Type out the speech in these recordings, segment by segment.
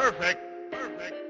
Perfect. Perfect.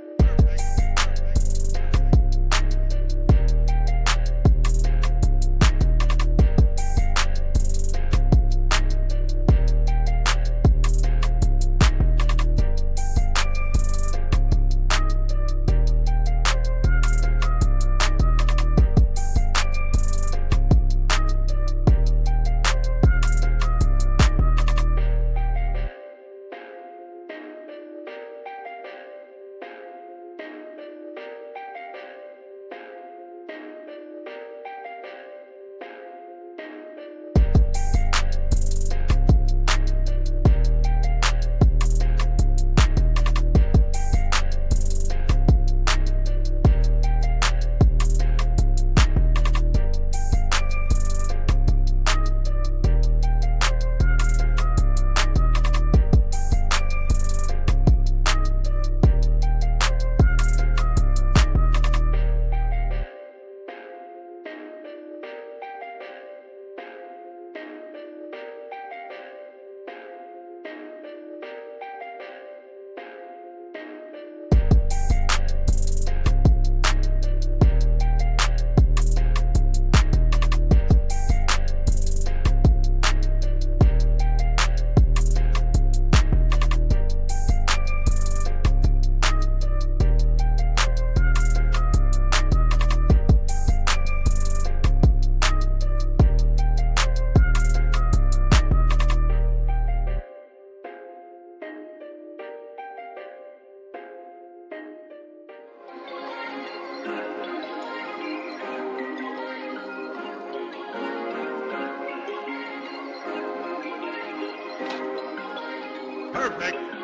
Perfect.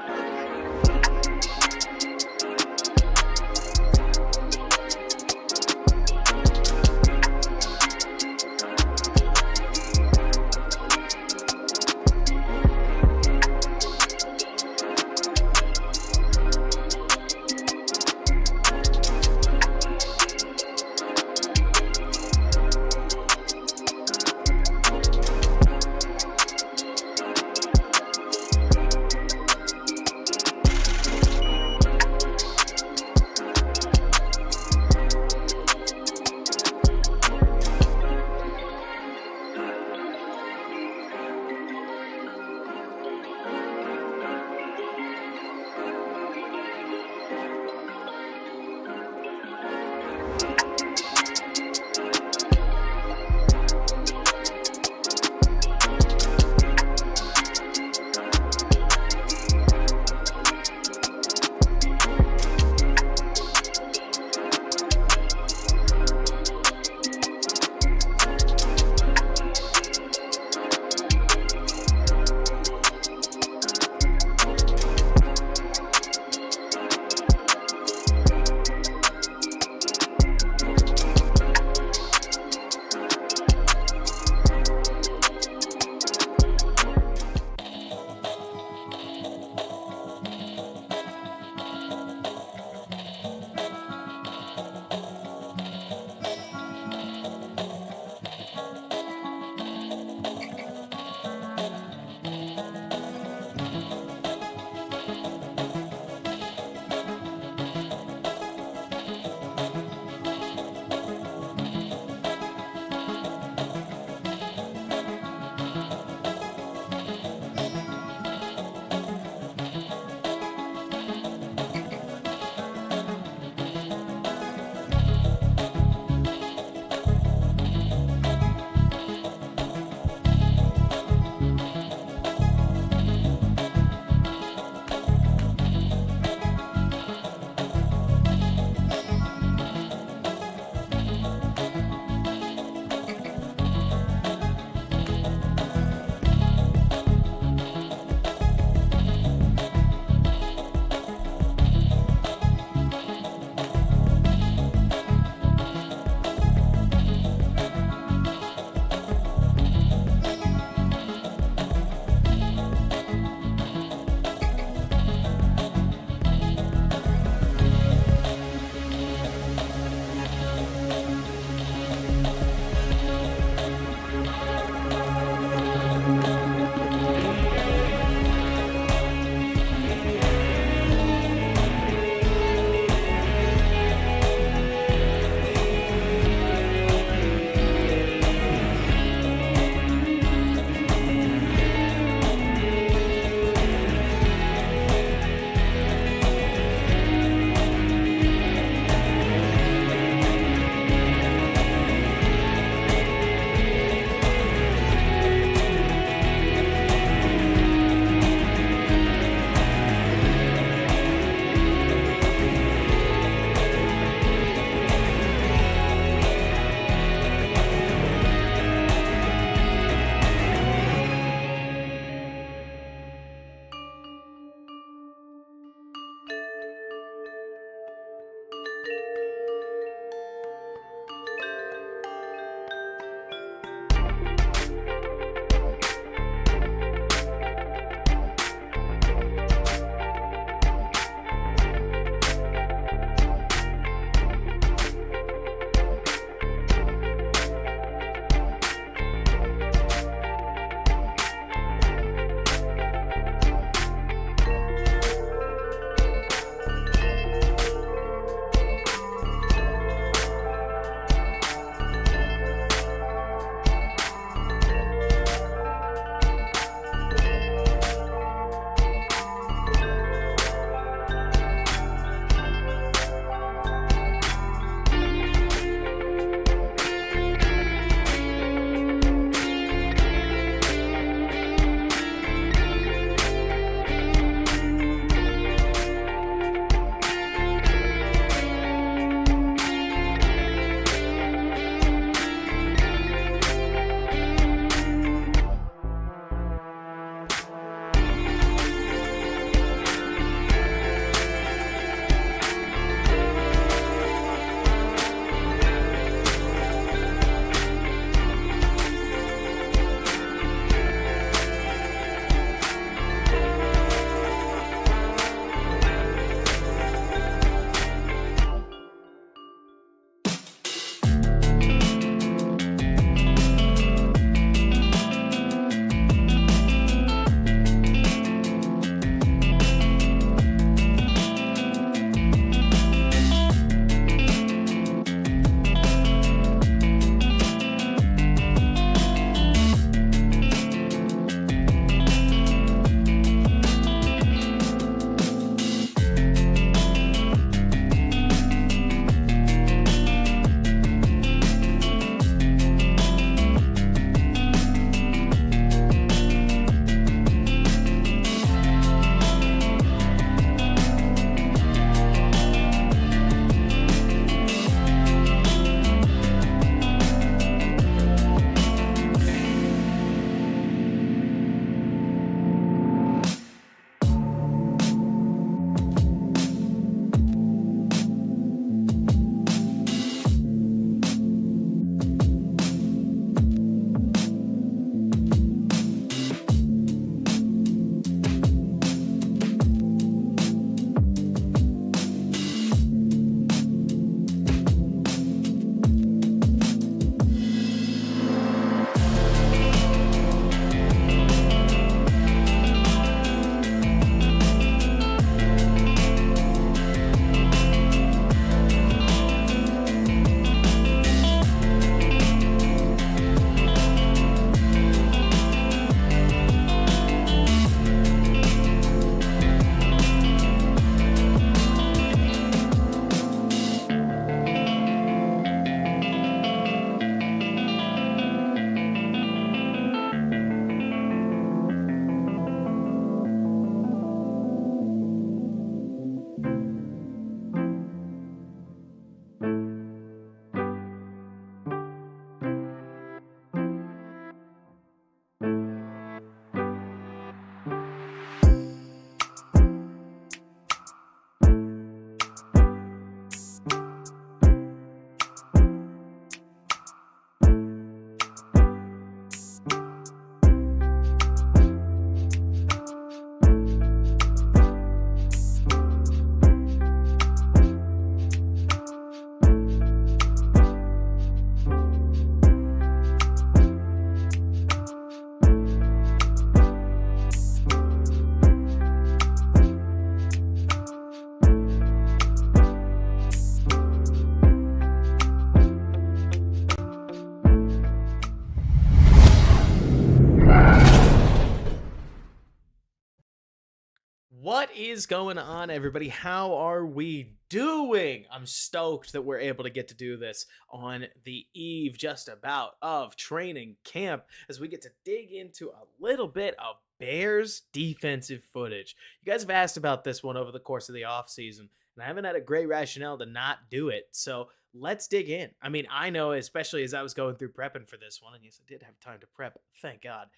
What is going on, everybody? How are we doing? I'm stoked that we're able to get to do this on the eve just about of training camp as we get to dig into a little bit of Bears defensive footage. You guys have asked about this one over the course of the offseason, and I haven't had a great rationale to not do it. So let's dig in. I mean, I know, especially as I was going through prepping for this one, and yes, I did have time to prep, thank God.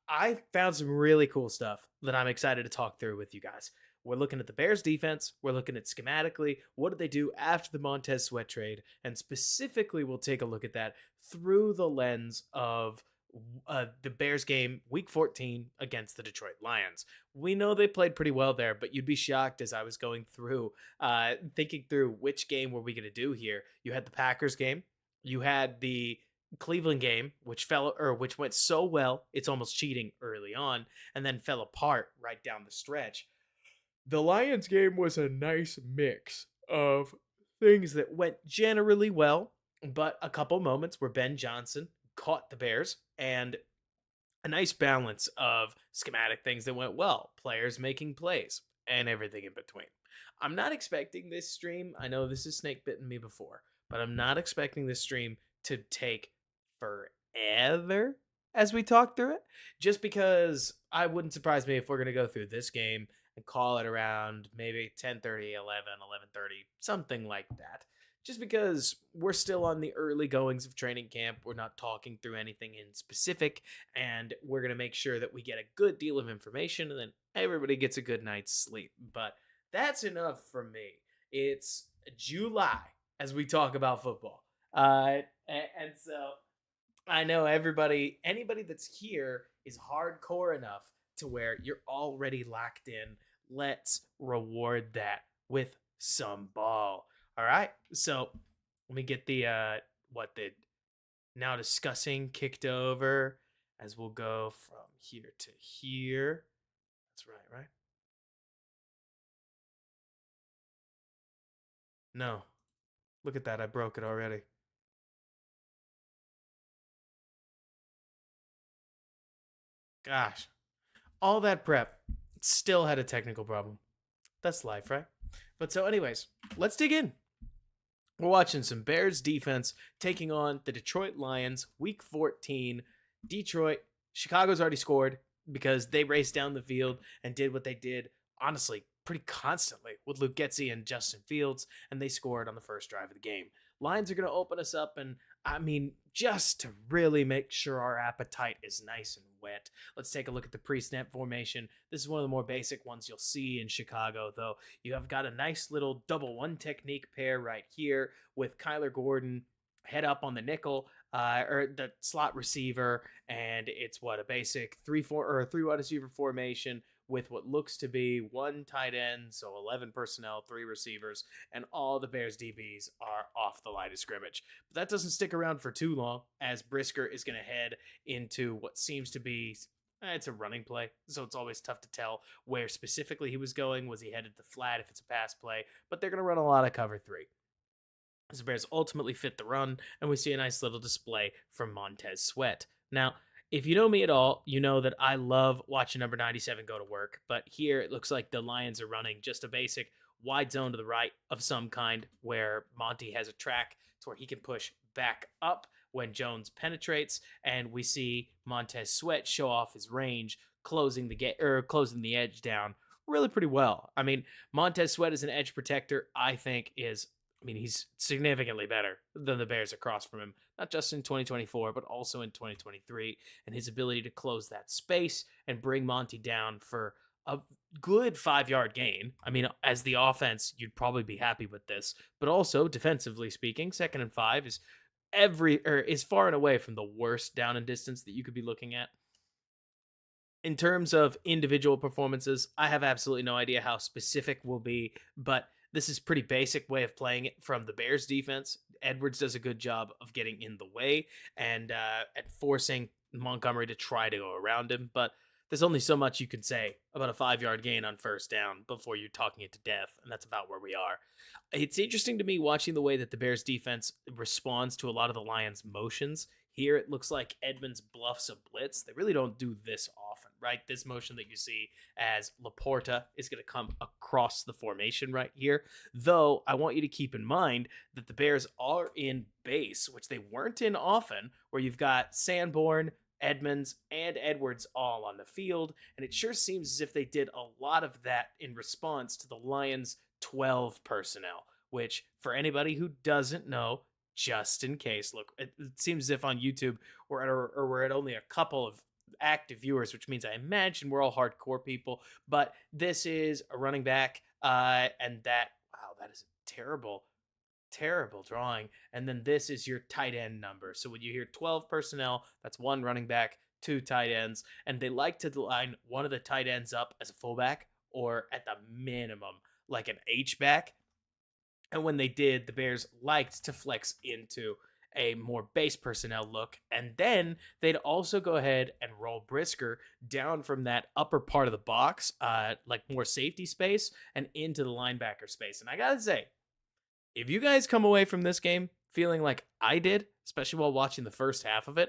I found some really cool stuff that I'm excited to talk through with you guys. We're looking at the Bears defense. We're looking at schematically. What did they do after the Montez Sweat trade? And specifically, we'll take a look at that through the lens of the Bears game, week 14 against the Detroit Lions. We know they played pretty well there, but you'd be shocked as I was going through, thinking through which game were we going to do here. You had the Packers game. You had the Cleveland game, which went so well, it's almost cheating early on, and then fell apart right down the stretch. The Lions game was a nice mix of things that went generally well, but a couple moments where Ben Johnson caught the Bears, and a nice balance of schematic things that went well, players making plays, and everything in between. I'm not expecting this stream. I know this has snake bitten me before, but I'm not expecting this stream to take forever as we talk through it, just because I wouldn't surprise me if we're going to go through this game and call it around maybe 10:30, 11:30, something like that. Just because we're still on the early goings of training camp, we're not talking through anything in specific, and we're going to make sure that we get a good deal of information and then everybody gets a good night's sleep. But that's enough for me. It's July as we talk about football. And so I know anybody that's here is hardcore enough to where you're already locked in. Let's reward that with some ball. All right. So let me get the now discussing kicked over as we'll go from here to here. That's right? No. Look at that. I broke it already. Gosh. All that prep still had a technical problem. That's life, right? But so anyways, let's dig in. We're watching some Bears defense taking on the Detroit Lions, week 14. Detroit, Chicago's already scored because they raced down the field and did what they did, honestly, pretty constantly with Luke Getsy and Justin Fields, and they scored on the first drive of the game. Lions are going to open us up, and I mean, just to really make sure our appetite is nice and wet, let's take a look at the pre-snap formation. This is one of the more basic ones you'll see in Chicago, though. You have got a nice little double one technique pair right here with Kyler Gordon head up on the nickel, or the slot receiver, and it's a basic 3-4 or 3 wide receiver formation with what looks to be one tight end, so 11 personnel, 3 receivers, and all the Bears DBs are off the line of scrimmage. But that doesn't stick around for too long, as Brisker is going to head into what seems to be it's a running play, so it's always tough to tell where specifically he was going. Was he headed to flat if it's a pass play? But they're going to run a lot of cover 3. The Bears ultimately fit the run, and we see a nice little display from Montez Sweat. Now, if you know me at all, you know that I love watching number 97 go to work, but here it looks like the Lions are running just a basic wide zone to the right of some kind where Monty has a track to where he can push back up when Jones penetrates, and we see Montez Sweat show off his range, closing the edge down really pretty well. I mean, Montez Sweat as an edge protector, I think he's significantly better than the Bears across from him, not just in 2024, but also in 2023. And his ability to close that space and bring Monty down for a good 5-yard gain. I mean, as the offense, you'd probably be happy with this, but also defensively speaking, 2nd and 5 is far and away from the worst down and distance that you could be looking at. In terms of individual performances, I have absolutely no idea how specific will be, but this is pretty basic way of playing it from the Bears defense. Edwards does a good job of getting in the way and forcing Montgomery to try to go around him, but there's only so much you can say about a 5-yard gain on first down before you're talking it to death, and that's about where we are. It's interesting to me watching the way that the Bears defense responds to a lot of the Lions' motions Here it looks like Edmonds bluffs a blitz. They really don't do this often, right? This motion that you see as Laporta is going to come across the formation right here. Though I want you to keep in mind that the Bears are in base, which they weren't in often, where you've got Sanborn, Edmonds, and Edwards all on the field. And it sure seems as if they did a lot of that in response to the Lions' 12 personnel, which, for anybody who doesn't know, just in case, look, it seems as if on YouTube we're at only a couple of active viewers, which means I imagine we're all hardcore people. But this is a running back, and that is a terrible drawing. And then this is your tight end number. So when you hear 12 personnel, that's one running back, two tight ends, and they like to line one of the tight ends up as a fullback or at the minimum like an H back. And when they did, the Bears liked to flex into a more base personnel look. And then they'd also go ahead and roll Brisker down from that upper part of the box, like more safety space, and into the linebacker space. And I got to say, if you guys come away from this game feeling like I did, especially while watching the first half of it,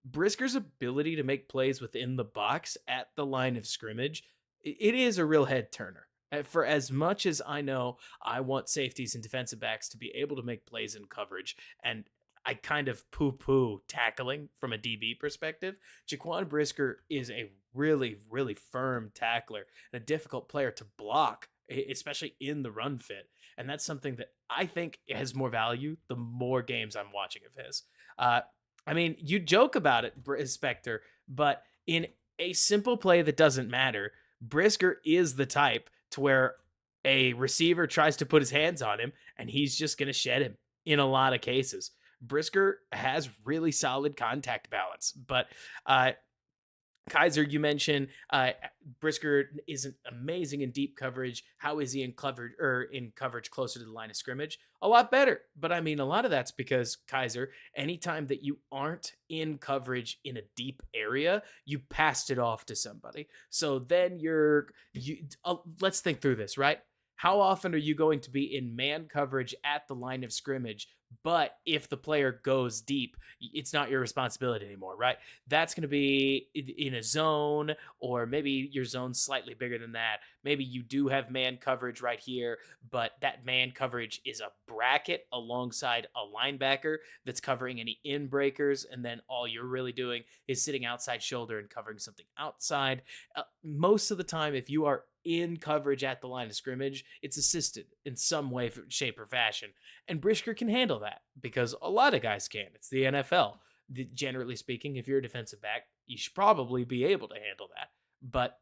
Brisker's ability to make plays within the box at the line of scrimmage, it is a real head turner. For as much as I know, I want safeties and defensive backs to be able to make plays in coverage, and I kind of poo-poo tackling from a DB perspective. Jaquan Brisker is a really, really firm tackler and a difficult player to block, especially in the run fit. And that's something that I think has more value the more games I'm watching of his. I mean, you joke about it, Spectre, but in a simple play that doesn't matter, Brisker is the type to where a receiver tries to put his hands on him and he's just going to shed him in a lot of cases. Brisker has really solid contact balance, but Kaiser, you mentioned Brisker isn't amazing in deep coverage. How is he in coverage closer to the line of scrimmage? A lot better. But I mean, a lot of that's because Kaiser, anytime that you aren't in coverage in a deep area, you passed it off to somebody. So then let's think through this, right? How often are you going to be in man coverage at the line of scrimmage? But if the player goes deep, it's not your responsibility anymore, right? That's going to be in a zone, or maybe your zone's slightly bigger than that. Maybe you do have man coverage right here, but that man coverage is a bracket alongside a linebacker that's covering any in breakers, and then all you're really doing is sitting outside shoulder and covering something outside. Most of the time, if you are in coverage at the line of scrimmage, it's assisted in some way, shape, or fashion. And Brisker can handle that because a lot of guys can. It's the NFL. Generally speaking, if you're a defensive back, you should probably be able to handle that. But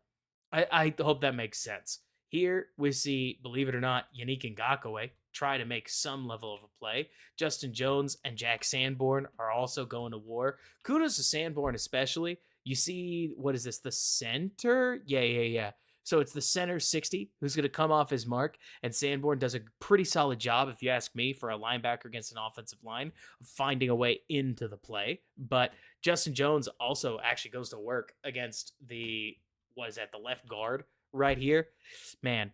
I hope that makes sense. Here we see, believe it or not, Yannick Ngakoue try to make some level of a play. Justin Jones and Jack Sanborn are also going to war. Kudos to Sanborn especially. You see, what is this, the center? Yeah. So it's the center 60 who's going to come off his mark, and Sanborn does a pretty solid job, if you ask me, for a linebacker against an offensive line, of finding a way into the play. But Justin Jones also actually goes to work against the left guard right here. Man,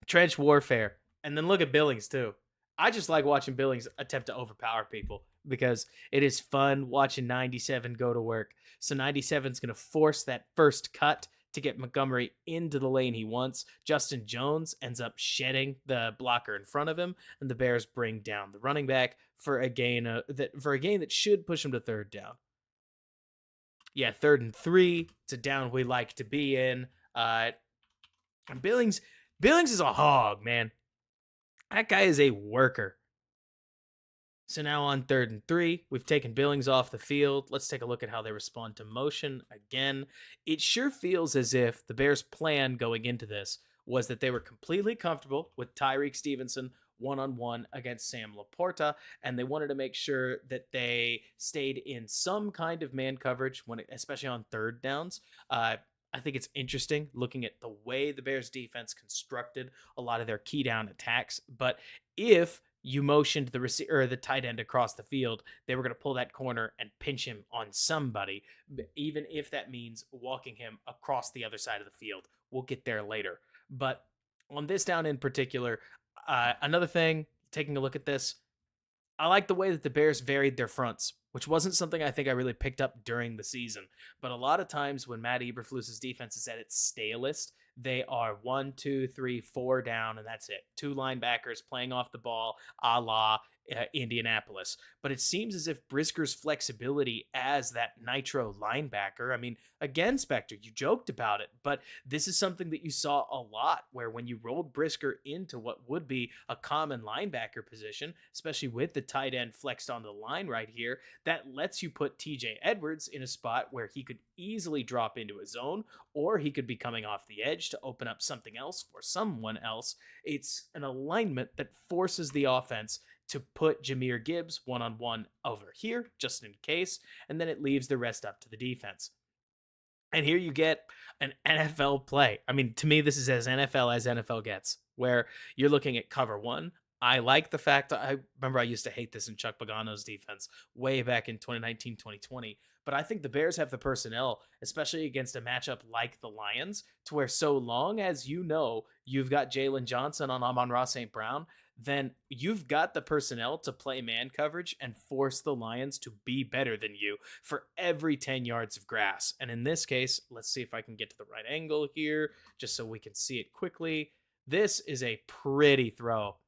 trench warfare. And then look at Billings, too. I just like watching Billings attempt to overpower people because it is fun watching 97 go to work. So 97 is going to force that first cut to get Montgomery into the lane he wants. Justin Jones ends up shedding the blocker in front of him, and the Bears bring down the running back for a gain that should push him to third down. Yeah, 3rd and 3. It's a down we like to be in. And Billings is a hog, man. That guy is a worker. So now on 3rd and 3, we've taken Billings off the field. Let's take a look at how they respond to motion again. It sure feels as if the Bears' plan going into this was that they were completely comfortable with Tyreek Stevenson one-on-one against Sam Laporta, and they wanted to make sure that they stayed in some kind of man coverage, especially on third downs. I think it's interesting looking at the way the Bears defense constructed a lot of their key down attacks. But if you motioned the tight end across the field, they were going to pull that corner and pinch him on somebody, even if that means walking him across the other side of the field. We'll get there later. But on this down in particular, another thing, taking a look at this, I like the way that the Bears varied their fronts which wasn't something I think I really picked up during the season. But a lot of times when Matt Eberflus's defense is at its stalest, they are 1, 2, 3, 4 down, and that's it. Two linebackers playing off the ball, a la Indianapolis. But it seems as if Brisker's flexibility as that nitro linebacker, I mean, again, Spectre, you joked about it, but this is something that you saw a lot where when you rolled Brisker into what would be a common linebacker position, especially with the tight end flexed on the line right here, that lets you put TJ Edwards in a spot where he could easily drop into a zone, or he could be coming off the edge to open up something else for someone else. It's an alignment that forces the offense to put Jahmyr Gibbs one-on-one over here, just in case, and then it leaves the rest up to the defense. And here you get an NFL play. I mean, to me, this is as NFL gets, where you're looking at cover one. I like the fact that I remember I used to hate this in Chuck Pagano's defense way back in 2019, 2020. But I think the Bears have the personnel, especially against a matchup like the Lions, to where so long as you know you've got Jalen Johnson on Amon-Ra St. Brown, then you've got the personnel to play man coverage and force the Lions to be better than you for every 10 yards of grass. And in this case, let's see if I can get to the right angle here, just so we can see it quickly. This is a pretty throw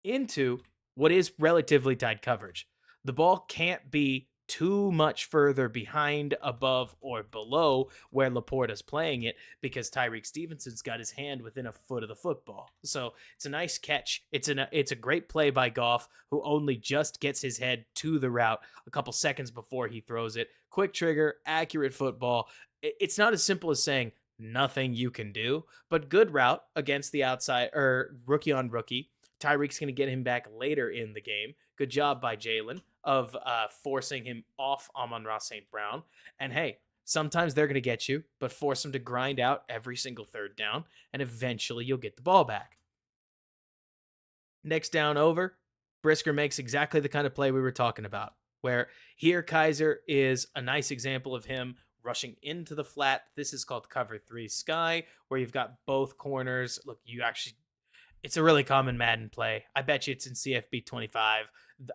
into what is relatively tight coverage. The ball can't be too much further behind, above, or below where Laporta's playing it because Tyreek Stevenson's got his hand within a foot of the football. So it's a nice catch. It's a great play by Goff, who only just gets his head to the route a couple seconds before he throws it. Quick trigger, accurate football. It's not as simple as saying nothing you can do, but good route against the outside, or rookie on rookie. Tyreek's going to get him back later in the game. Good job by Jalen of forcing him off Amon-Ra St. Brown. And hey, sometimes they're going to get you, but force them to grind out every single third down, and eventually you'll get the ball back. Next down over, Brisker makes exactly the kind of play we were talking about, where here Kaiser is a nice example of him rushing into the flat. This is called cover 3 sky, where you've got both corners. Look, it's a really common Madden play. I bet you it's in CFB 25.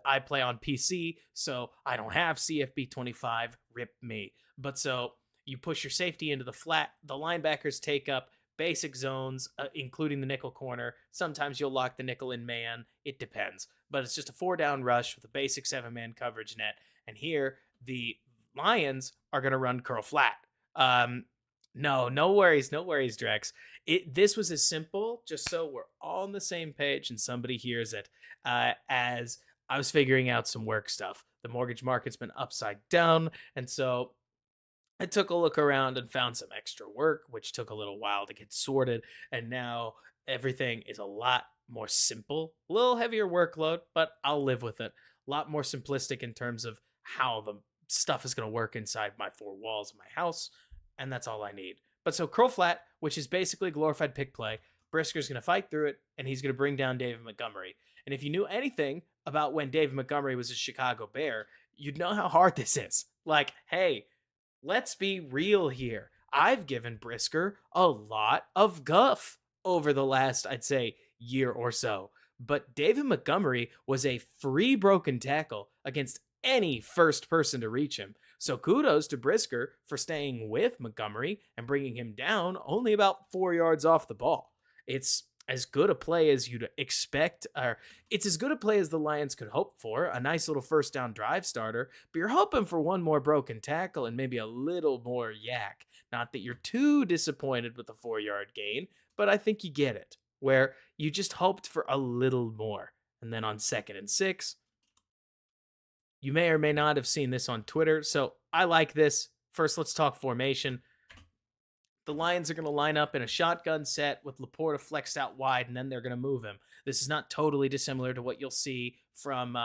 I play on PC, so I don't have CFB 25. Rip me. But so you push your safety into the flat. The linebackers take up basic zones, including the nickel corner. Sometimes you'll lock the nickel in man. It depends. But it's just a 4-down rush with a basic 7-man coverage net. And here, the Lions are going to run curl flat. No worries, Drex. This was as simple, just so we're all on the same page and somebody hears it, as I was figuring out some work stuff. The mortgage market's been upside down, and so I took a look around and found some extra work, which took a little while to get sorted, and now everything is a lot more simple. A little heavier workload, but I'll live with it. A lot more simplistic in terms of how the stuff is going to work inside my four walls of my house, and that's all I need. But so curl flat, which is basically glorified pick play, Brisker's going to fight through it, and he's going to bring down David Montgomery. And if you knew anything about when David Montgomery was a Chicago Bear, you'd know how hard this is. Like, hey, let's be real here. I've given Brisker a lot of guff over the last, I'd say, year or so. But David Montgomery was a free broken tackle against any first person to reach him. So kudos to Brisker for staying with Montgomery and bringing him down only about 4 yards off the ball. It's as good a play as you'd expect, or it's as good a play as the Lions could hope for, a nice little first down drive starter, but you're hoping for one more broken tackle and maybe a little more yak. Not that you're too disappointed with the 4-yard gain, but I think you get it, where you just hoped for a little more. And then on 2nd and 6, you may or may not have seen this on Twitter, so I like this. First, let's talk formation. The Lions are going to line up in a shotgun set with Laporta flexed out wide, and then they're going to move him. This is not totally dissimilar to what you'll see from,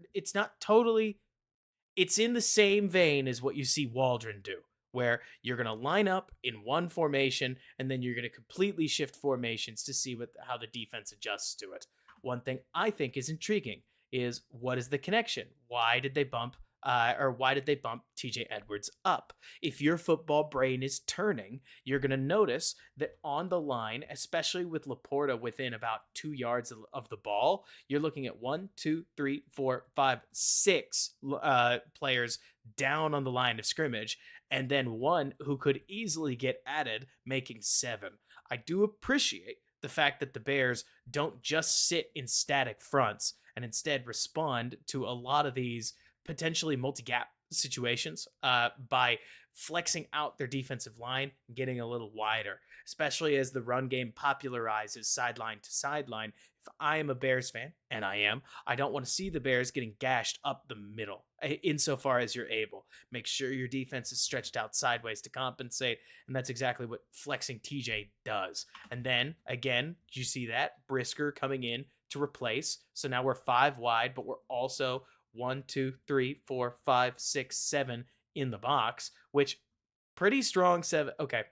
it's in the same vein as what you see Waldron do, where you're going to line up in one formation, and then you're going to completely shift formations to see how the defense adjusts to it. One thing I think is intriguing is, what is the connection? Why did they bump or why did they bump TJ Edwards up? If your football brain is turning, you're going to notice that on the line, especially with Laporta within about 2 yards of the ball, you're looking at 1, 2, 3, 4, 5, 6 players down on the line of scrimmage, and then one who could easily get added, making 7. I do appreciate the fact that the Bears don't just sit in static fronts and instead respond to a lot of these potentially multi-gap situations by flexing out their defensive line and getting a little wider, especially as the run game popularizes sideline to sideline. If I am a Bears fan, and I am, I don't want to see the Bears getting gashed up the middle insofar as you're able. Make sure your defense is stretched out sideways to compensate, and that's exactly what flexing TJ does. And then, again, you see that? Brisker coming in to replace. So now we're 5 wide, but we're also 1, 2, 3, 4, 5, 6, 7 in the box, which pretty strong 7. Okay.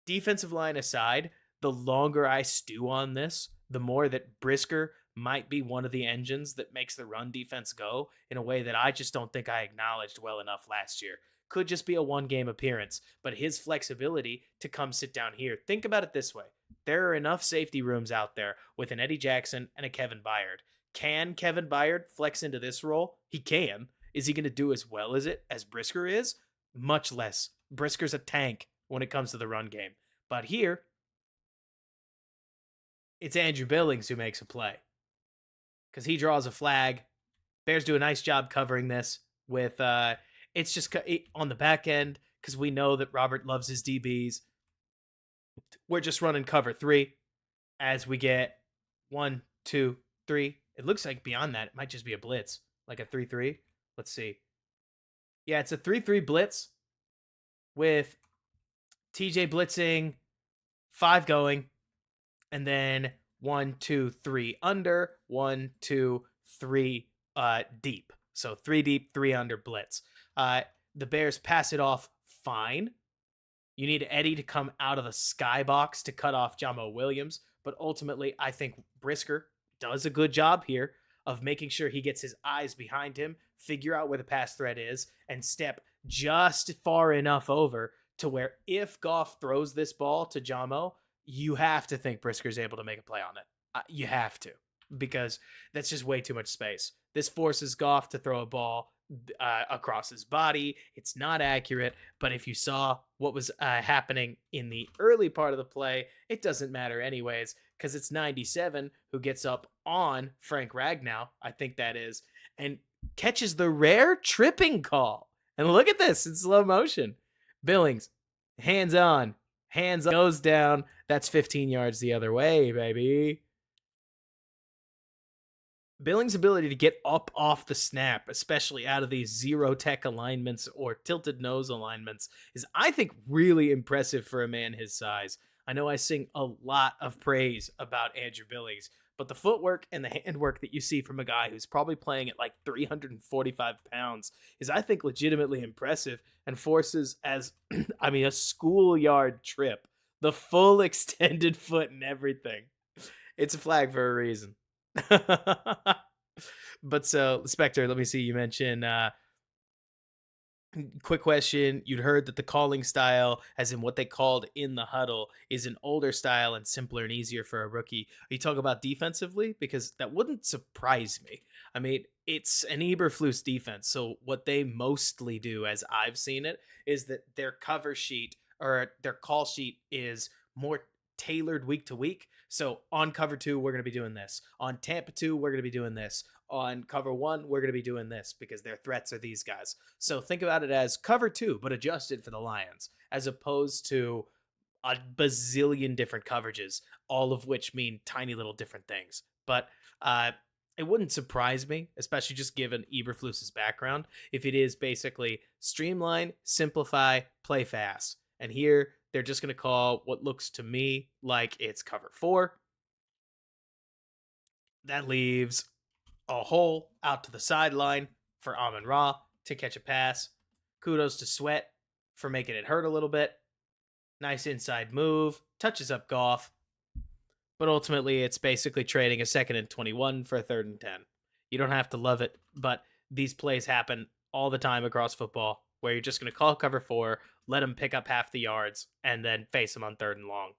Defensive line aside, the longer I stew on this, the more that Brisker might be one of the engines that makes the run defense go in a way that I just don't think I acknowledged well enough last year. Could just be a 1-game appearance, but his flexibility to come sit down here. Think about it this way. There are enough safety rooms out there with an Eddie Jackson and a Kevin Byard. Can Kevin Byard flex into this role? He can. Is he going to do as well as Brisker is? Much less. Brisker's a tank when it comes to the run game. But here, it's Andrew Billings who makes a play because he draws a flag. Bears do a nice job covering this with it's just on the back end because we know that Robert loves his DBs. We're just running cover 3 as we get 1, 2, 3. It looks like beyond that, it might just be a blitz, like a 3-3. Let's see. Yeah, it's a 3-3 blitz with TJ blitzing, 5 going, and then 1, 2, 3 under, 1, 2, 3 deep. So 3 deep, 3 under blitz. The Bears pass it off fine. You need Eddie to come out of the skybox to cut off Jamo Williams, but ultimately I think Brisker does a good job here of making sure he gets his eyes behind him, figure out where the pass threat is, and step just far enough over to where if Goff throws this ball to Jamo, you have to think Brisker's able to make a play on it. You have to, because that's just way too much space. This forces Goff to throw a ball across his body. It's not accurate, but if you saw what was happening in the early part of the play, it doesn't matter anyways, because it's 97 who gets up on Frank Ragnow, I think that is, and catches the rare tripping call. And look at this in slow motion. Billings, hands on, goes down. That's 15 yards the other way, baby. Billings' ability to get up off the snap, especially out of these zero tech alignments or tilted nose alignments, is, I think, really impressive for a man his size. I know I sing a lot of praise about Andrew Billings, but the footwork and the handwork that you see from a guy who's probably playing at like 345 pounds is, I think, legitimately impressive and forces as, a schoolyard trip, the full extended foot and everything. It's a flag for a reason. But so, Spectre, let me see. You mentioned quick question. You'd heard that the calling style, as in what they called in the huddle, is an older style and simpler and easier for a rookie. Are you talking about defensively? Because that wouldn't surprise me. I mean, it's an Eberflus defense. So what they mostly do, as I've seen it, is that their cover sheet or their call sheet is more tailored week to week. So on cover 2, we're going to be doing this. On Tampa 2, we're going to be doing this. On cover 1, we're going to be doing this because their threats are these guys. So think about it as cover 2, but adjusted for the Lions, as opposed to a bazillion different coverages, all of which mean tiny little different things. But it wouldn't surprise me, especially just given Eberflus's background, if it is basically streamline, simplify, play fast. And here, they're just going to call what looks to me like it's cover 4. That leaves a hole out to the sideline for Amon-Ra to catch a pass. Kudos to Sweat for making it hurt a little bit. Nice inside move. Touches up Goff. But ultimately, it's basically trading a 2nd and 21 for a 3rd and 10. You don't have to love it, but these plays happen all the time across football, where you're just going to call cover 4, let him pick up half the yards, and then face him on 3rd and long.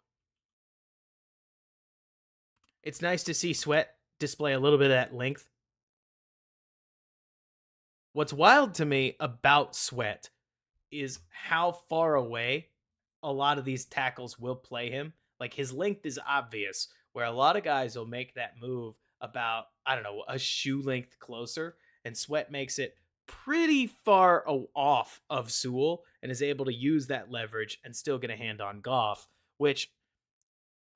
It's nice to see Sweat display a little bit of that length. What's wild to me about Sweat is how far away a lot of these tackles will play him. Like, his length is obvious, where a lot of guys will make that move about, I don't know, a shoe length closer, and Sweat makes it pretty far off of Sewell and is able to use that leverage and still get a hand on Goff, which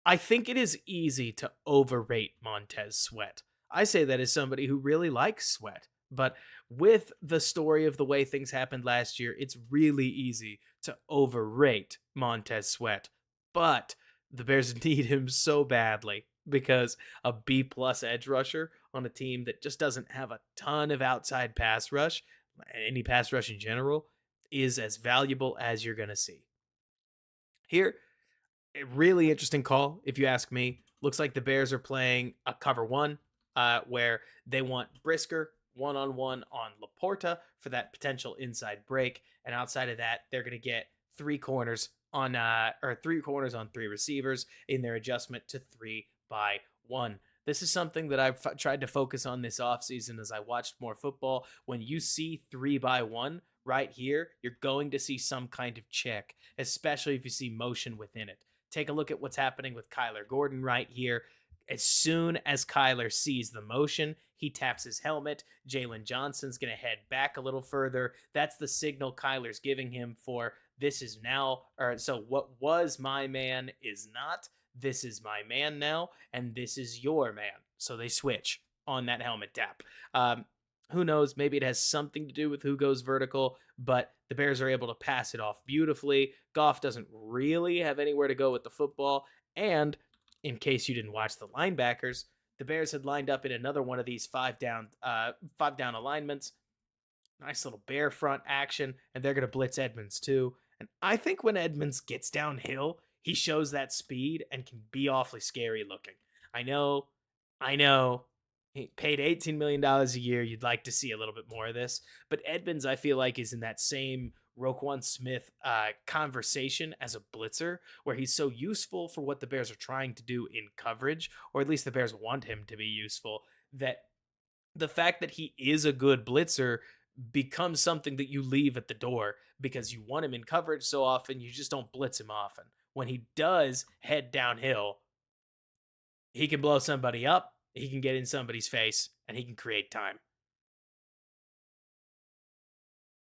I think it is easy to overrate Montez Sweat. I say that as somebody who really likes Sweat, but with the story of the way things happened last year, it's really easy to overrate Montez Sweat. But the Bears need him so badly because a B plus edge rusher on a team that just doesn't have a ton of outside pass rush, any pass rush in general, is as valuable as you're going to see. Here, a really interesting call, if you ask me. Looks like the Bears are playing a cover 1, where they want Brisker one-on-one on Laporta for that potential inside break, and outside of that, they're going to get 3 corners on 3 corners on 3 receivers in their adjustment to 3-by-1. This is something that I've tried to focus on this offseason as I watched more football. When you see 3-by-1 right here, you're going to see some kind of check, especially if you see motion within it. Take a look at what's happening with Kyler Gordon right here. As soon as Kyler sees the motion, he taps his helmet. Jalen Johnson's going to head back a little further. That's the signal Kyler's giving him for this is now, or so what was my man is not. This is my man now, and this is your man. So they switch on that helmet tap. Who knows? Maybe it has something to do with who goes vertical, but the Bears are able to pass it off beautifully. Goff doesn't really have anywhere to go with the football. And in case you didn't watch the linebackers, the Bears had lined up in another one of these 5-down alignments. Nice little bear front action, and they're going to blitz Edmonds too. And I think when Edmonds gets downhill, he shows that speed and can be awfully scary looking. I know. He paid $18 million a year. You'd like to see a little bit more of this. But Edmonds, I feel like, is in that same Roquan Smith conversation as a blitzer, where he's so useful for what the Bears are trying to do in coverage, or at least the Bears want him to be useful, that the fact that he is a good blitzer becomes something that you leave at the door because you want him in coverage so often, you just don't blitz him often. When he does head downhill, he can blow somebody up, he can get in somebody's face, and he can create time.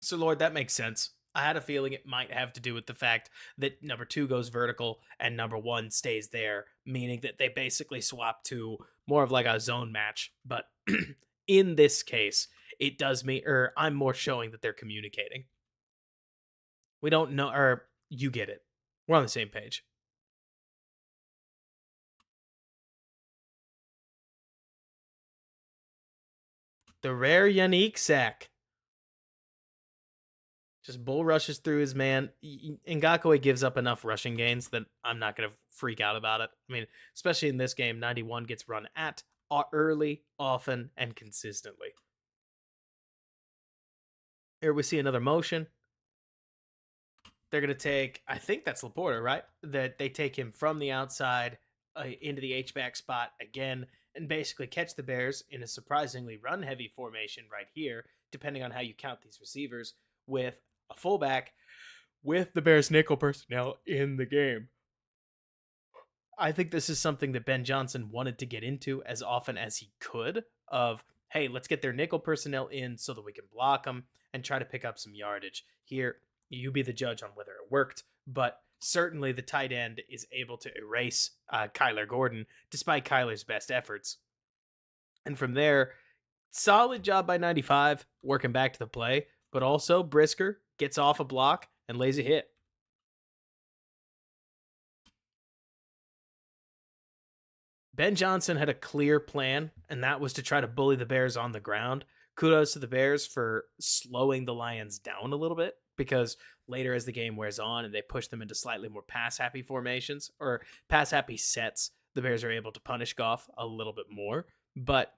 So, Lord, that makes sense. I had a feeling it might have to do with the fact that number 2 goes vertical and number 1 stays there, meaning that they basically swap to more of like a zone match. But in this case, it does me, or I'm more showing that they're communicating. We don't know, or you get it. We're on the same page. The rare Yannick sack. Just bull rushes through his man. Ngakoue gives up enough rushing gains that I'm not going to freak out about it. I mean, especially in this game, 91 gets run at early, often, and consistently. Here we see another motion. They're going to take, I think that's Laporta, right? That they take him from the outside into the H-back spot again and basically catch the Bears in a surprisingly run-heavy formation right here, depending on how you count these receivers, with a fullback with the Bears nickel personnel in the game. I think this is something that Ben Johnson wanted to get into as often as he could of, hey, let's get their nickel personnel in so that we can block them and try to pick up some yardage. Here, you be the judge on whether it worked, but certainly the tight end is able to erase Kyler Gordon despite Kyler's best efforts. And from there, solid job by 95 working back to the play, but also Brisker gets off a block and lays a hit. Ben Johnson had a clear plan, and that was to try to bully the Bears on the ground. Kudos to the Bears for slowing the Lions down a little bit, because later as the game wears on and they push them into slightly more pass-happy formations or pass-happy sets, the Bears are able to punish Goff a little bit more. But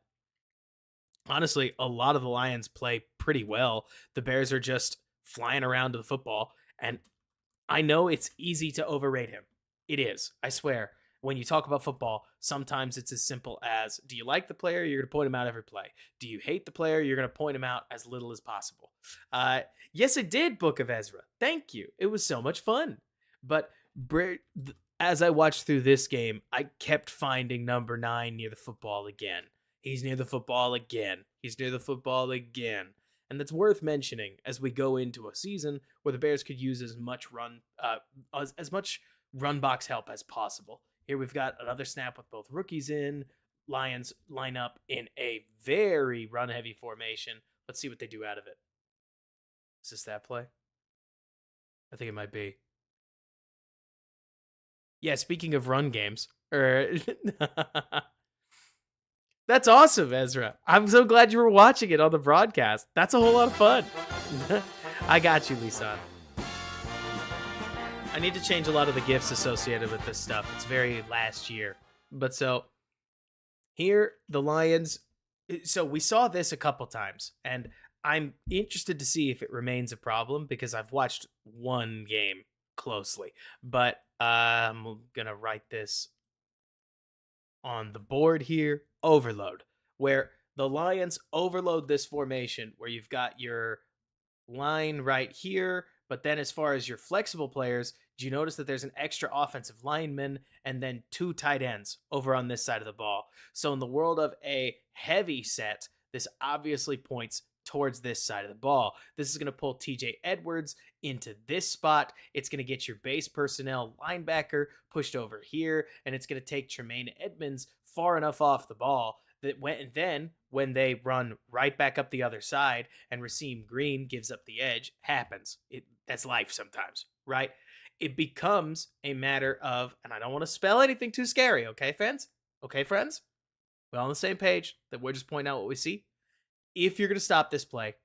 Honestly, a lot of the Lions play pretty well. The Bears are just flying around to the football. And I know it's easy to overrate him. It is, I swear. When you talk about football, sometimes it's as simple as, do you like the player? You're going to point him out every play. Do you hate the player? You're going to point him out as little as possible. Uh, yes, it did, Book of Ezra. Thank you. It was so much fun. But as I watched through this game, I kept finding number 9 near the football again. He's near the football again. He's near the football again. And that's worth mentioning as we go into a season where the Bears could use as much run box help as possible. Here we've got another snap with both rookies in. Lions line up in a very run heavy formation. Let's see what they do out of it. Is this that play? I think it might be. Yeah, speaking of run games, that's awesome, Ezra. I'm so glad you were watching it on the broadcast. That's a whole lot of fun. I got you, Lisan. I need to change a lot of the gifts associated with this stuff. It's very last year. But so here, the Lions. So we saw this a couple times, and I'm interested to see if it remains a problem because I've watched one game closely. But I'm going to write this on the board here. Overload, where the Lions overload this formation where you've got your line right here, but then as far as your flexible players, do you notice that there's an extra offensive lineman and then 2 tight ends over on this side of the ball? So in the world of a heavy set, this obviously points towards this side of the ball. This is going to pull TJ Edwards into this spot. It's going to get your base personnel linebacker pushed over here, and it's going to take Tremaine Edmonds far enough off the ball that when they run right back up the other side and Raheem Green gives up the edge, happens. That's life sometimes, right? It becomes a matter of, and I don't want to spell anything too scary, okay, fans? Okay, friends? We're all on the same page that we're just pointing out what we see. If you're going to stop this play,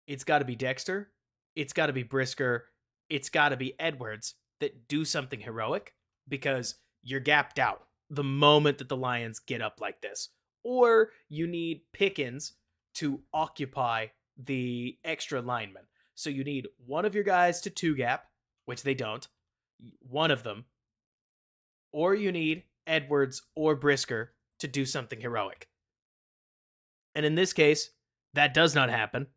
it's got to be Dexter, it's got to be Brisker, it's got to be Edwards that do something heroic because you're gapped out the moment that the Lions get up like this. Or you need Pickens to occupy the extra lineman. So you need one of your guys to 2 gap, which they don't, one of them, or you need Edwards or Brisker to do something heroic. And in this case, that does not happen.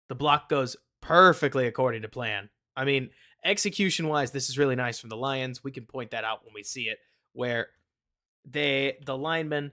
The block goes perfectly according to plan. I mean, execution-wise, this is really nice from the Lions. We can point that out when we see it, where the lineman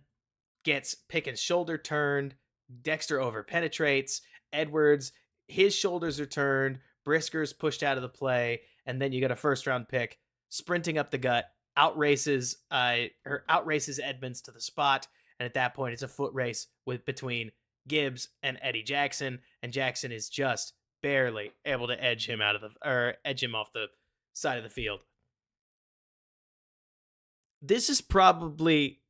gets Pickens' shoulder turned, Dexter over penetrates, Edwards, his shoulders are turned, Brisker's pushed out of the play, and then you get a first-round pick sprinting up the gut, outraces Edmonds to the spot, and at that point, it's a foot race between Gibbs and Eddie Jackson, and Jackson is just barely able to edge him off the side of the field. This is probably,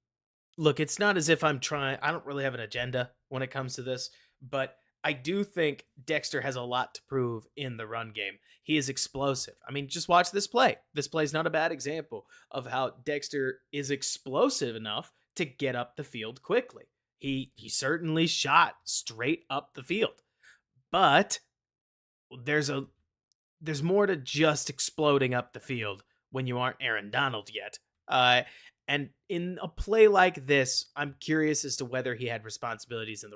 look, it's not as if I don't really have an agenda when it comes to this, but I do think Dexter has a lot to prove in the run game. He is explosive. I mean, just watch this play. This play is not a bad example of how Dexter is explosive enough to get up the field quickly. He certainly shot straight up the field. But there's more to just exploding up the field when you aren't Aaron Donald yet. And in a play like this, I'm curious as to whether he had responsibilities in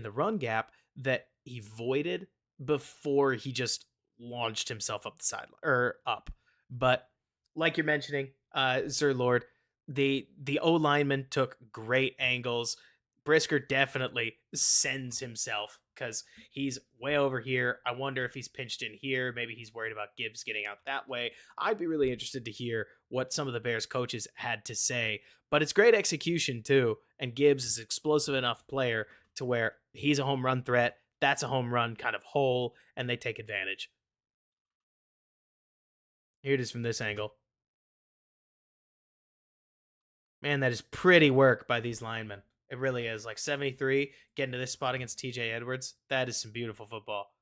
the run gap that he voided before he just launched himself up the side or up. But like you're mentioning, Sir Lord, the O lineman took great angles. Brisker definitely sends himself because he's way over here. I wonder if he's pinched in here. Maybe he's worried about Gibbs getting out that way. I'd be really interested to hear what some of the Bears coaches had to say. But it's great execution too. And Gibbs is an explosive enough player to where he's a home run threat. That's a home run kind of hole, and they take advantage. Here it is from this angle. Man, that is pretty work by these linemen. It really is. Like 73, getting to this spot against TJ Edwards. That is some beautiful football.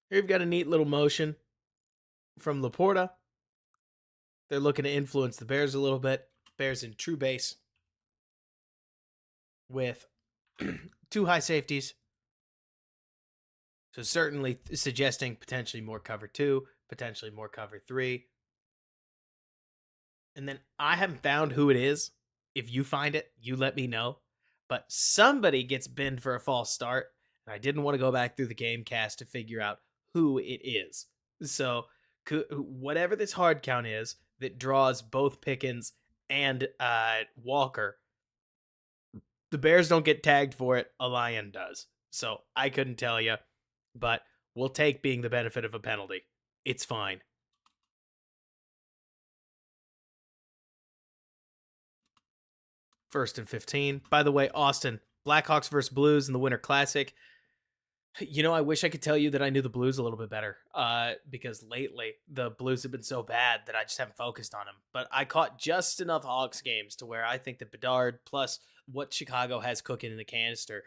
Here you've got a neat little motion from Laporta. They're looking to influence the Bears a little bit. Bears in true base with two high safeties. So certainly suggesting potentially more cover 2, potentially more cover 3. And then I haven't found who it is. If you find it, you let me know. But somebody gets binned for a false start, and I didn't want to go back through the game cast to figure out who it is. So whatever this hard count is that draws both Pickens and Walker, the Bears don't get tagged for it. A Lion does. So I couldn't tell you, but we'll take being the benefit of a penalty. It's fine. First and 15. By the way, Austin, Blackhawks versus Blues in the Winter Classic. You know, I wish I could tell you that I knew the Blues a little bit better because lately the Blues have been so bad that I just haven't focused on them. But I caught just enough Hawks games to where I think that Bedard plus what Chicago has cooking in the canister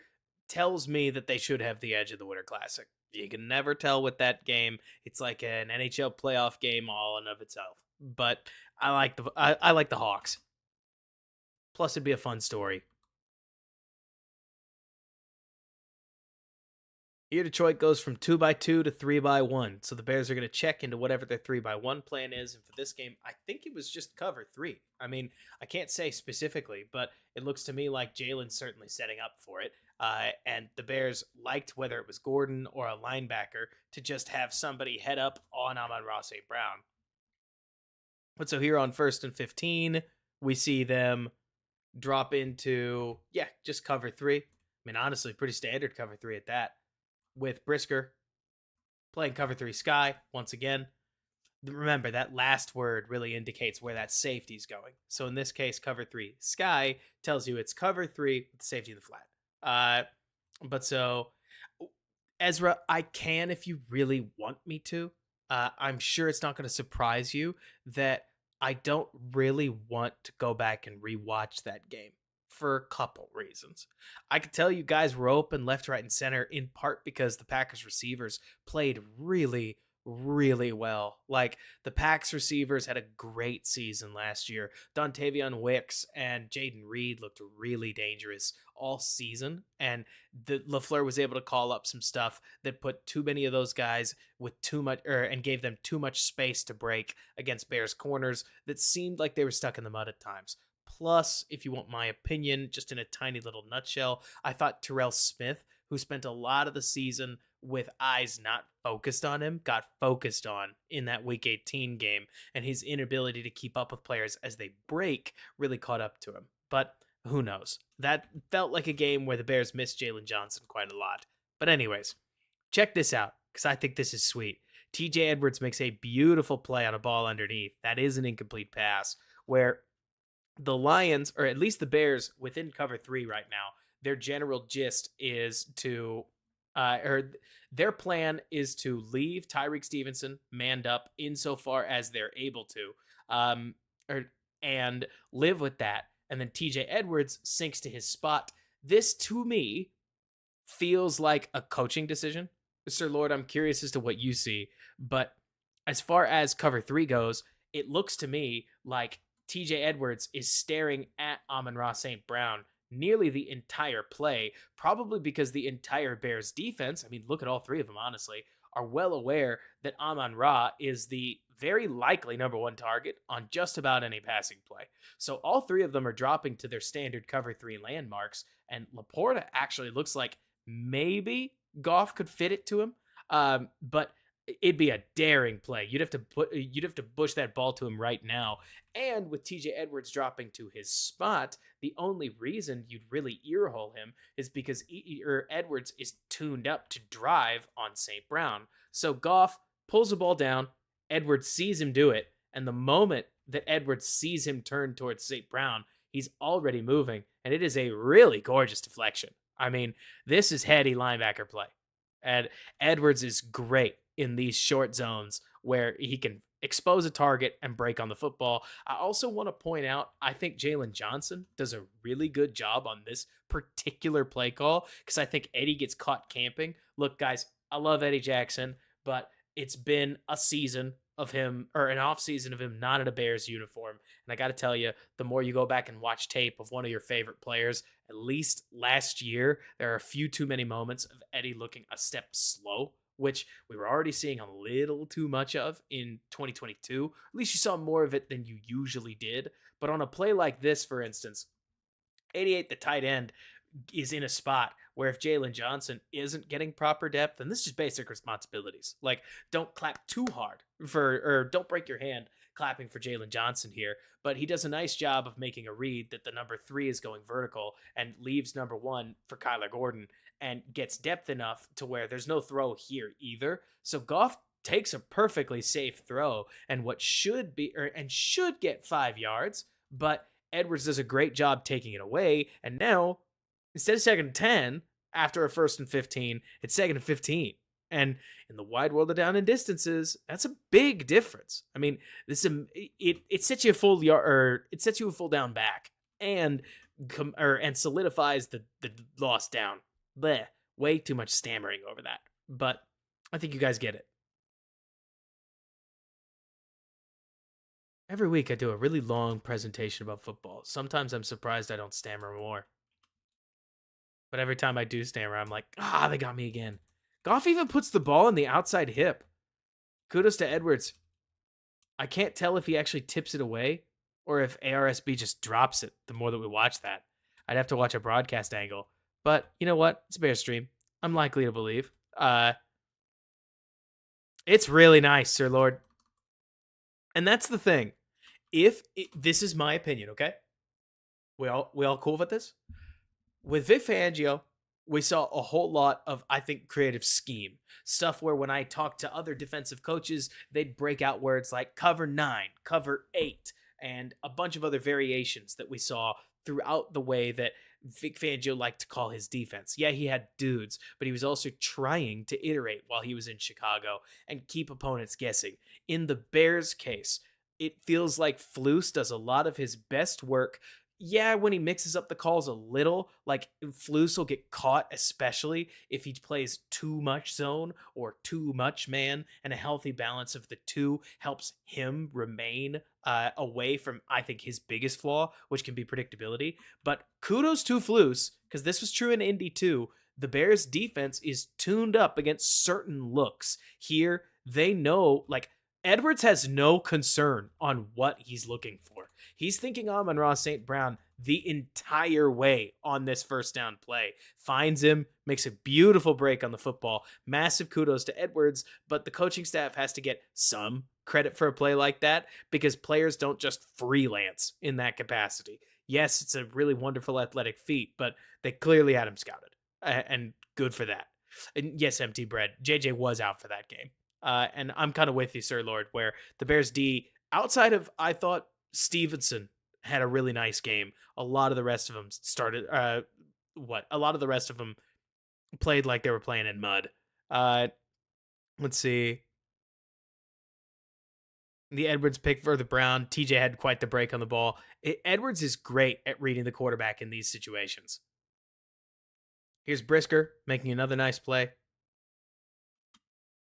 tells me that they should have the edge of the Winter Classic. You can never tell with that game. It's like an NHL playoff game all in of itself. But I like the Hawks. Plus, it'd be a fun story. Here, Detroit goes from 2x2 to 3x1. So the Bears are going to check into whatever their 3x1 plan is. And for this game, I think it was just cover 3. I mean, I can't say specifically, but it looks to me like Jalen's certainly setting up for it. And the Bears liked, whether it was Gordon or a linebacker, to just have somebody head up on Amon-Ra St. Brown. But so here on 1st and 15, we see them drop into, just cover 3. I mean, honestly, pretty standard cover 3 at that. With Brisker playing cover 3 Sky once again. Remember, that last word really indicates where that safety's going. So in this case, cover 3 Sky tells you it's cover 3 with the safety in the flat. But so, Ezra, I can if you really want me to. I'm sure it's not going to surprise you that I don't really want to go back and rewatch that game for a couple reasons. I could tell you guys were open left, right, and center in part because the Packers receivers played really, really well. Like, the Packers receivers had a great season last year. Dontavion Wicks and Jaden Reed looked really dangerous all season, and the LaFleur was able to call up some stuff that put too many of those guys with too much, and gave them too much space to break against Bears corners that seemed like they were stuck in the mud at times. Plus, if you want my opinion, just in a tiny little nutshell, I thought Terrell Smith, who spent a lot of the season with eyes not focused on him, got focused on in that Week 18 game, and his inability to keep up with players as they break really caught up to him. But who knows? That felt like a game where the Bears missed Jalen Johnson quite a lot. But anyways, check this out, because I think this is sweet. TJ Edwards makes a beautiful play on a ball underneath. That is an incomplete pass, where the Lions, or at least the Bears, within cover 3 right now, their general gist is to, or their plan is to leave Tyreek Stevenson manned up insofar as they're able to, and live with that. And then TJ Edwards sinks to his spot. This, to me, feels like a coaching decision. Sir Lord, I'm curious as to what you see. But as far as cover 3 goes, it looks to me like TJ Edwards is staring at Amon-Ra St. Brown nearly the entire play, probably because the entire Bears defense, I mean, look at all 3 of them, honestly, are well aware that Amon-Ra is the very likely number 1 target on just about any passing play. So all 3 of them are dropping to their standard cover 3 landmarks, and Laporta actually looks like maybe Goff could fit it to him, but it'd be a daring play. You'd have to push that ball to him right now. And with TJ Edwards dropping to his spot, the only reason you'd really earhole him is because Edwards is tuned up to drive on St. Brown. So Goff pulls the ball down, Edwards sees him do it, and the moment that Edwards sees him turn towards St. Brown, he's already moving, and it is a really gorgeous deflection. I mean, this is heady linebacker play. And Edwards is great in these short zones where he can expose a target and break on the football. I also want to point out, I think Jalen Johnson does a really good job on this particular play call because I think Eddie gets caught camping. Look, guys, I love Eddie Jackson, but it's been a season of him, or an off season of him not in a Bears uniform. And I got to tell you, the more you go back and watch tape of one of your favorite players, at least last year, there are a few too many moments of Eddie looking a step slow, which we were already seeing a little too much of in 2022. At least you saw more of it than you usually did. But on a play like this, for instance, 88, the tight end, is in a spot where if Jalen Johnson isn't getting proper depth, and this is just basic responsibilities, like don't clap too hard or don't break your hand clapping for Jalen Johnson here, but he does a nice job of making a read that the number 3 is going vertical and leaves number 1 for Kyler Gordon and gets depth enough to where there's no throw here either. So Goff takes a perfectly safe throw and what should be and should get 5 yards, but Edwards does a great job taking it away, and now instead of 2nd and 10 after a 1st and 15, it's 2nd and 15. And in the wide world of down and distances, that's a big difference. I mean, it sets you a full yard, or it sets you a full down back, and solidifies the lost down. Bleh, way too much stammering over that, but I think you guys get it. Every week I do a really long presentation about football. Sometimes I'm surprised I don't stammer more. But every time I do stammer, I'm like, they got me again. Goff even puts the ball in the outside hip. Kudos to Edwards. I can't tell if he actually tips it away or if ARSB just drops it the more that we watch that. I'd have to watch a broadcast angle. But you know what? It's a Bears stream. I'm likely to believe. It's really nice, Sir Lord. And that's the thing. This is my opinion, okay? We all cool with this? With Vic Fangio, we saw a whole lot of, I think, creative scheme. Stuff where when I talked to other defensive coaches, they'd break out words like cover 9, cover 8, and a bunch of other variations that we saw throughout the way that Vic Fangio liked to call his defense. Yeah, he had dudes, but he was also trying to iterate while he was in Chicago and keep opponents guessing. In the Bears case, it feels like Flus does a lot of his best work. Yeah, when he mixes up the calls a little, like Flus will get caught, especially if he plays too much zone or too much man, and a healthy balance of the two helps him remain away from, I think, his biggest flaw, which can be predictability. But kudos to Flus, because this was true in Indy too. The Bears defense is tuned up against certain looks. Here, they know, like, Edwards has no concern on what he's looking for. He's thinking Amon-Ra St. Brown the entire way on this first down play. Finds him, makes a beautiful break on the football. Massive kudos to Edwards, but the coaching staff has to get some credit for a play like that because players don't just freelance in that capacity. Yes, it's a really wonderful athletic feat, but they clearly had him scouted, and good for that. And yes, MT Bread, JJ was out for that game. And I'm kind of with you, Sir Lord, where the Bears D, outside of, I thought Stevenson had a really nice game. A lot of the rest of them a lot of the rest of them played like they were playing in mud. Let's see. The Edwards pick for the Brown. TJ had quite the break on the ball. Edwards is great at reading the quarterback in these situations. Here's Brisker making another nice play.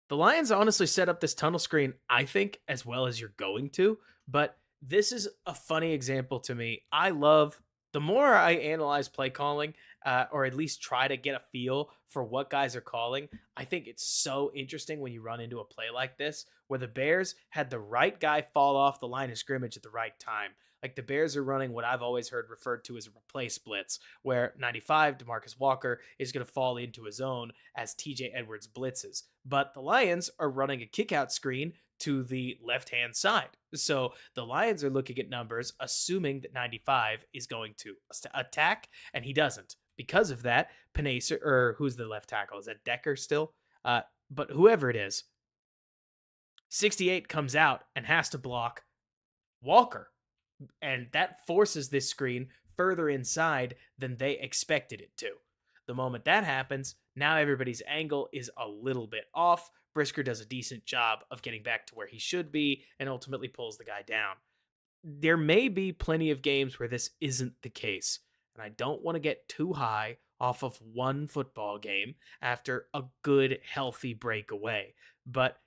The Lions honestly set up this tunnel screen, I think, as well as you're going to, but this is a funny example to me. I love, the more I analyze play calling, or at least try to get a feel for what guys are calling, I think it's so interesting when you run into a play like this, where the Bears had the right guy fall off the line of scrimmage at the right time. Like the Bears are running what I've always heard referred to as a replace blitz, where 95, DeMarcus Walker, is going to fall into a zone as TJ Edwards blitzes. But the Lions are running a kick-out screen to the left-hand side. So the Lions are looking at numbers, assuming that 95 is going to attack, and he doesn't. Because of that, Paneser, or who's the left tackle? Is that Decker still? But whoever it is, 68 comes out and has to block Walker. And that forces this screen further inside than they expected it to. The moment that happens, now everybody's angle is a little bit off. Brisker does a decent job of getting back to where he should be and ultimately pulls the guy down. There may be plenty of games where this isn't the case, and I don't want to get too high off of one football game after a good, healthy breakaway. but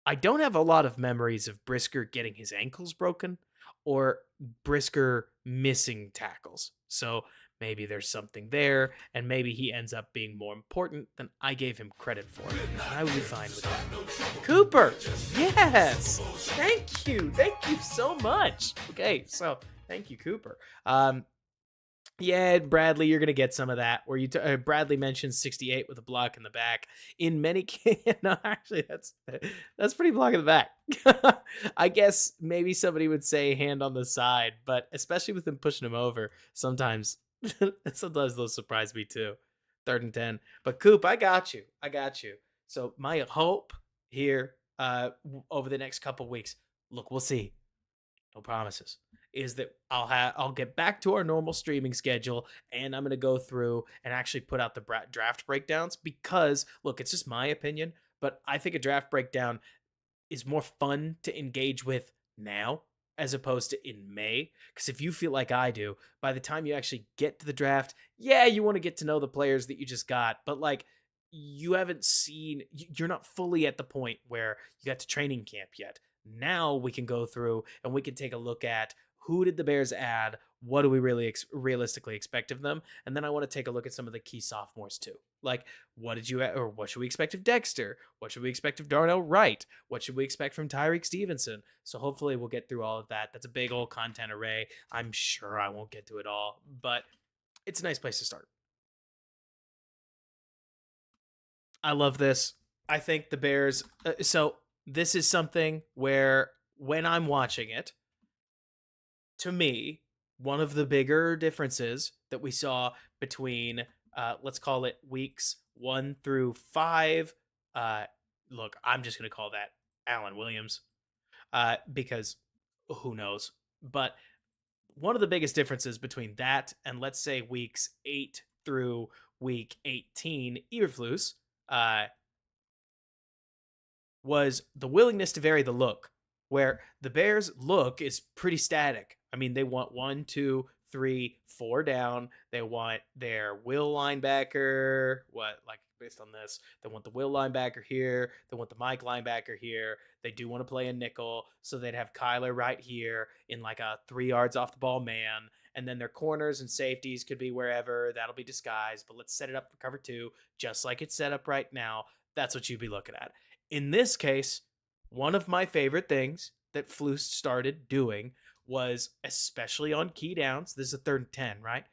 I don't have a lot of memories of Brisker getting his ankles broken or Brisker missing tackles. So maybe there's something there, and maybe he ends up being more important than I gave him credit for. And I would be fine with that. Cooper! Yes! Thank you! Thank you so much! Okay, so thank you, Cooper. Yeah, Bradley, you're gonna get some of that. Where Bradley mentioned 68 with a block in the back. In many cases, no, actually, that's pretty block in the back. I guess maybe somebody would say hand on the side, but especially with him pushing him over, sometimes those surprise me too. 3rd and 10, but Coop, I got you. So my hope here, over the next couple weeks, look, we'll see. No promises. Is that I'll get back to our normal streaming schedule, and I'm gonna go through and actually put out the draft breakdowns, because look, it's just my opinion, but I think a draft breakdown is more fun to engage with now as opposed to in May. Because if you feel like I do, by the time you actually get to the draft, yeah, you want to get to know the players that you just got, but like you haven't seen, you're not fully at the point where you got to training camp yet. Now we can go through and we can take a look at who did the Bears add, what do we really realistically expect of them, and then I want to take a look at some of the key sophomores too. Like, what should we expect of Dexter? What should we expect of Darnell Wright? What should we expect from Tyreek Stevenson? So hopefully we'll get through all of that. That's a big old content array. I'm sure I won't get to it all, but it's a nice place to start. I love this. I think the Bears. So this is something where when I'm watching it, to me, one of the bigger differences that we saw between, let's call it weeks 1 through 5. Look, I'm just going to call that Alan Williams, because who knows? But one of the biggest differences between that and, let's say, weeks 8 through week 18, Eberflus, was the willingness to vary the look, where the Bears' look is pretty static. I mean, they want 1, 2, 3, 4 down. They want their will linebacker. Based on this, they want the will linebacker here. They want the Mike linebacker here. They do want to play a nickel, so they'd have Kyler right here in like a 3 yards off the ball man. And then their corners and safeties could be wherever. That'll be disguised, but let's set it up for cover 2, just like it's set up right now. That's what you'd be looking at. In this case, one of my favorite things that Flus started doing was, especially on key downs, this is a 3rd and 10, right?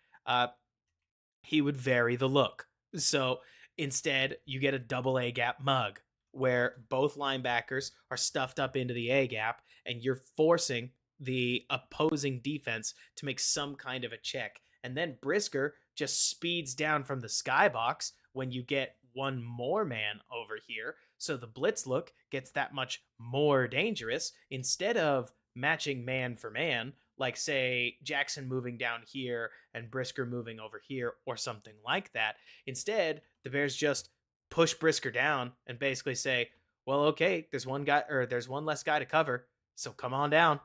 He would vary the look. So instead, you get a double A gap mug where both linebackers are stuffed up into the A gap, and you're forcing the opposing defense to make some kind of a check. And then Brisker just speeds down from the skybox when you get one more man over here. So the blitz look gets that much more dangerous. Instead of matching man for man, like say Jackson moving down here and Brisker moving over here or something like that. Instead, the Bears just push Brisker down and basically say, well, okay, there's one less guy to cover, so come on down.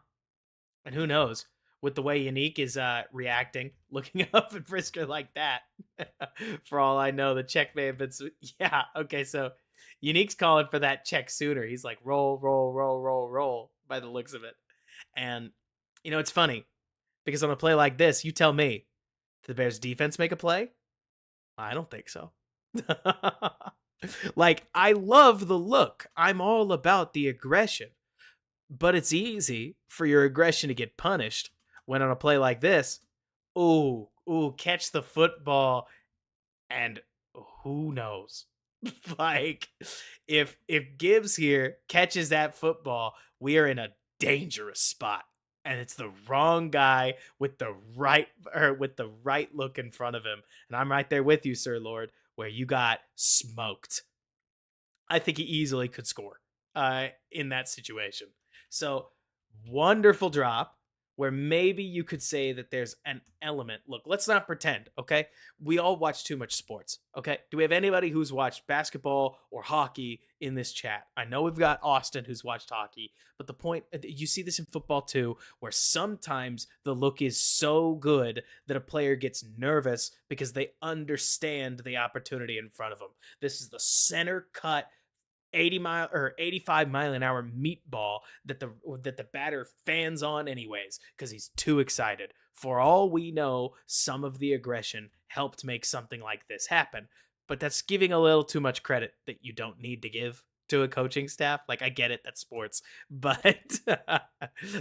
And who knows, with the way Unique is reacting, looking up at Brisker like that, for all I know, the check may have been, yeah, okay, so Unique's calling for that check sooner. He's like, roll, roll, roll, roll, roll, by the looks of it. And, it's funny, because on a play like this, you tell me, did the Bears defense make a play? I don't think so. Like, I love the look. I'm all about the aggression. But it's easy for your aggression to get punished when on a play like this, ooh, catch the football, and who knows? Like, if Gibbs here catches that football, we are in a dangerous spot. And it's the wrong guy with the right look in front of him. And I'm right there with you, Sir Lord, where you got smoked. I think he easily could score in that situation. So, wonderful drop where maybe you could say that there's an element. Look, let's not pretend, okay? We all watch too much sports, okay? Do we have anybody who's watched basketball or hockey in this chat? I know we've got Austin who's watched hockey, but the point, you see this in football too, where sometimes the look is so good that a player gets nervous because they understand the opportunity in front of them. This is the center cut 85-mile-an-hour meatball that the batter fans on anyways because he's too excited. For all we know, some of the aggression helped make something like this happen, but that's giving a little too much credit that you don't need to give to a coaching staff. Like, I get it, that's sports, but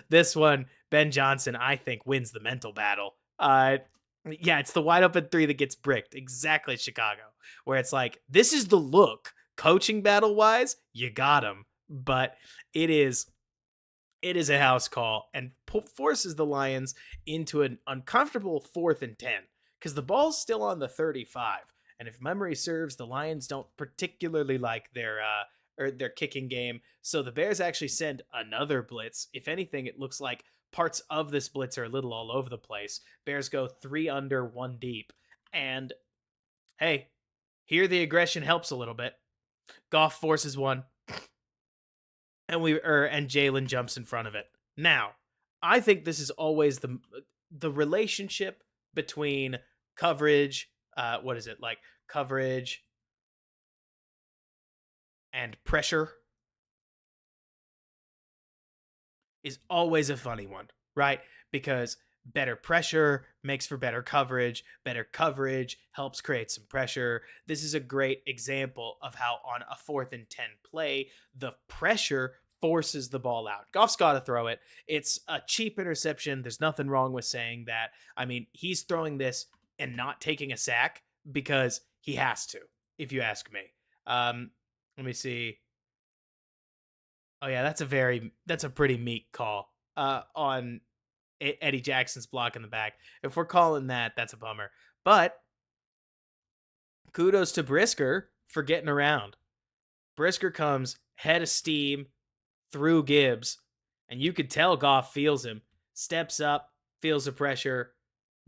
this one, Ben Johnson, I think, wins the mental battle. Yeah, it's the wide open three that gets bricked. Exactly, Chicago, where it's like, this is the look. Coaching battle wise, you got him, but it is a house call and forces the Lions into an uncomfortable 4th and 10 because the ball's still on the 35. And if memory serves, the Lions don't particularly like their kicking game. So the Bears actually send another blitz. If anything, it looks like parts of this blitz are a little all over the place. Bears go 3 under, 1 deep. And hey, here the aggression helps a little bit. Goff forces one, and Jalen jumps in front of it. Now, I think this is always the relationship between coverage, coverage and pressure is always a funny one, right? Because better pressure makes for better coverage helps create some pressure. This is a great example of how on a 4th and 10 play, the pressure forces the ball out. Goff's got to throw it. It's a cheap interception. There's nothing wrong with saying that. I mean, he's throwing this and not taking a sack because he has to, if you ask me. Let me see. Oh yeah, that's a pretty meek call on Eddie Jackson's block in the back. If we're calling that, that's a bummer. But kudos to Brisker for getting around. Brisker comes head of steam through Gibbs, and you could tell Goff feels him, steps up, feels the pressure,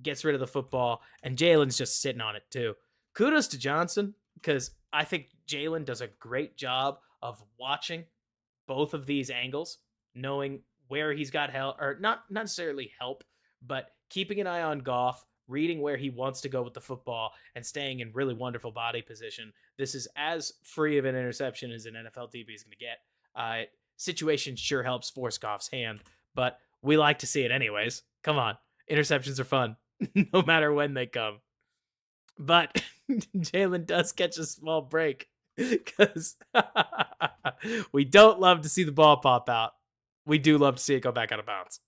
gets rid of the football, and Jalen's just sitting on it too. Kudos to Johnson, because I think Jalen does a great job of watching both of these angles, knowing where he's got help, or not necessarily help, but keeping an eye on Goff, reading where he wants to go with the football, and staying in really wonderful body position. This is as free of an interception as an NFL DB is going to get. Situation sure helps force Goff's hand, but we like to see it anyways. Come on. Interceptions are fun, no matter when they come. But Jalen does catch a small break because we don't love to see the ball pop out. We do love to see it go back out of bounds.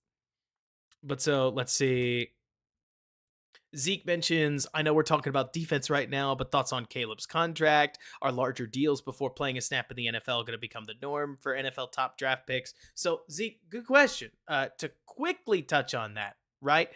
But so let's see. Zeke mentions, I know we're talking about defense right now, but thoughts on Caleb's contract? Are larger deals before playing a snap in the NFL going to become the norm for NFL top draft picks? So Zeke, good question. To quickly touch on that, right?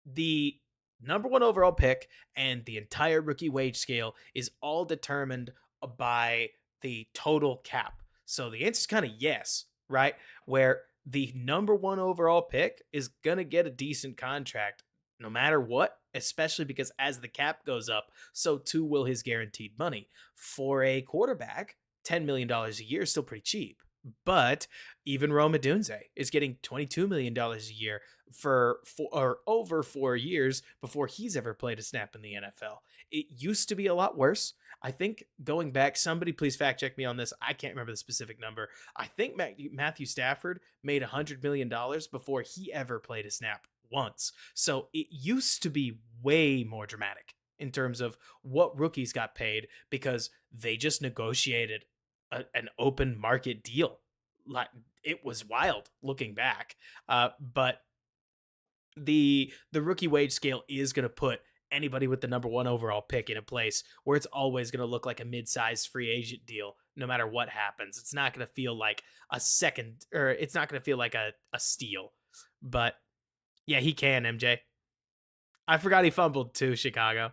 The number 1 overall pick and the entire rookie wage scale is all determined by the total cap. So the answer is kind of yes, right? Where the number 1 overall pick is going to get a decent contract no matter what, especially because as the cap goes up, so too will his guaranteed money. For a quarterback, $10 million a year is still pretty cheap. But even Rome Odunze is getting $22 million a year for over 4 years before he's ever played a snap in the NFL. It used to be a lot worse. I think going back, somebody please fact check me on this. I can't remember the specific number. I think Matthew Stafford made $100 million before he ever played a snap once. So it used to be way more dramatic in terms of what rookies got paid because they just negotiated an open market deal. Like, it was wild looking back. But the rookie wage scale is going to put anybody with the number 1 overall pick in a place where it's always going to look like a mid-sized free agent deal no matter what happens. It's not going to feel like a second, or it's not going to feel like a steal. But yeah, he can, MJ. I forgot he fumbled too, Chicago.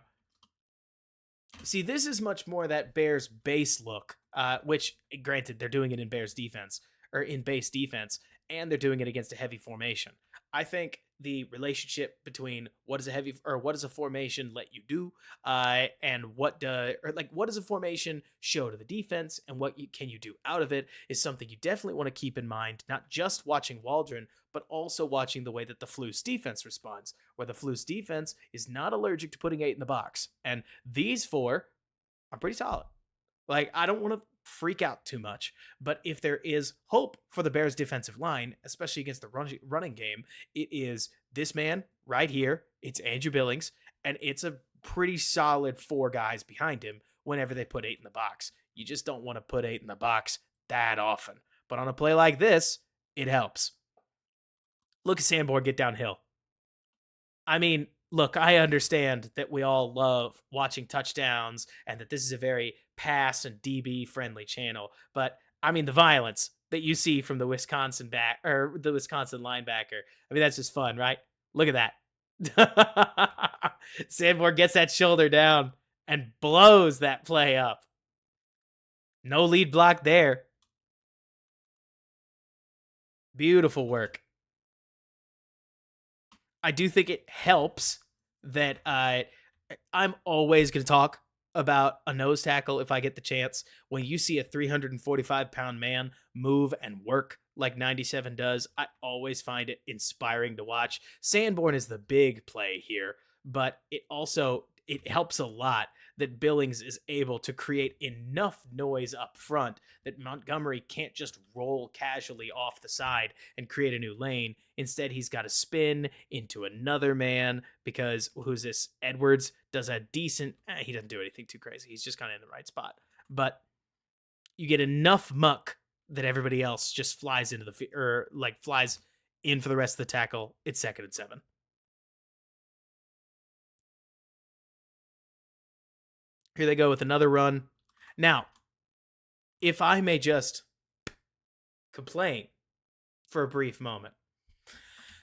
See, this is much more that Bears base look, which, granted, they're doing it in Bears defense, or in base defense, and they're doing it against a heavy formation. I think the relationship between what does a formation let you do, and what does a formation show to the defense, and what can you do out of it, is something you definitely want to keep in mind. Not just watching Waldron, but also watching the way that the Flus defense responds, where the Flus defense is not allergic to putting 8 in the box, and these 4 are pretty solid. Like, I don't want to freak out too much. But if there is hope for the Bears' defensive line, especially against the running game, it is this man right here. It's Andrew Billings, and it's a pretty solid 4 guys behind him whenever they put 8 in the box. You just don't want to put 8 in the box that often. But on a play like this, it helps. Look at Sanborn get downhill. I mean, look, I understand that we all love watching touchdowns and that this is a very pass and DB friendly channel, but I mean the violence that you see from the Wisconsin linebacker. I mean, that's just fun, right? Look at that. Sanborn gets that shoulder down and blows that play up. No lead block there. Beautiful work. I do think it helps that I'm always going to talk about a nose tackle if I get the chance. When you see a 345-pound man move and work like 97 does, I always find it inspiring to watch. Sanborn is the big play here, but it helps a lot that Billings is able to create enough noise up front that Montgomery can't just roll casually off the side and create a new lane. Instead, he's got to spin into another man because who's this? Edwards does a decent, he doesn't do anything too crazy. He's just kind of in the right spot. But you get enough muck that everybody else just flies into flies in for the rest of the tackle. It's 2nd and 7. Here they go with another run. Now, if I may just complain for a brief moment,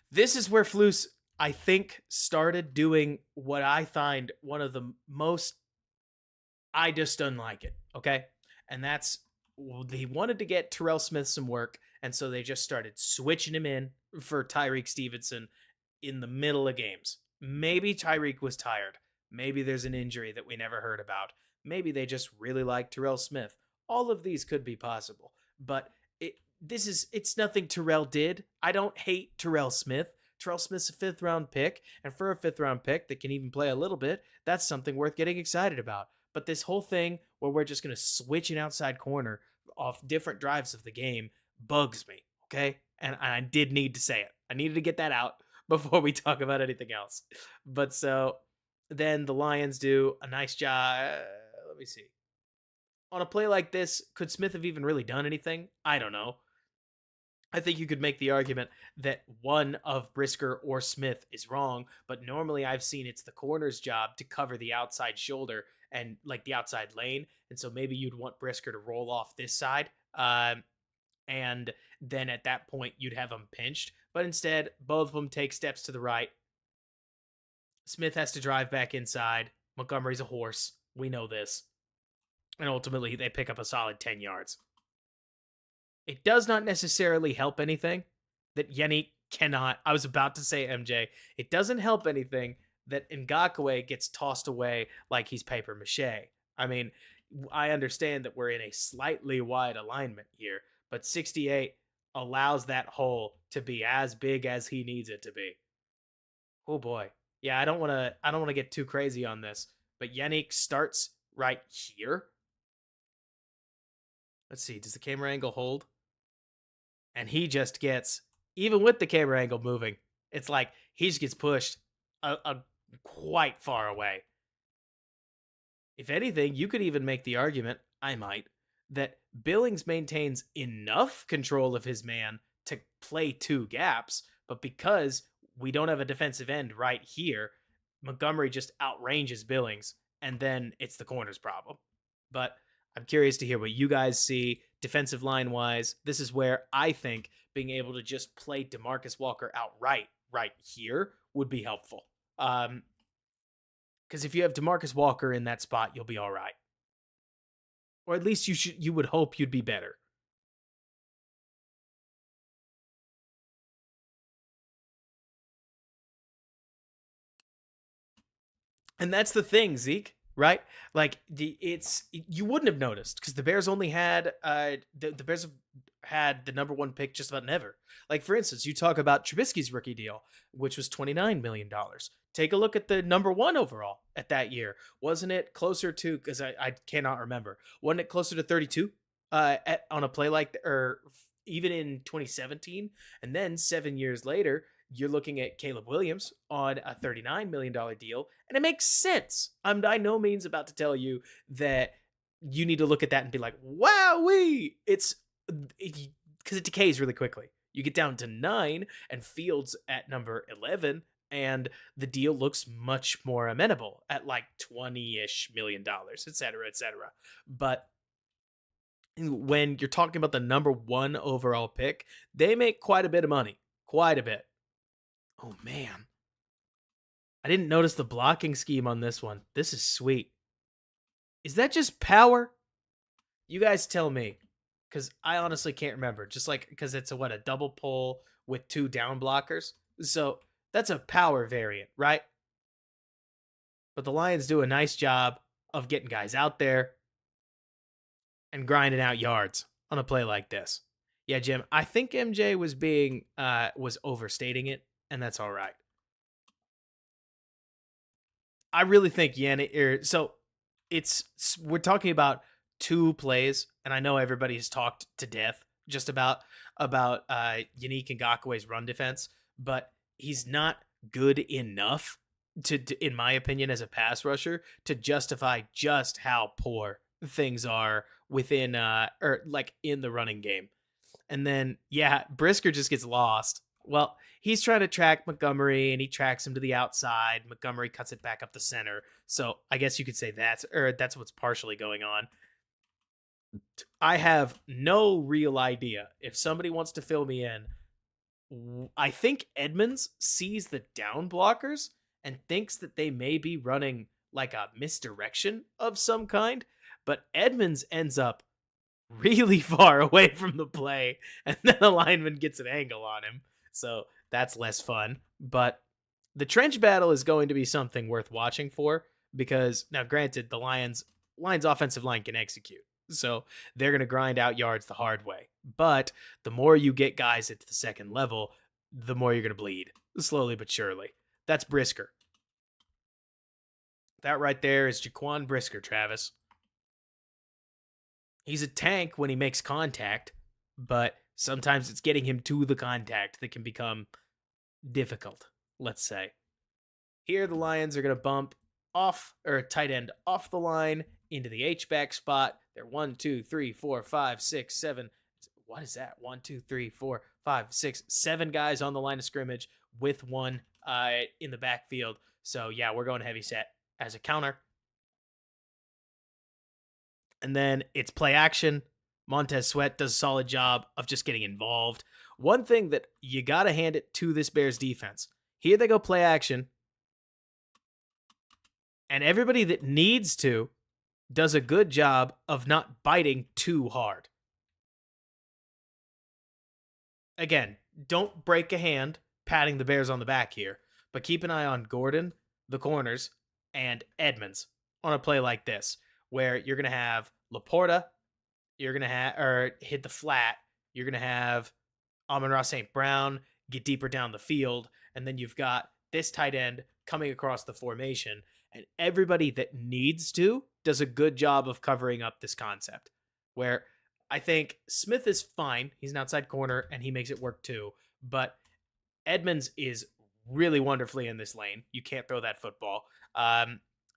this is where Flus, I think, started doing what I find one of the most, I just don't like it, okay? And that's, they wanted to get Terrell Smith some work, and so they just started switching him in for Tyreek Stevenson in the middle of games. Maybe Tyreek was tired. Maybe there's an injury that we never heard about. Maybe they just really like Terrell Smith. All of these could be possible. But it's nothing Terrell did. I don't hate Terrell Smith. Terrell Smith's a 5th-round pick, and for a 5th-round pick that can even play a little bit, that's something worth getting excited about. But this whole thing where we're just going to switch an outside corner off different drives of the game bugs me, okay? And I did need to say it. I needed to get that out before we talk about anything else. But so then the Lions do a nice job. Let me see. On a play like this, could Smith have even really done anything? I don't know. I think you could make the argument that one of Brisker or Smith is wrong, but normally I've seen it's the corner's job to cover the outside shoulder and like the outside lane. And so maybe you'd want Brisker to roll off this side. And then at that point, you'd have him pinched. But instead, both of them take steps to the right. Smith has to drive back inside. Montgomery's a horse. We know this. And ultimately, they pick up a solid 10 yards. It does not necessarily help anything that Yannick cannot. I was about to say MJ. It doesn't help anything that Ngakoue gets tossed away like he's paper mache. I mean, I understand that we're in a slightly wide alignment here, but 68 allows that hole to be as big as he needs it to be. Oh boy. Yeah, I don't want to get too crazy on this, but Yannick starts right here. Let's see, does the camera angle hold? And he just gets, even with the camera angle moving, it's like he just gets pushed quite far away. If anything, you could even make the argument, I might, that Billings maintains enough control of his man to play 2 gaps, but because we don't have a defensive end right here, Montgomery just outranges Billings, and then it's the corner's problem. But I'm curious to hear what you guys see defensive line-wise. This is where I think being able to just play DeMarcus Walker outright right here would be helpful. Because if you have DeMarcus Walker in that spot, you'll be all right. Or at least you would hope you'd be better. And that's the thing, Zeke, right? Like you wouldn't have noticed because the Bears only had the Bears have had the number 1 pick just about never. Like for instance, you talk about Trubisky's rookie deal, which was $29 million. Take a look at the number 1 overall at that year. Wasn't it closer to, because I cannot remember, wasn't it closer to 32? on a play like, or even in 2017, and then 7 years later, you're looking at Caleb Williams on a $39 million deal, and it makes sense. I'm by no means about to tell you that you need to look at that and be like, "Wowee!" It's because it decays really quickly. You get down to 9, and Fields at number 11, and the deal looks much more amenable at like $20-ish million, et cetera, et cetera. But when you're talking about the number 1 overall pick, they make quite a bit of money. Quite a bit. Oh, man. I didn't notice the blocking scheme on this one. This is sweet. Is that just power? You guys tell me. Because I honestly can't remember. Just like, because it's a double pull with 2 down blockers. So that's a power variant, right? But the Lions do a nice job of getting guys out there and grinding out yards on a play like this. Yeah, Jim, I think MJ was overstating it, and that's all right. I really think so we're talking about 2 plays, and I know everybody's talked to death just about Yannick Ngakoue's run defense, but he's not good enough to, in my opinion, as a pass rusher to justify just how poor things are within or like in the running game. And then Brisker just gets lost. Well, he's trying to track Montgomery, and he tracks him to the outside. Montgomery cuts it back up the center. So I guess you could say that's what's partially going on. I have no real idea. If somebody wants to fill me in, I think Edmonds sees the down blockers and thinks that they may be running like a misdirection of some kind, but Edmonds ends up really far away from the play, and then the lineman gets an angle on him. So that's less fun. But the trench battle is going to be something worth watching for, because now, granted, the Lions' offensive line can execute. So they're going to grind out yards the hard way. But the more you get guys at the second level, the more you're going to bleed, slowly but surely. That's Brisker. That right there is Jaquan Brisker, Travis. He's a tank when he makes contact, but sometimes it's getting him to the contact that can become difficult, let's say. Here, the Lions are going to bump off, or tight end off the line into the H-back spot. They're 1, 2, 3, 4, 5, 6, 7. What is that? 1, 2, 3, 4, 5, 6, 7 guys on the line of scrimmage with 1 in the backfield. So, yeah, we're going heavy set as a counter. And then it's play action. Montez Sweat does a solid job of just getting involved. One thing that you got to hand it to this Bears defense. Here they go play action. And everybody that needs to does a good job of not biting too hard. Again, don't break a hand patting the Bears on the back here, but keep an eye on Gordon, the corners, and Edmonds on a play like this, where you're going to have Laporta, you're going to have, or hit the flat, you're going to have Amon-Ra St. Brown get deeper down the field, and then you've got this tight end coming across the formation, and everybody that needs to does a good job of covering up this concept, where I think Smith is fine. He's an outside corner, and he makes it work too, but Edmonds is really wonderfully in this lane. You can't throw that football.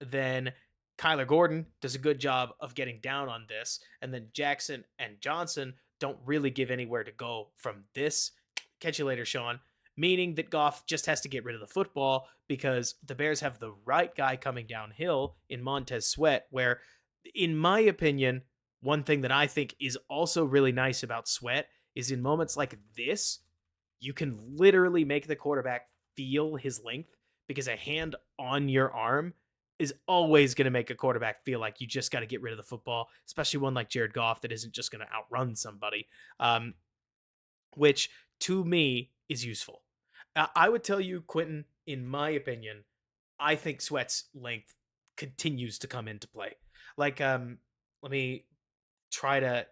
Then Kyler Gordon does a good job of getting down on this, and then Jackson and Johnson don't really give anywhere to go from this. Catch you later, Sean. Meaning that Goff just has to get rid of the football, because the Bears have the right guy coming downhill in Montez Sweat, where, in my opinion, one thing that I think is also really nice about Sweat is in moments like this, you can literally make the quarterback feel his length, because a hand on your arm is always going to make a quarterback feel like you just got to get rid of the football, especially one like Jared Goff that isn't just going to outrun somebody, which to me is useful. I would tell you, Quentin, in my opinion, I think Sweat's length continues to come into play. Like, let me try to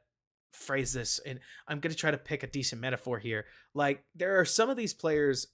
phrase this, and I'm going to try to pick a decent metaphor here. Like, there are some of these players,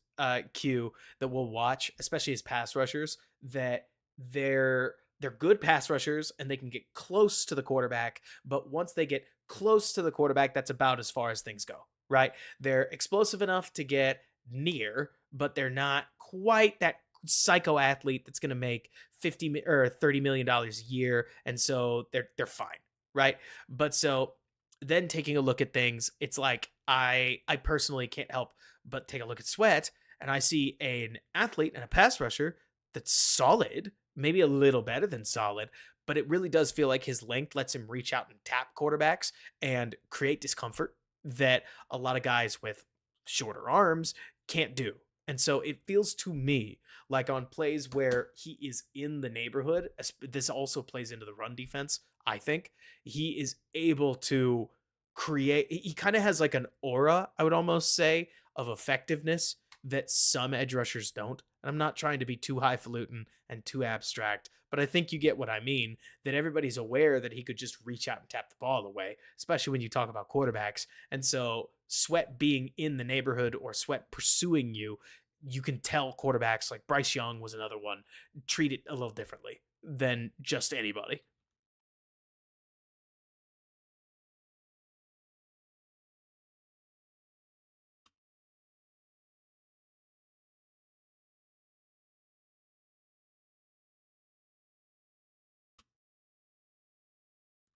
Q, that we'll watch, especially as pass rushers, that they're good pass rushers and they can get close to the quarterback, but once they get close to the quarterback, that's about as far as things go, right? They're explosive enough to get near, but they're not quite that psycho athlete that's going to make 50 or 30 million dollars a year, and so they're fine, right? But so then taking a look at things, it's like I personally can't help but take a look at Sweat, and I see an athlete and a pass rusher that's solid, maybe a little better than solid, but it really does feel like his length lets him reach out and tap quarterbacks and create discomfort that a lot of guys with shorter arms can't do. And so it feels to me like on plays where he is in the neighborhood, this also plays into the run defense. I think he is able to create, he kind of has like an aura, I would almost say, of effectiveness that some edge rushers don't. And I'm not trying to be too highfalutin and too abstract, but I think you get what I mean, that everybody's aware that he could just reach out and tap the ball away, especially when you talk about quarterbacks. And so Sweat being in the neighborhood or Sweat pursuing you, you can tell quarterbacks like Bryce Young was another one, treat it a little differently than just anybody.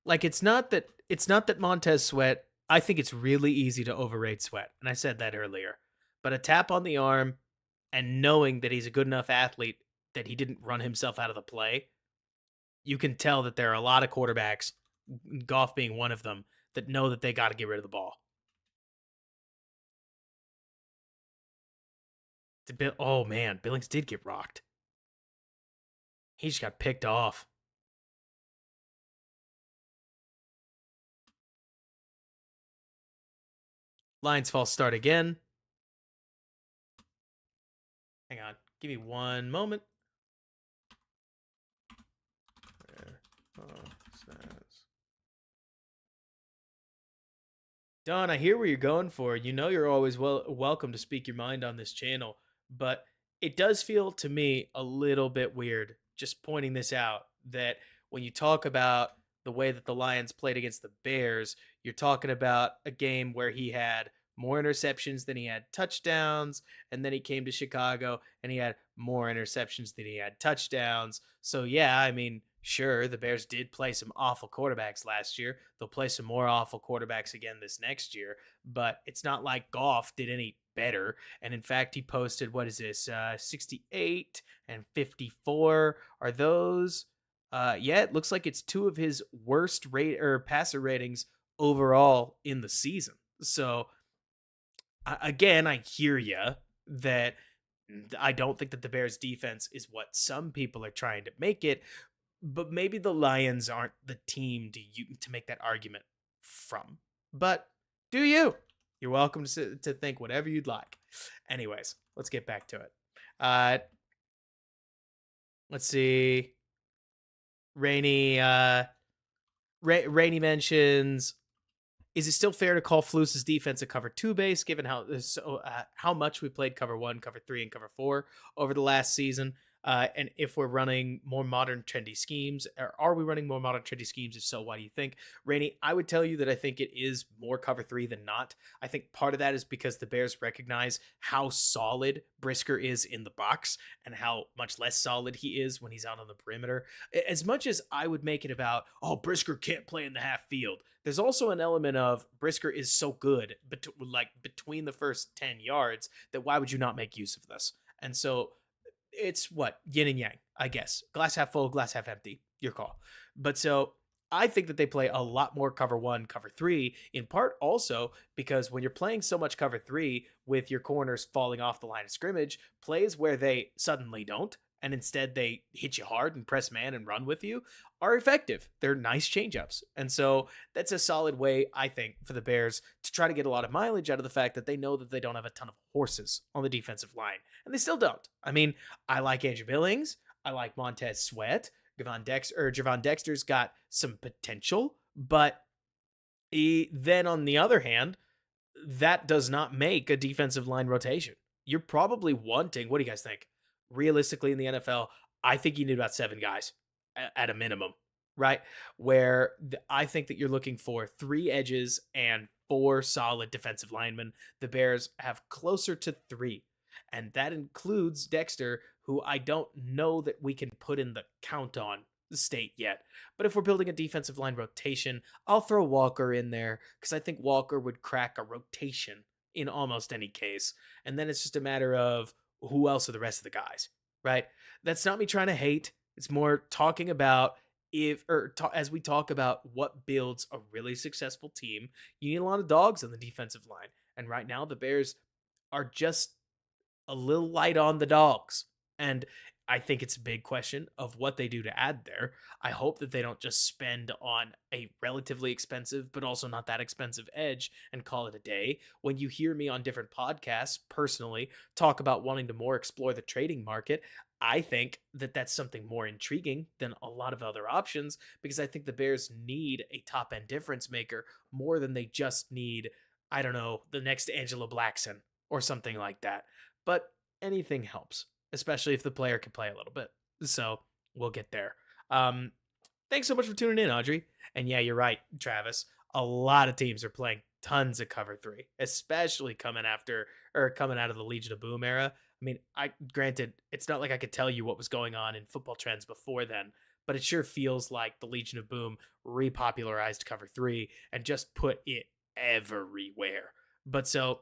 Like it's not that Montez Sweat. I think it's really easy to overrate Sweat, and I said that earlier. But a tap on the arm and knowing that he's a good enough athlete that he didn't run himself out of the play, you can tell that there are a lot of quarterbacks, Goff being one of them, that know that they got to get rid of the ball. Oh man, Billings did get rocked. He just got picked off. Lions false start again. Hang on. Give me one moment. Don, I hear where you're going for. You know you're always welcome to speak your mind on this channel, but it does feel to me a little bit weird just pointing this out that when you talk about the way that the Lions played against the Bears, you're talking about a game where he had more interceptions than he had touchdowns, and then he came to Chicago and he had more interceptions than he had touchdowns. So yeah, I mean, sure, the Bears did play some awful quarterbacks last year. They'll play some more awful quarterbacks again this next year, but it's not like Goff did any better. And in fact, he posted, what is this, 68 and 54? Are those? Yeah, it looks like it's two of his worst rate or passer ratings overall in the season. So again, I hear you that I don't think that the Bears defense is what some people are trying to make it, but maybe the Lions aren't the team to make that argument from. But do you? You're welcome to think whatever you'd like. Anyways, let's get back to it. Let's see. Rainey Rainey mentions, is it still fair to call Flus's defense a cover two base, given how much we played cover one, cover three, and cover four over the last season? And if we're running more modern trendy schemes, or are we running more modern trendy schemes? If so, why do you think? Rainey, I would tell you that I think it is more cover three than not. I think part of that is because the Bears recognize how solid Brisker is in the box and how much less solid he is when he's out on the perimeter. As much as I would make it about, oh, Brisker can't play in the half field, there's also an element of Brisker is so good, like between the first 10 yards, that why would you not make use of this? And so it's what, yin and yang, I guess. Glass half full, glass half empty. Your call. But so I think that they play a lot more cover one, cover three, in part also because when you're playing so much cover three with your corners falling off the line of scrimmage, plays where they suddenly don't, and instead they hit you hard and press man and run with you, are effective. They're nice changeups. And so that's a solid way, I think, for the Bears to try to get a lot of mileage out of the fact that they know that they don't have a ton of horses on the defensive line. And they still don't. I mean, I like Andrew Billings. I like Montez Sweat. Javon Dexter's got some potential, but then on the other hand, that does not make a defensive line rotation. You're probably wanting, what do you guys think? Realistically in the NFL, I think you need about 7 guys at a minimum, right? Where I think that you're looking for 3 edges and 4 solid defensive linemen. The Bears have closer to 3. And that includes Dexter, who I don't know that we can put in the count on state yet. But if we're building a defensive line rotation, I'll throw Walker in there because I think Walker would crack a rotation in almost any case. And then it's just a matter of who else are the rest of the guys, right? That's not me trying to hate. It's more talking about as we talk about what builds a really successful team, you need a lot of dogs on the defensive line. And right now the Bears are just a little light on the dogs. And I think it's a big question of what they do to add there. I hope that they don't just spend on a relatively expensive, but also not that expensive edge and call it a day. When you hear me on different podcasts personally talk about wanting to more explore the trading market, I think that that's something more intriguing than a lot of other options because I think the Bears need a top end difference maker more than they just need, I don't know, the next Angela Blackson or something like that. But anything helps, especially if the player can play a little bit. So we'll get there. Um, Thanks so much for tuning in, Audrey. And yeah, you're right, Travis. A lot of teams are playing tons of cover 3, especially coming out of the Legion of Boom era. I mean, I granted, it's not like I could tell you what was going on in football trends before then, but it sure feels like the Legion of Boom repopularized cover 3 and just put it everywhere. But so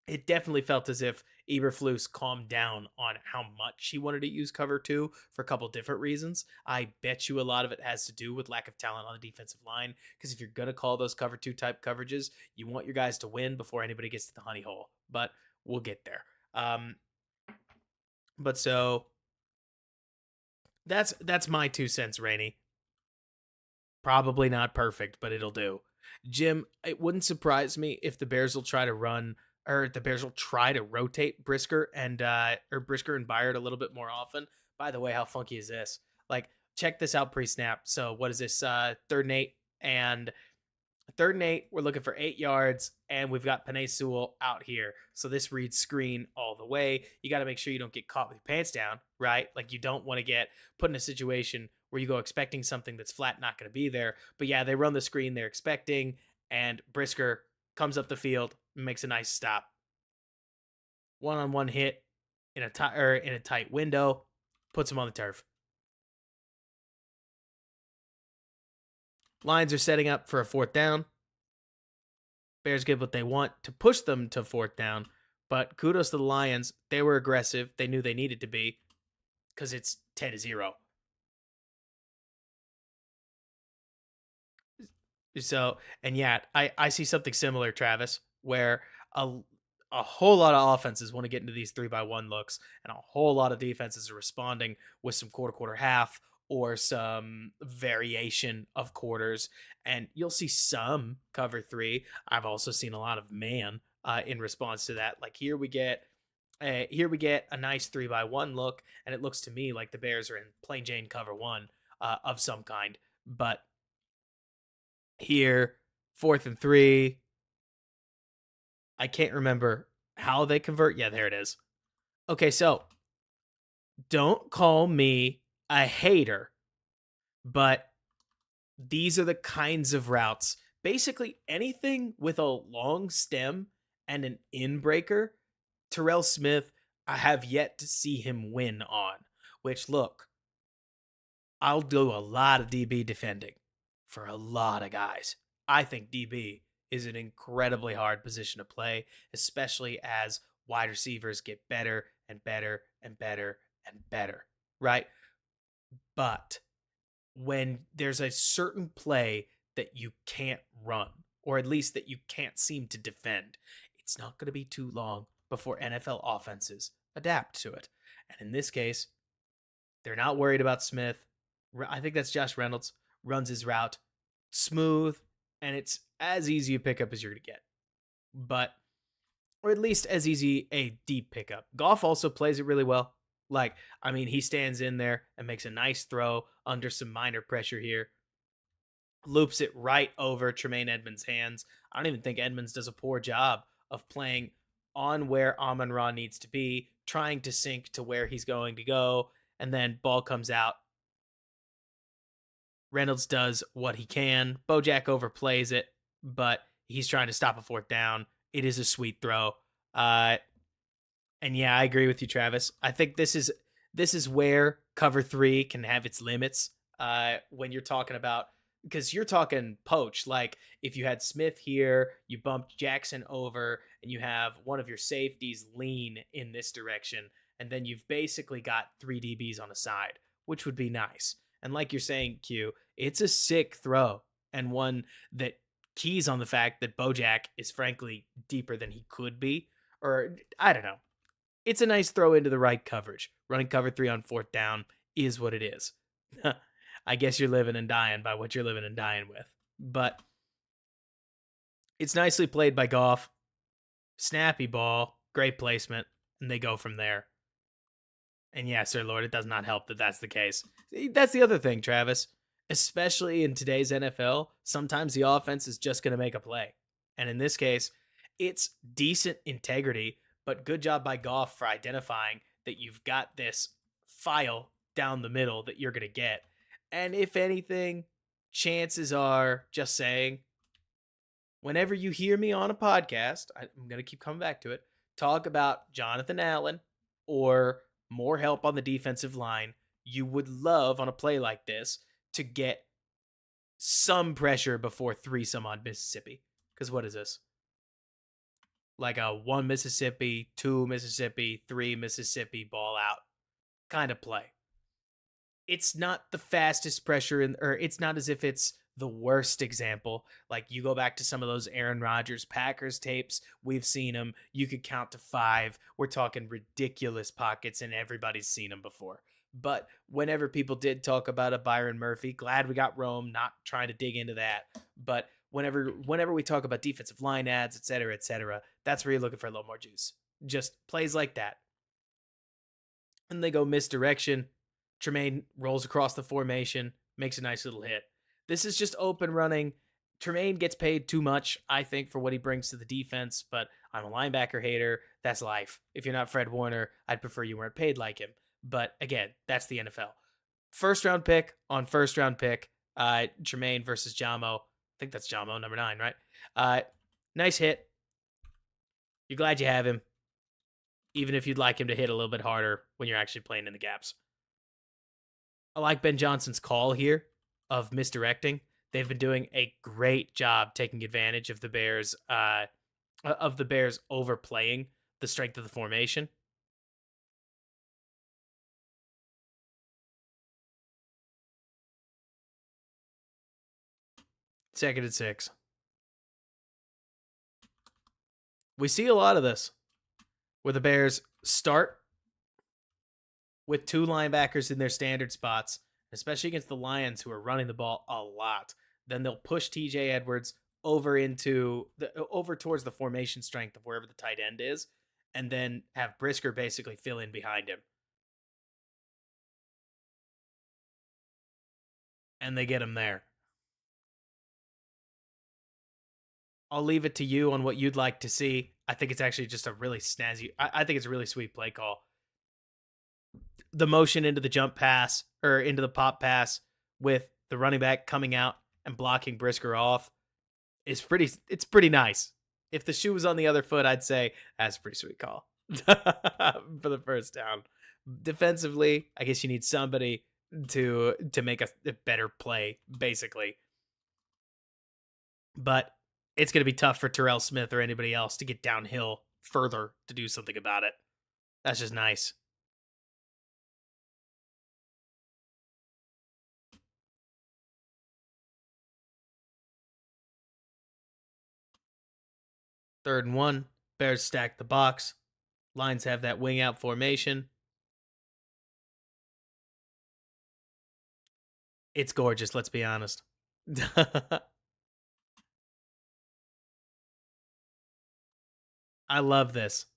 it definitely felt as if Eberflus calmed down on how much he wanted to use cover 2 for a couple different reasons. I bet you a lot of it has to do with lack of talent on the defensive line, because if you're going to call those cover 2 type coverages, you want your guys to win before anybody gets to the honey hole. But we'll get there. But so that's my 2 cents, Rainey. Probably not perfect, but it'll do. Jim, it wouldn't surprise me if the Bears will try to run or the Bears will try to rotate Brisker and Byard a little bit more often. By the way, how funky is this? Like, check this out pre-snap. So what is this? 3rd and 8, we're looking for 8 yards, and we've got Penei Sewell out here. So this reads screen all the way. You got to make sure you don't get caught with your pants down, right? Like, you don't want to get put in a situation where you go expecting something that's flat, not going to be there. But yeah, they run the screen they're expecting, and Brisker comes up the field, makes a nice stop. One-on-one hit in a tight window, puts him on the turf. Lions are setting up for a 4th down. Bears get what they want to push them to 4th down, but kudos to the Lions. They were aggressive. They knew they needed to be because it's 10-0. So, and yeah, I see something similar, Travis, where a whole lot of offenses want to get into these 3-by-1 looks, and a whole lot of defenses are responding with some quarter half or some variation of quarters. And you'll see some cover 3. I've also seen a lot of man in response to that. Like here we get a nice 3-by-1 look, and it looks to me like the Bears are in plain Jane cover 1 of some kind. But here, 4th and 3. I can't remember how they convert. Yeah, there it is. Okay, so don't call me a hater, but these are the kinds of routes. Basically, anything with a long stem and an inbreaker, Terrell Smith, I have yet to see him win on. Which, look, I'll do a lot of DB defending for a lot of guys. I think DB is an incredibly hard position to play, especially as wide receivers get better and better and better and better, right? But when there's a certain play that you can't run, or at least that you can't seem to defend, it's not going to be too long before NFL offenses adapt to it. And in this case, they're not worried about Smith. I think that's Josh Reynolds, runs his route smooth, and it's as easy a pickup as you're going to get. But, or at least as easy a deep pickup. Goff also plays it really well. Like, I mean, he stands in there and makes a nice throw under some minor pressure here. Loops it right over Tremaine Edmonds' hands. I don't even think Edmonds does a poor job of playing on where Amon-Ra needs to be, trying to sync to where he's going to go, and then ball comes out. Reynolds does what he can. Bojack overplays it, but he's trying to stop a fourth down. It is a sweet throw. Uh, and yeah, I agree with you, Travis. I think this is where cover three can have its limits. When you're talking about, because you're talking poach. Like if you had Smith here, you bumped Jackson over, and you have one of your safeties lean in this direction, and then you've basically got three DBs on the side, which would be nice. And like you're saying, Q, it's a sick throw and one that keys on the fact that Bojack is frankly deeper than he could be. Or I don't know. It's a nice throw into the right coverage. Running cover three on fourth down is what it is. I guess you're living and dying by what you're living and dying with. But it's nicely played by Goff. Snappy ball, great placement, and they go from there. And yeah, sir, Lord, it does not help that that's the case. That's the other thing, Travis. Especially in today's NFL, sometimes the offense is just going to make a play. And in this case, it's decent integrity, but good job by Goff for identifying that you've got this file down the middle that you're going to get. And if anything, chances are, just saying, whenever you hear me on a podcast, I'm going to keep coming back to it, talk about Jonathan Allen or more help on the defensive line, you would love on a play like this to get some pressure before three some on Mississippi. Because what is this? Like a 1 Mississippi, 2 Mississippi, 3 Mississippi ball out kind of play. It's not the fastest pressure, or it's not as if it's the worst example. Like you go back to some of those Aaron Rodgers Packers tapes, we've seen them. You could count to 5. We're talking ridiculous pockets, and everybody's seen them before. But whenever people did talk about a Byron Murphy, glad we got Rome, not trying to dig into that. But whenever we talk about defensive line ads, et cetera, that's where you're looking for a little more juice. Just plays like that. And they go misdirection. Tremaine rolls across the formation, makes a nice little hit. This is just open running. Tremaine gets paid too much, I think, for what he brings to the defense, but I'm a linebacker hater. That's life. If you're not Fred Warner, I'd prefer you weren't paid like him. But again, that's the NFL. First round pick on first round pick. Tremaine versus Jamo. I think that's Jamo, number 9, right? Nice hit. You're glad you have him, even if you'd like him to hit a little bit harder when you're actually playing in the gaps. I like Ben Johnson's call here of misdirecting. They've been doing a great job taking advantage of the Bears overplaying the strength of the formation. Second and 6. We see a lot of this where the Bears start with 2 linebackers in their standard spots, especially against the Lions, who are running the ball a lot. Then they'll push TJ Edwards over towards the formation strength of wherever the tight end is, and then have Brisker basically fill in behind him. And they get him there. I'll leave it to you on what you'd like to see. I think it's actually just a really snazzy, I think it's a really sweet play call. The motion into the jump pass, or into the pop pass, with the running back coming out and blocking Brisker off it's pretty nice. If the shoe was on the other foot, I'd say that's a pretty sweet call for the first down. Defensively, I guess you need somebody to make a better play, basically. But it's going to be tough for Terrell Smith or anybody else to get downhill further to do something about it. That's just nice. Third and 1. Bears stack the box. Lions have that wing out formation. It's gorgeous, let's be honest. I love this.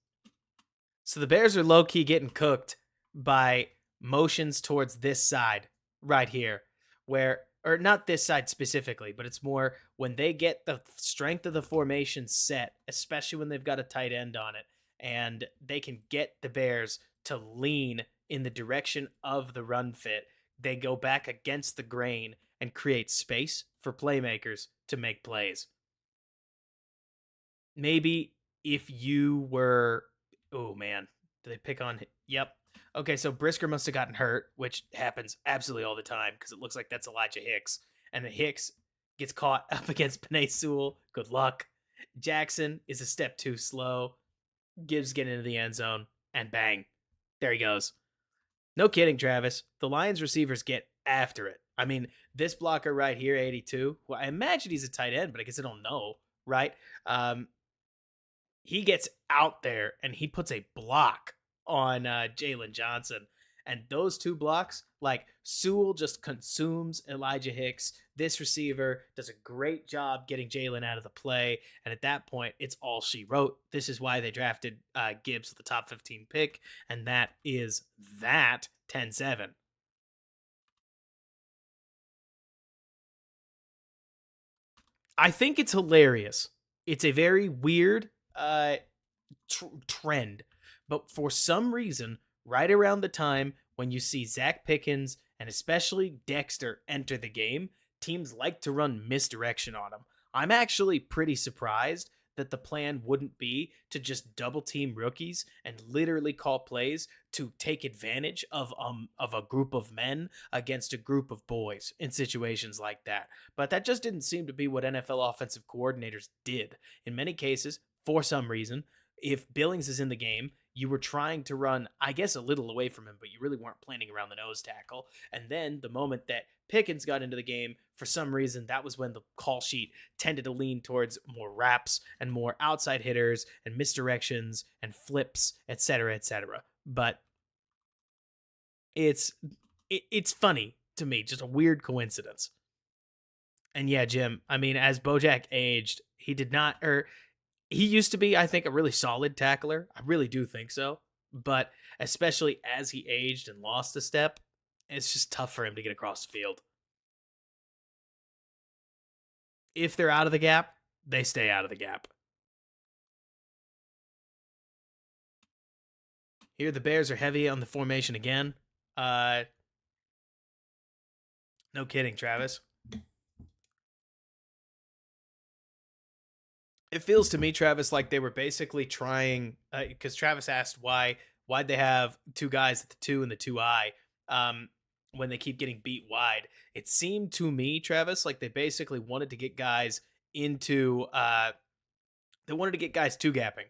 So the Bears are low-key getting cooked by motions towards this side right here, or not this side specifically, but it's more when they get the strength of the formation set, especially when they've got a tight end on it, and they can get the Bears to lean in the direction of the run fit. They go back against the grain and create space for playmakers to make plays. Maybe if you were, oh man, did they pick on? Yep. Okay, so Brisker must have gotten hurt, which happens absolutely all the time because it looks like that's Elijah Hicks, and the Hicks gets caught up against Panay Sewell. Good luck. Jackson is a step too slow. Gibbs get into the end zone, and bang, there he goes. No kidding, Travis. The Lions receivers get after it. I mean, this blocker right here, 82. Well, I imagine he's a tight end, but I guess I don't know, right? He gets out there and he puts a block on Jalen Johnson. And those two blocks, like Sewell just consumes Elijah Hicks. This receiver does a great job getting Jalen out of the play. And at that point, it's all she wrote. This is why they drafted Gibbs with the top 15 pick. And that is that 10-7. I think it's hilarious. It's a very weird trend. But for some reason, right around the time when you see Zach Pickens and especially Dexter enter the game, teams like to run misdirection on them. I'm actually pretty surprised that the plan wouldn't be to just double team rookies and literally call plays to take advantage of a group of men against a group of boys in situations like that. But that just didn't seem to be what NFL offensive coordinators did. In many cases, for some reason, if Billings is in the game, you were trying to run, I guess, a little away from him, but you really weren't planning around the nose tackle. And then the moment that Pickens got into the game, for some reason, that was when the call sheet tended to lean towards more wraps and more outside hitters and misdirections and flips, etc., etc. But it's funny to me, just a weird coincidence. And yeah, Jim, I mean, as Bojack aged, he did not, or he used to be, I think, a really solid tackler. I really do think so. But especially as he aged and lost a step, it's just tough for him to get across the field. If they're out of the gap, they stay out of the gap. Here, the Bears are heavy on the formation again. No kidding, Travis. It feels to me, Travis, like they were basically trying, because Travis asked why'd they have two guys at the 2 and the 2I when they keep getting beat wide. It seemed to me, Travis, like they basically wanted to get guys into they wanted to get guys two gapping.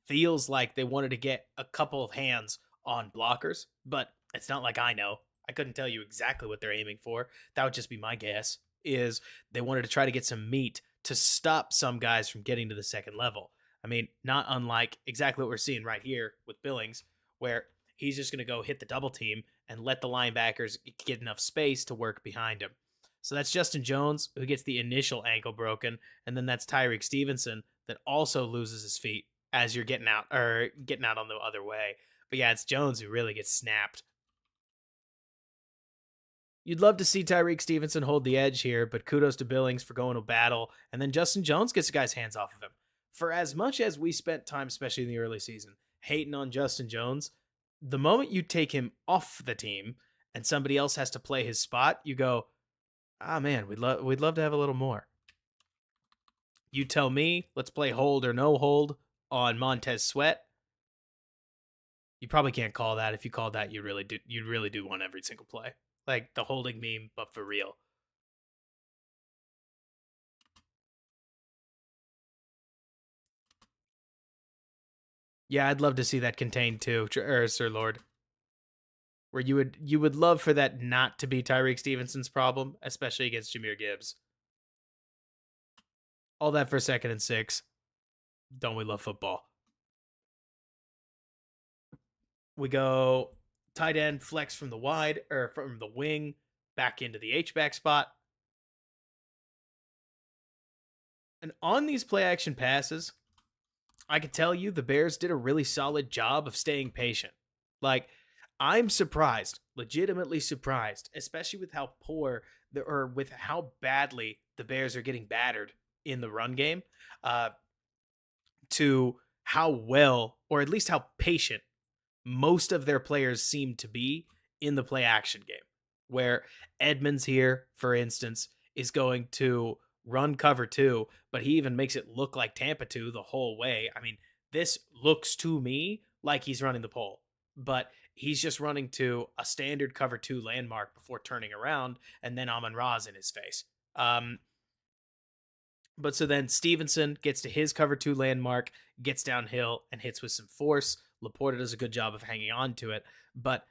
Feels like they wanted to get a couple of hands on blockers, but it's not like I know. I couldn't tell you exactly what they're aiming for. That would just be my guess. Is they wanted to try to get some meat to stop some guys from getting to the second level. I mean, not unlike exactly what we're seeing right here with Billings, where he's just going to go hit the double team and let the linebackers get enough space to work behind him. So that's Justin Jones, who gets the initial ankle broken, and then that's Tyreek Stevenson that also loses his feet as you're getting out on the other way. But yeah, it's Jones who really gets snapped. You'd love to see Tyreek Stevenson hold the edge here, but kudos to Billings for going to battle, and then Justin Jones gets the guy's hands off of him. For as much as we spent time, especially in the early season, hating on Justin Jones, the moment you take him off the team and somebody else has to play his spot, you go, ah man, we'd love to have a little more. You tell me, let's play hold or no hold on Montez Sweat. You probably can't call that. If you called that, you'd really do one every single play. Like the holding meme, but for real. Yeah, I'd love to see that contained too, Sir Lord. Where you would love for that not to be Tyreek Stevenson's problem, especially against Jahmyr Gibbs. All that for 2nd and 6. Don't we love football? We go tight end flex from the wide or from the wing back into the H-back spot. And on these play action passes, I can tell you the Bears did a really solid job of staying patient. Like, I'm surprised, legitimately surprised, especially with how with how badly the Bears are getting battered in the run game, to how well, or at least how patient most of their players seem to be in the play action game. where Edmonds here, for instance, is going to run cover two, but he even makes it look like Tampa two the whole way. I mean, this looks to me like he's running the pole, but he's just running to a standard cover two landmark before turning around, and then Amon Ra's in his face. But so then Stevenson gets to his cover two landmark, gets downhill, and hits with some force. Laporta does a good job of hanging on to it. But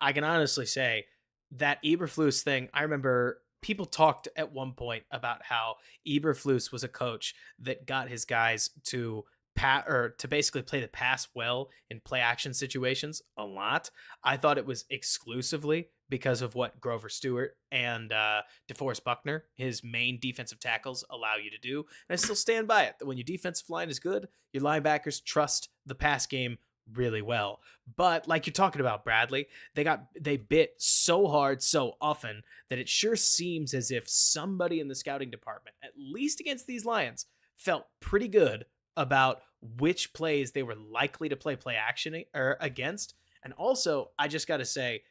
I can honestly say that Eberflus thing, I remember people talked at one point about how Eberflus was a coach that got his guys to to basically play the pass well in play action situations a lot. I thought it was exclusively because of what Grover Stewart and DeForest Buckner, his main defensive tackles, allow you to do. And I still stand by it that when your defensive line is good, your linebackers trust the pass game really well. But like you're talking about, Bradley, they bit so hard so often that it sure seems as if somebody in the scouting department, at least against these Lions, felt pretty good about which plays they were likely to play action or against. And also, I just got to say,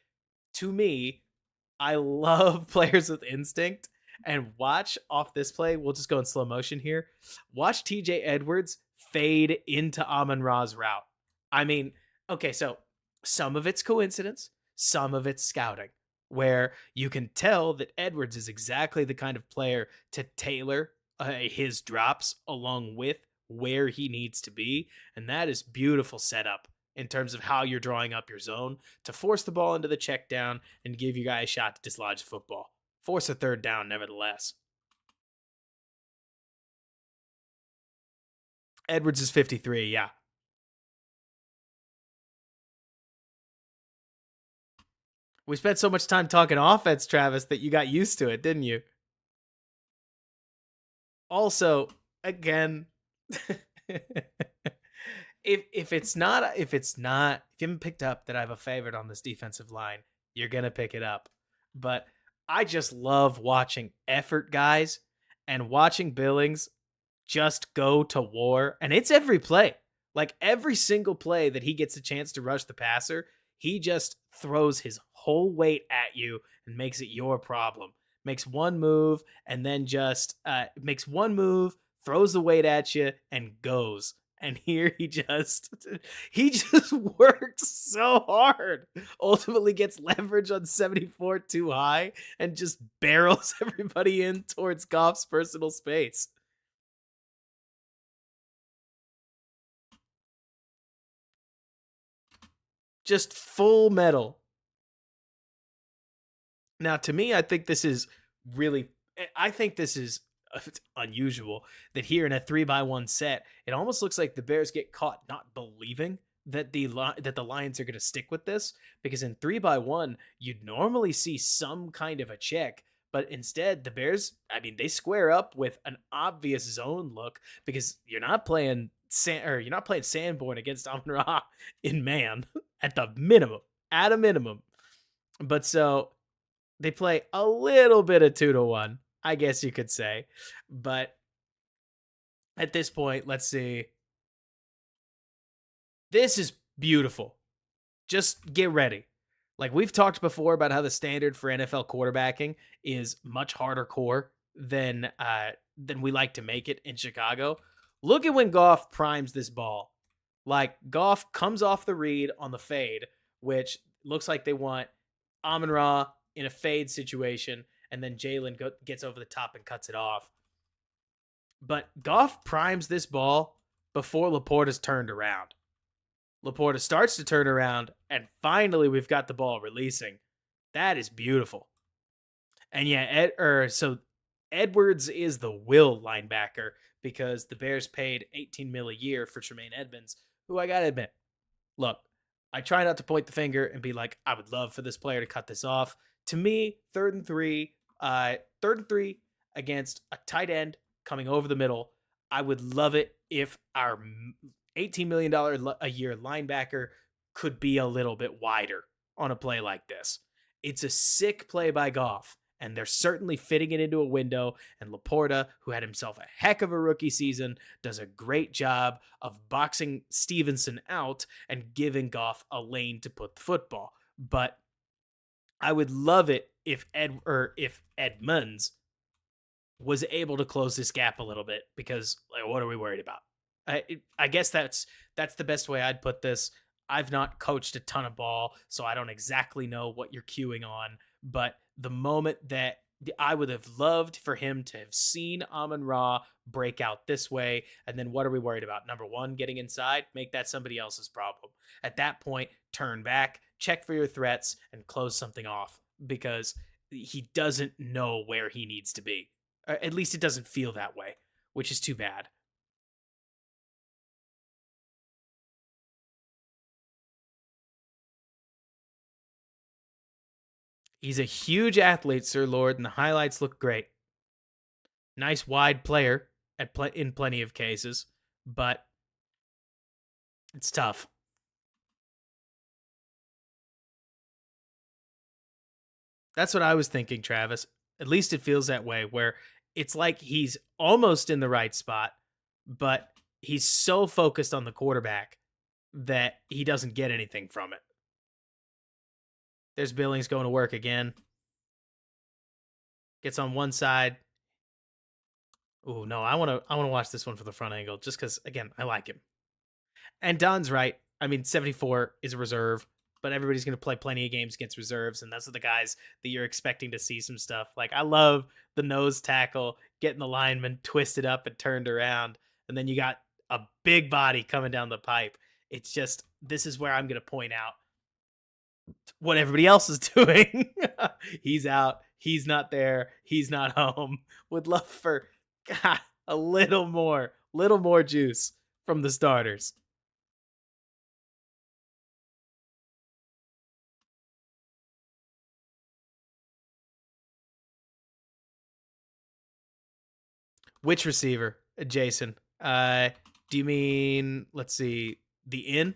to me, I love players with instinct. And watch off this play, we'll just go in slow motion here. Watch TJ Edwards fade into Amon Ra's route. I mean, okay, so some of it's coincidence, some of it's scouting, where you can tell that Edwards is exactly the kind of player to tailor his drops along with where he needs to be. And that is beautiful setup in terms of how you're drawing up your zone to force the ball into the check down and give you guys a shot to dislodge the football. Force a third down, nevertheless. Edwards is 53, yeah. We spent so much time talking offense, Travis, that you got used to it, didn't you? Also, again, if you haven't picked up that I have a favorite on this defensive line, you're gonna pick it up. But I just love watching effort guys and watching Billings just go to war. And it's every play. Like every single play that he gets a chance to rush the passer, he just throws his whole weight at you and makes it your problem. Makes one move and then just makes one move, throws the weight at you, and goes. And here he just works so hard. Ultimately gets leverage on 74 too high and just barrels everybody in towards Goff's personal space. Just full metal. Now, to me, I think this is unusual that here in a 3-by-1 set, it almost looks like the Bears get caught not believing that the Lions are going to stick with this, because in 3-by-1 you'd normally see some kind of a check, but instead the Bears, I mean, they square up with an obvious zone look because you're not playing Sanborn against Amon-Ra in man at a minimum. But so they play a little bit of 2-to-1, I guess you could say. But at this point, let's see. This is beautiful. Just get ready. Like we've talked before about how the standard for NFL quarterbacking is much harder core than we like to make it in Chicago. Look at when Goff primes this ball. Like Goff comes off the read on the fade, which looks like they want Amon-Ra in a fade situation, and then Jalen gets over the top and cuts it off. But Goff primes this ball before Laporta's turned around. Laporta starts to turn around, and finally we've got the ball releasing. That is beautiful. And yeah, so Edwards is the will linebacker because the Bears paid $18 million a year for Tremaine Edmonds, who I gotta admit, look, I try not to point the finger and be like, I would love for this player to cut this off. To me, third and three against a tight end coming over the middle, I would love it if our $18 million a year linebacker could be a little bit wider on a play like this. It's a sick play by Goff, and they're certainly fitting it into a window, and Laporta, who had himself a heck of a rookie season, does a great job of boxing Stevenson out and giving Goff a lane to put the football. But I would love it if Edmonds was able to close this gap a little bit, because like, what are we worried about? I guess that's the best way I'd put this. I've not coached a ton of ball, so I don't exactly know what you're queuing on. But the moment that I would have loved for him to have seen Amon Ra break out this way, and then what are we worried about? Number one, getting inside, make that somebody else's problem. At that point, turn back, check for your threats, and close something off, because he doesn't know where he needs to be. Or at least it doesn't feel that way, which is too bad. He's a huge athlete, Sir Lord, and the highlights look great. Nice wide player in plenty of cases, but it's tough. That's what I was thinking, Travis. At least it feels that way, where it's like he's almost in the right spot, but he's so focused on the quarterback that he doesn't get anything from it. There's Billings going to work again. Gets on one side. Oh no, I want to watch this one for the front angle, just because again I like him. And Don's right. I mean, 74 is a reserve, but everybody's going to play plenty of games against reserves, and those are the guys that you're expecting to see some stuff. Like, I love the nose tackle, getting the lineman twisted up and turned around, and then you got a big body coming down the pipe. It's just, this is where I'm going to point out what everybody else is doing. He's out. He's not there. He's not home. Would love for God, a little more juice from the starters. Which receiver, Jason? Do you mean, let's see, the in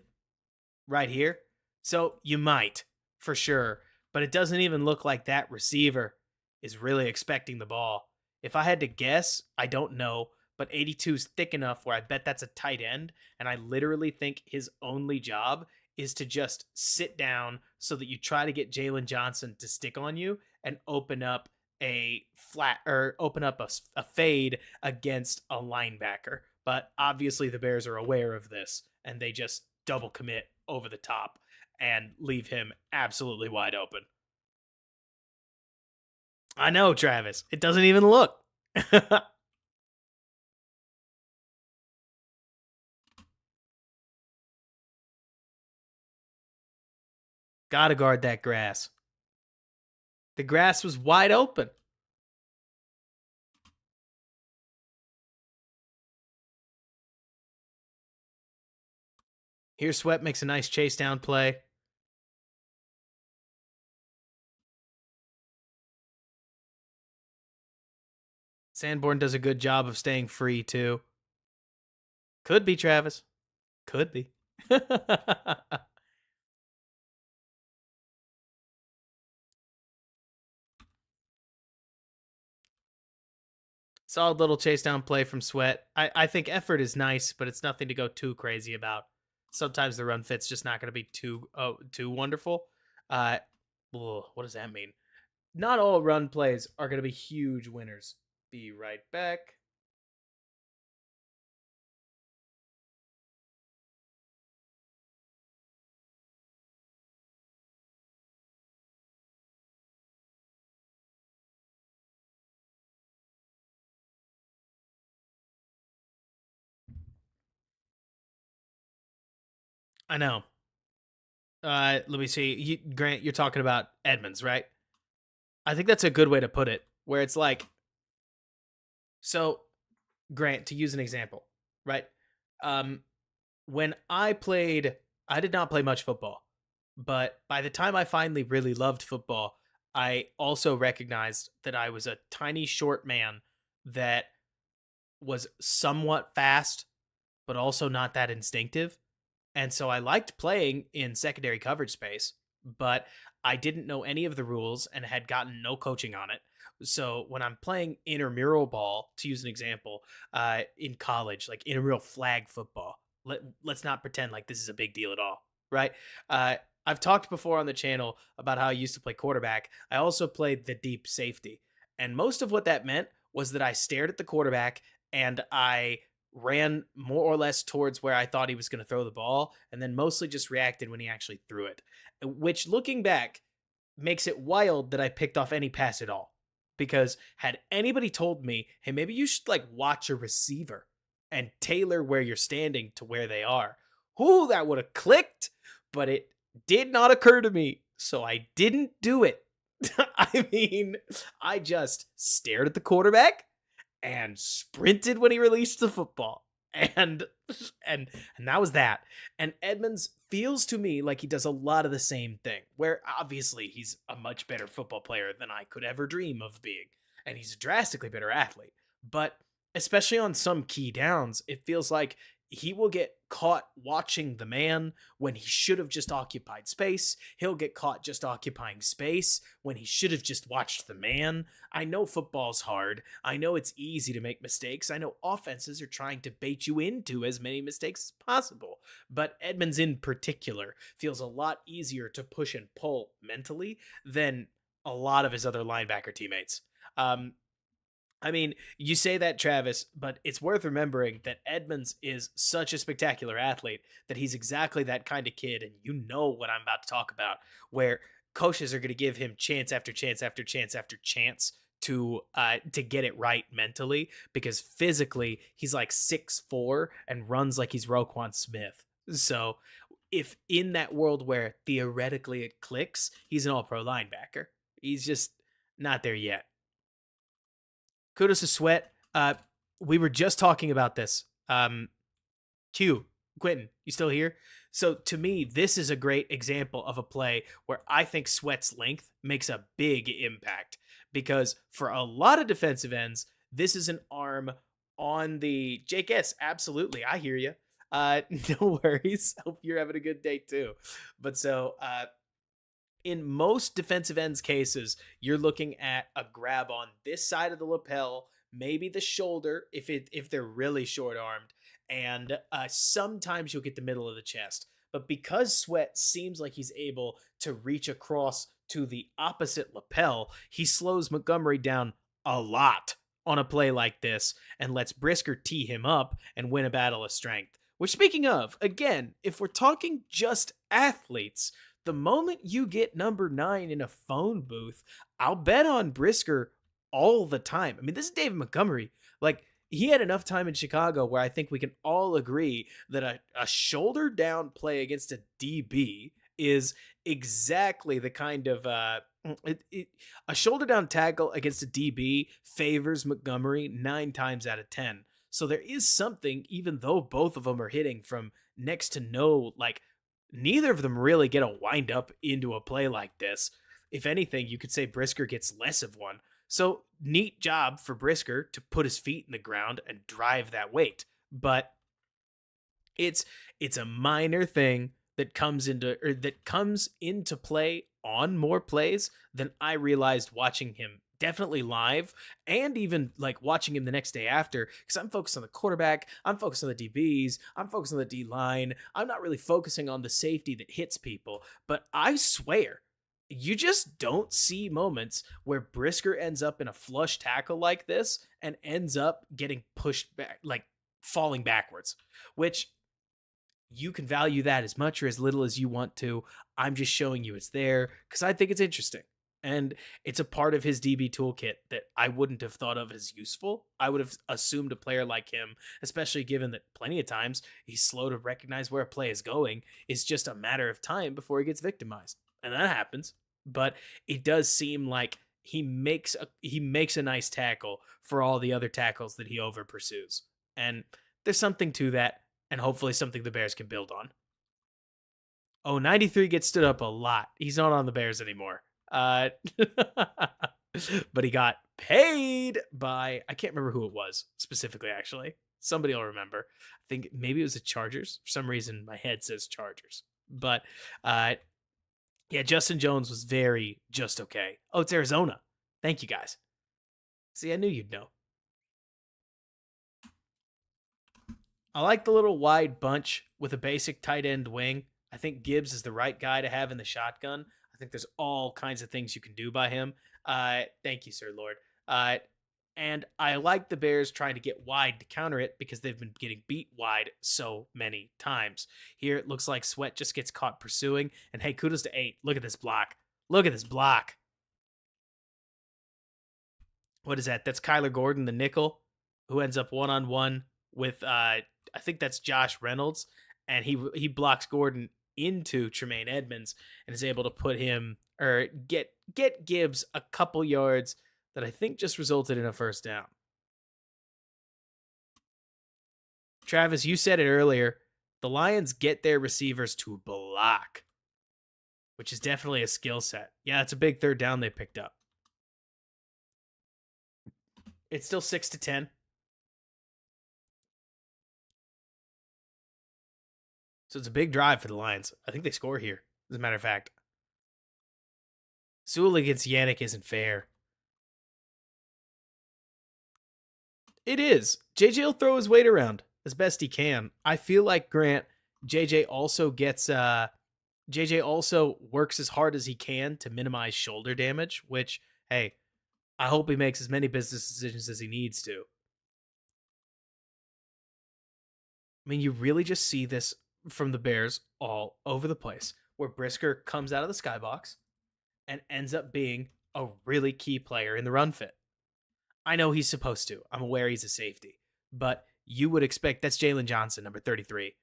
right here? So you might, for sure, but it doesn't even look like that receiver is really expecting the ball. If I had to guess, I don't know, but 82 is thick enough where I bet that's a tight end, and I literally think his only job is to just sit down so that you try to get Jalen Johnson to stick on you and open up a flat, or open up a fade against a linebacker. But obviously the Bears are aware of this, and they just double commit over the top and leave him absolutely wide open. I know, Travis. It doesn't even look. Gotta guard that grass. The grass was wide open. Here, Sweat makes a nice chase down play. Sanborn does a good job of staying free, too. Could be, Travis. Could be. Solid little chase down play from Sweat. I think effort is nice, but it's nothing to go too crazy about. Sometimes the run fit's just not going to be too wonderful. Uh, what does that mean? Not all run plays are going to be huge winners. Be right back. I know. Let me see. Grant, you're talking about Edmonds, right? I think that's a good way to put it. Where it's like, so Grant, to use an example, right? Um, when I played, I did not play much football, but by the time I finally really loved football, I also recognized that I was a tiny, short man that was somewhat fast, but also not that instinctive. And so I liked playing in secondary coverage space, but I didn't know any of the rules and had gotten no coaching on it. So when I'm playing intramural ball, to use an example, in college, like intramural flag football, let's not pretend like this is a big deal at all, right? I've talked before on the channel about how I used to play quarterback. I also played the deep safety. And most of what that meant was that I stared at the quarterback and I ran more or less towards where I thought he was going to throw the ball, and then mostly just reacted when he actually threw it. Which, looking back, makes it wild that I picked off any pass at all. Because had anybody told me, hey, maybe you should like watch a receiver and tailor where you're standing to where they are, whoo, that would have clicked. But it did not occur to me. So I didn't do it. I mean, I just stared at the quarterback and sprinted when he released the football. And and that was that. And Edmonds feels to me like he does a lot of the same thing, where obviously he's a much better football player than I could ever dream of being, and he's a drastically better athlete. But especially on some key downs, it feels like he will get caught watching the man when he should have just occupied space. He'll get caught just occupying space when he should have just watched the man. I know football's hard. I know it's easy to make mistakes. I know offenses are trying to bait you into as many mistakes as possible. But Edmonds in particular feels a lot easier to push and pull mentally than a lot of his other linebacker teammates. I mean, you say that, Travis, but it's worth remembering that Edmonds is such a spectacular athlete that he's exactly that kind of kid, and you know what I'm about to talk about, where coaches are going to give him chance after chance after chance after chance to get it right mentally, because physically he's like 6'4" and runs like he's Roquan Smith. So if in that world where theoretically it clicks, he's an all-pro linebacker. He's just not there yet. Kudos to Sweat. We were just talking about this. Quentin, you still here? So to me, this is a great example of a play where I think Sweat's length makes a big impact, because for a lot of defensive ends, this is an arm on the Jake S. Absolutely, I hear you. No worries. Hope you're having a good day too. But so in most defensive ends cases, you're looking at a grab on this side of the lapel, maybe the shoulder if they're really short armed, and sometimes you'll get the middle of the chest. But because Sweat seems like he's able to reach across to the opposite lapel, he slows Montgomery down a lot on a play like this and lets Brisker tee him up and win a battle of strength. Which, speaking of, again, if we're talking just athletes, the moment you get number 9 in a phone booth, I'll bet on Brisker all the time. I mean, this is David Montgomery. Like, he had enough time in Chicago where I think we can all agree that a shoulder down play against a DB is exactly the kind of a shoulder down tackle against a DB favors Montgomery 9 times out of 10. So there is something, even though both of them are hitting from next to no, like, neither of them really get a wind up into a play like this. If anything, you could say Brisker gets less of one. So neat job for Brisker to put his feet in the ground and drive that weight. But it's a minor thing that comes into play on more plays than I realized watching him, definitely live, and even like watching him the next day after, because I'm focused on the quarterback, I'm focused on the DBs, I'm focused on the D line. I'm not really focusing on the safety that hits people. But I swear, you just don't see moments where Brisker ends up in a flush tackle like this and ends up getting pushed back, like falling backwards, which you can value that as much or as little as you want to. I'm just showing you it's there because I think it's interesting. And it's a part of his DB toolkit that I wouldn't have thought of as useful. I would have assumed a player like him, especially given that plenty of times he's slow to recognize where a play is going, it's just a matter of time before he gets victimized. And that happens. But it does seem like he makes a nice tackle for all the other tackles that he over pursues. And there's something to that, and hopefully something the Bears can build on. Oh, 93 gets stood up a lot. He's not on the Bears anymore. But he got paid by, I can't remember who it was specifically, actually. Somebody will remember. I think maybe it was the Chargers. For some reason, my head says Chargers. But yeah, Justin Jones was very just okay. Oh, it's Arizona. Thank you, guys. See, I knew you'd know. I like the little wide bunch with a basic tight end wing. I think Gibbs is the right guy to have in the shotgun. I think there's all kinds of things you can do by him. Thank you, Sir Lord. And I like the Bears trying to get wide to counter it because they've been getting beat wide so many times. Here it looks like Sweat just gets caught pursuing. And hey, kudos to 8. Look at this block. Look at this block. What is that? That's Kyler Gordon, the nickel, who ends up one-on-one with I think that's Josh Reynolds, and he blocks Gordon into Tremaine Edmonds and is able to put him or get Gibbs a couple yards that I think just resulted in a first down. Travis, you said it earlier. The Lions get their receivers to block, which is definitely a skill set. Yeah, it's a big third down they picked up. It's still 6-10. So it's a big drive for the Lions. I think they score here, as a matter of fact. Sewell against Yannick isn't fair. It is. JJ will throw his weight around as best he can. I feel like, Grant, JJ also works as hard as he can to minimize shoulder damage, which, hey, I hope he makes as many business decisions as he needs to. I mean, you really just see this from the Bears all over the place, where Brisker comes out of the skybox and ends up being a really key player in the run fit. I know he's supposed to. I'm aware he's a safety, but you would expect that's Jalen Johnson, number 33.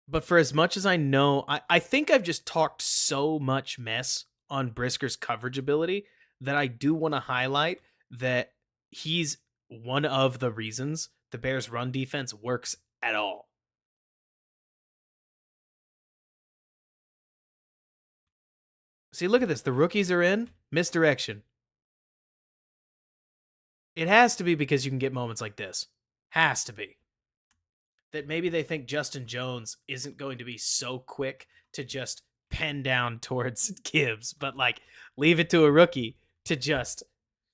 But for as much as I know, I think I've just talked so much mess on Brisker's coverage ability that I do want to highlight that he's one of the reasons the Bears' run defense works at all. See, look at this. The rookies are in. Misdirection. It has to be because you can get moments like this. Has to be. That maybe they think Justin Jones isn't going to be so quick to just pen down towards Gibbs, but like leave it to a rookie to just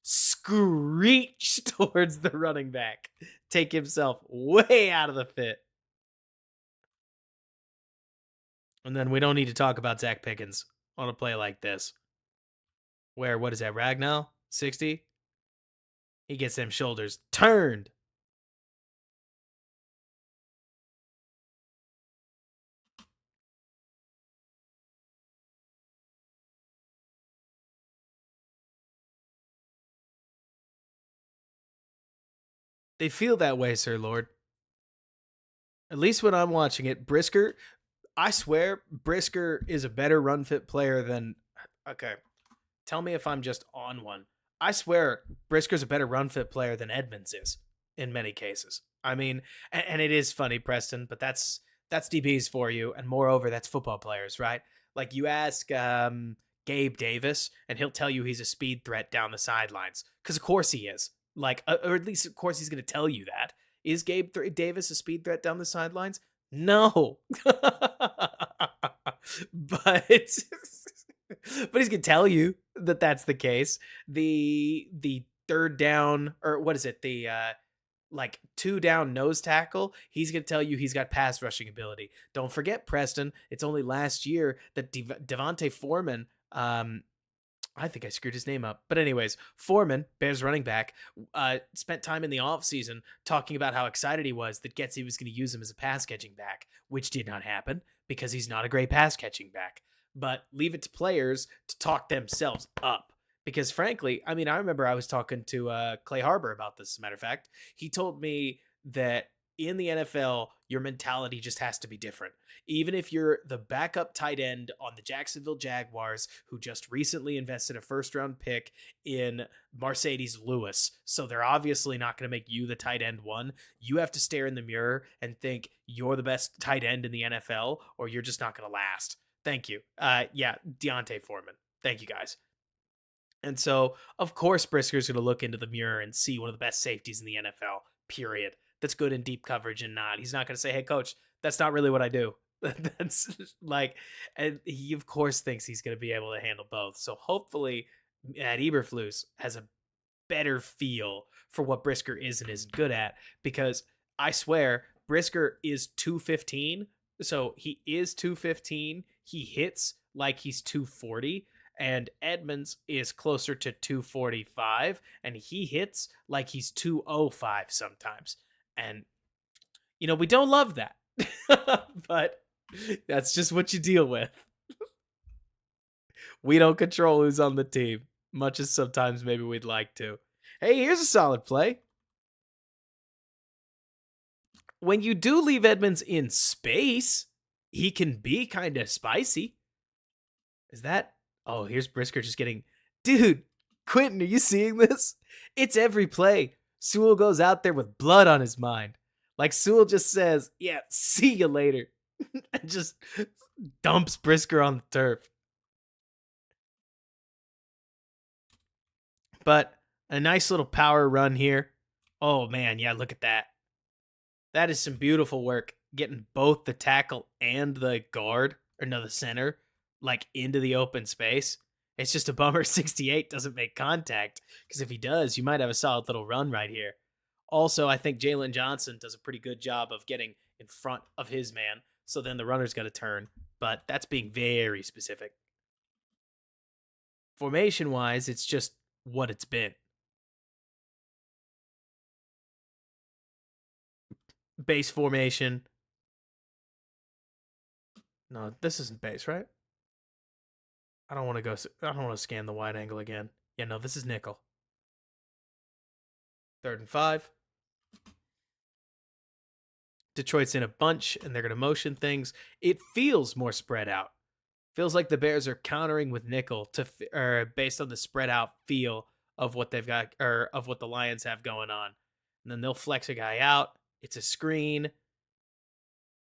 screech towards the running back. Take himself way out of the fit. And then we don't need to talk about Zach Pickens on a play like this. Where, what is that, Ragnall? 60? He gets them shoulders turned. They feel that way, Sir Lord. At least when I'm watching it, Brisker, I swear, Brisker is a better run fit player than. Okay, tell me if I'm just on one. I swear, Brisker's a better run fit player than Edmonds is in many cases. I mean, and it is funny, Preston, but that's DBs for you, and moreover, that's football players, right? Like you ask Gabe Davis, and he'll tell you he's a speed threat down the sidelines because of course he is. Like, or at least of course he's going to tell you that. Is Gabe Davis a speed threat down the sidelines? No. But but he's gonna tell you that that's the case. The third down, or what is it? The like 2 down nose tackle. He's gonna tell you he's got pass rushing ability. Don't forget, Preston. It's only last year that Devontae Foreman. I think I screwed his name up. But anyways, Foreman, Bears running back, spent time in the offseason talking about how excited he was that Getsy was going to use him as a pass-catching back, which did not happen because he's not a great pass-catching back. But leave it to players to talk themselves up. Because frankly, I mean, I remember I was talking to Clay Harbor about this, as a matter of fact. He told me that in the NFL, your mentality just has to be different. Even if you're the backup tight end on the Jacksonville Jaguars, who just recently invested a first-round pick in Mercedes Lewis, so they're obviously not going to make you the tight end one. You have to stare in the mirror and think you're the best tight end in the NFL, or you're just not going to last. Thank you. Yeah, Deontay Foreman. Thank you, guys. And so, of course, Brisker's going to look into the mirror and see one of the best safeties in the NFL, period. That's good in deep coverage and not. He's not going to say, hey, coach, that's not really what I do. That's like, and he, of course, thinks he's going to be able to handle both. So hopefully, Matt Eberflus has a better feel for what Brisker is and isn't good at, because I swear, Brisker is 215, so he is 215. He hits like he's 240, and Edmonds is closer to 245, and he hits like he's 205 sometimes. And we don't love that, but that's just what you deal with. We don't control who's on the team, much as sometimes maybe we'd like to. Hey, here's a solid play. When you do leave Edmonds in space, he can be kind of spicy. Is that? Oh, here's Brisker just getting... Dude, Quentin, are you seeing this? It's every play. Sewell goes out there with blood on his mind. Like Sewell just says, yeah, see you later. And just dumps Brisker on the turf. But a nice little power run here. Oh, man, yeah, look at that. That is some beautiful work, getting both the tackle and the guard, or no, the center, like into the open space. It's just a bummer 68 doesn't make contact, because if he does, you might have a solid little run right here. Also, I think Jalen Johnson does a pretty good job of getting in front of his man, so then the runner's got to turn, but that's being very specific. Formation-wise, it's just what it's been. Base formation. No, this isn't base, right? I don't want to scan the wide angle again. Yeah, no, this is nickel. 3rd and 5. Detroit's in a bunch, and they're going to motion things. It feels more spread out. Feels like the Bears are countering with nickel based on the spread out feel of what they've got, or of what the Lions have going on. And then they'll flex a guy out. It's a screen.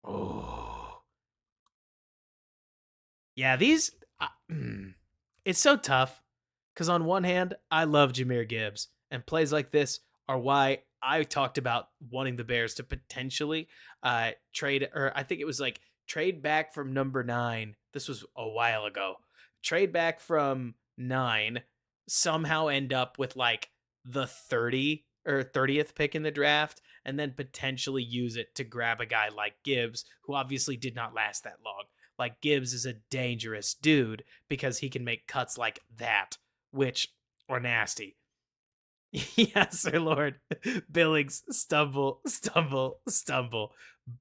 Oh. Yeah, these... it's so tough, because on one hand, I love Jahmyr Gibbs, and plays like this are why I talked about wanting the Bears to potentially trade, or I think it was like trade back from number 9. This was a while ago. Trade back from 9, somehow end up with like the 30th pick in the draft, and then potentially use it to grab a guy like Gibbs, who obviously did not last that long. Like, Gibbs is a dangerous dude because he can make cuts like that, which are nasty. Yes, sir, Lord. Billings, stumble.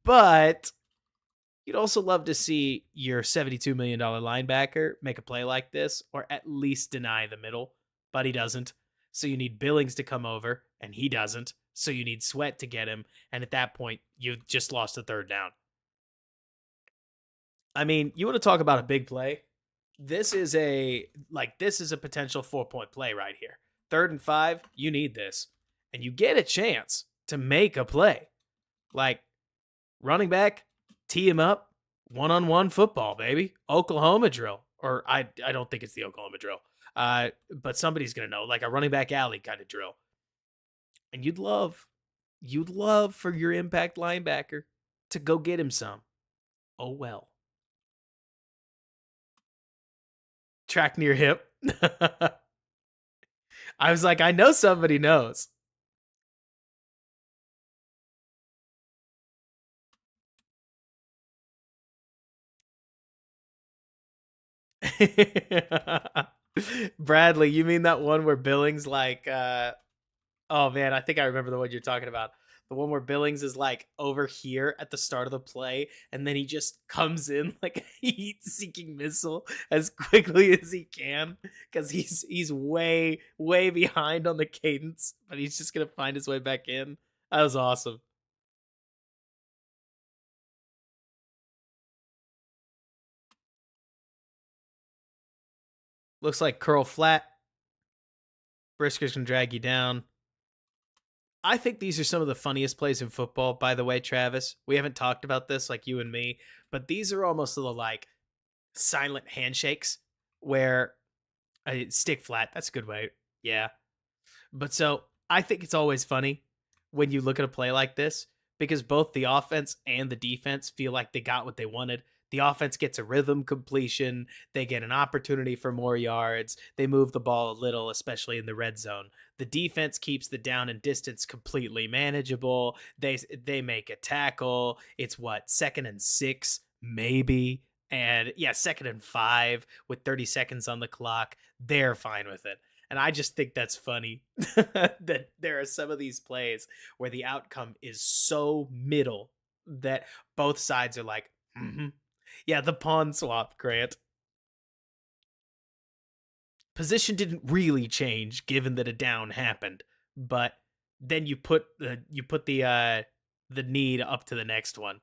But you'd also love to see your $72 million linebacker make a play like this, or at least deny the middle, but he doesn't. So you need Billings to come over, and he doesn't. So you need Sweat to get him, and at that point, you've just lost a 3rd down. I mean, you want to talk about a big play? This is a potential 4-point play right here. 3rd and 5, you need this. And you get a chance to make a play. Like, running back, tee him up, one-on-one football, baby. Oklahoma drill. Or I don't think it's the Oklahoma drill. But somebody's going to know, like a running back alley kind of drill. And you'd love for your impact linebacker to go get him some. Oh, well. Track near hip. I was like, I know somebody knows. Bradley, you mean that one where Billings like oh man, I think I remember the one you're talking about. The one where Billings is like over here at the start of the play, and then he just comes in like a heat-seeking missile as quickly as he can, because he's way behind on the cadence, but he's just gonna find his way back in. That was awesome. Looks like curl flat. Brisker's gonna drag you down. I think these are some of the funniest plays in football, by the way, Travis. We haven't talked about this like you and me, but these are almost the like silent handshakes where stick flat. That's a good way. Yeah. But so I think it's always funny when you look at a play like this, because both the offense and the defense feel like they got what they wanted. The offense gets a rhythm completion. They get an opportunity for more yards. They move the ball a little, especially in the red zone. The defense keeps the down and distance completely manageable. They make a tackle. It's what, 2nd and 6, maybe. And yeah, 2nd and 5 with 30 seconds on the clock. They're fine with it. And I just think that's funny that there are some of these plays where the outcome is so middle that both sides are like, mm-hmm. Yeah, the pawn swap, Grant. Position didn't really change given that a down happened, but then you put the need up to the next one.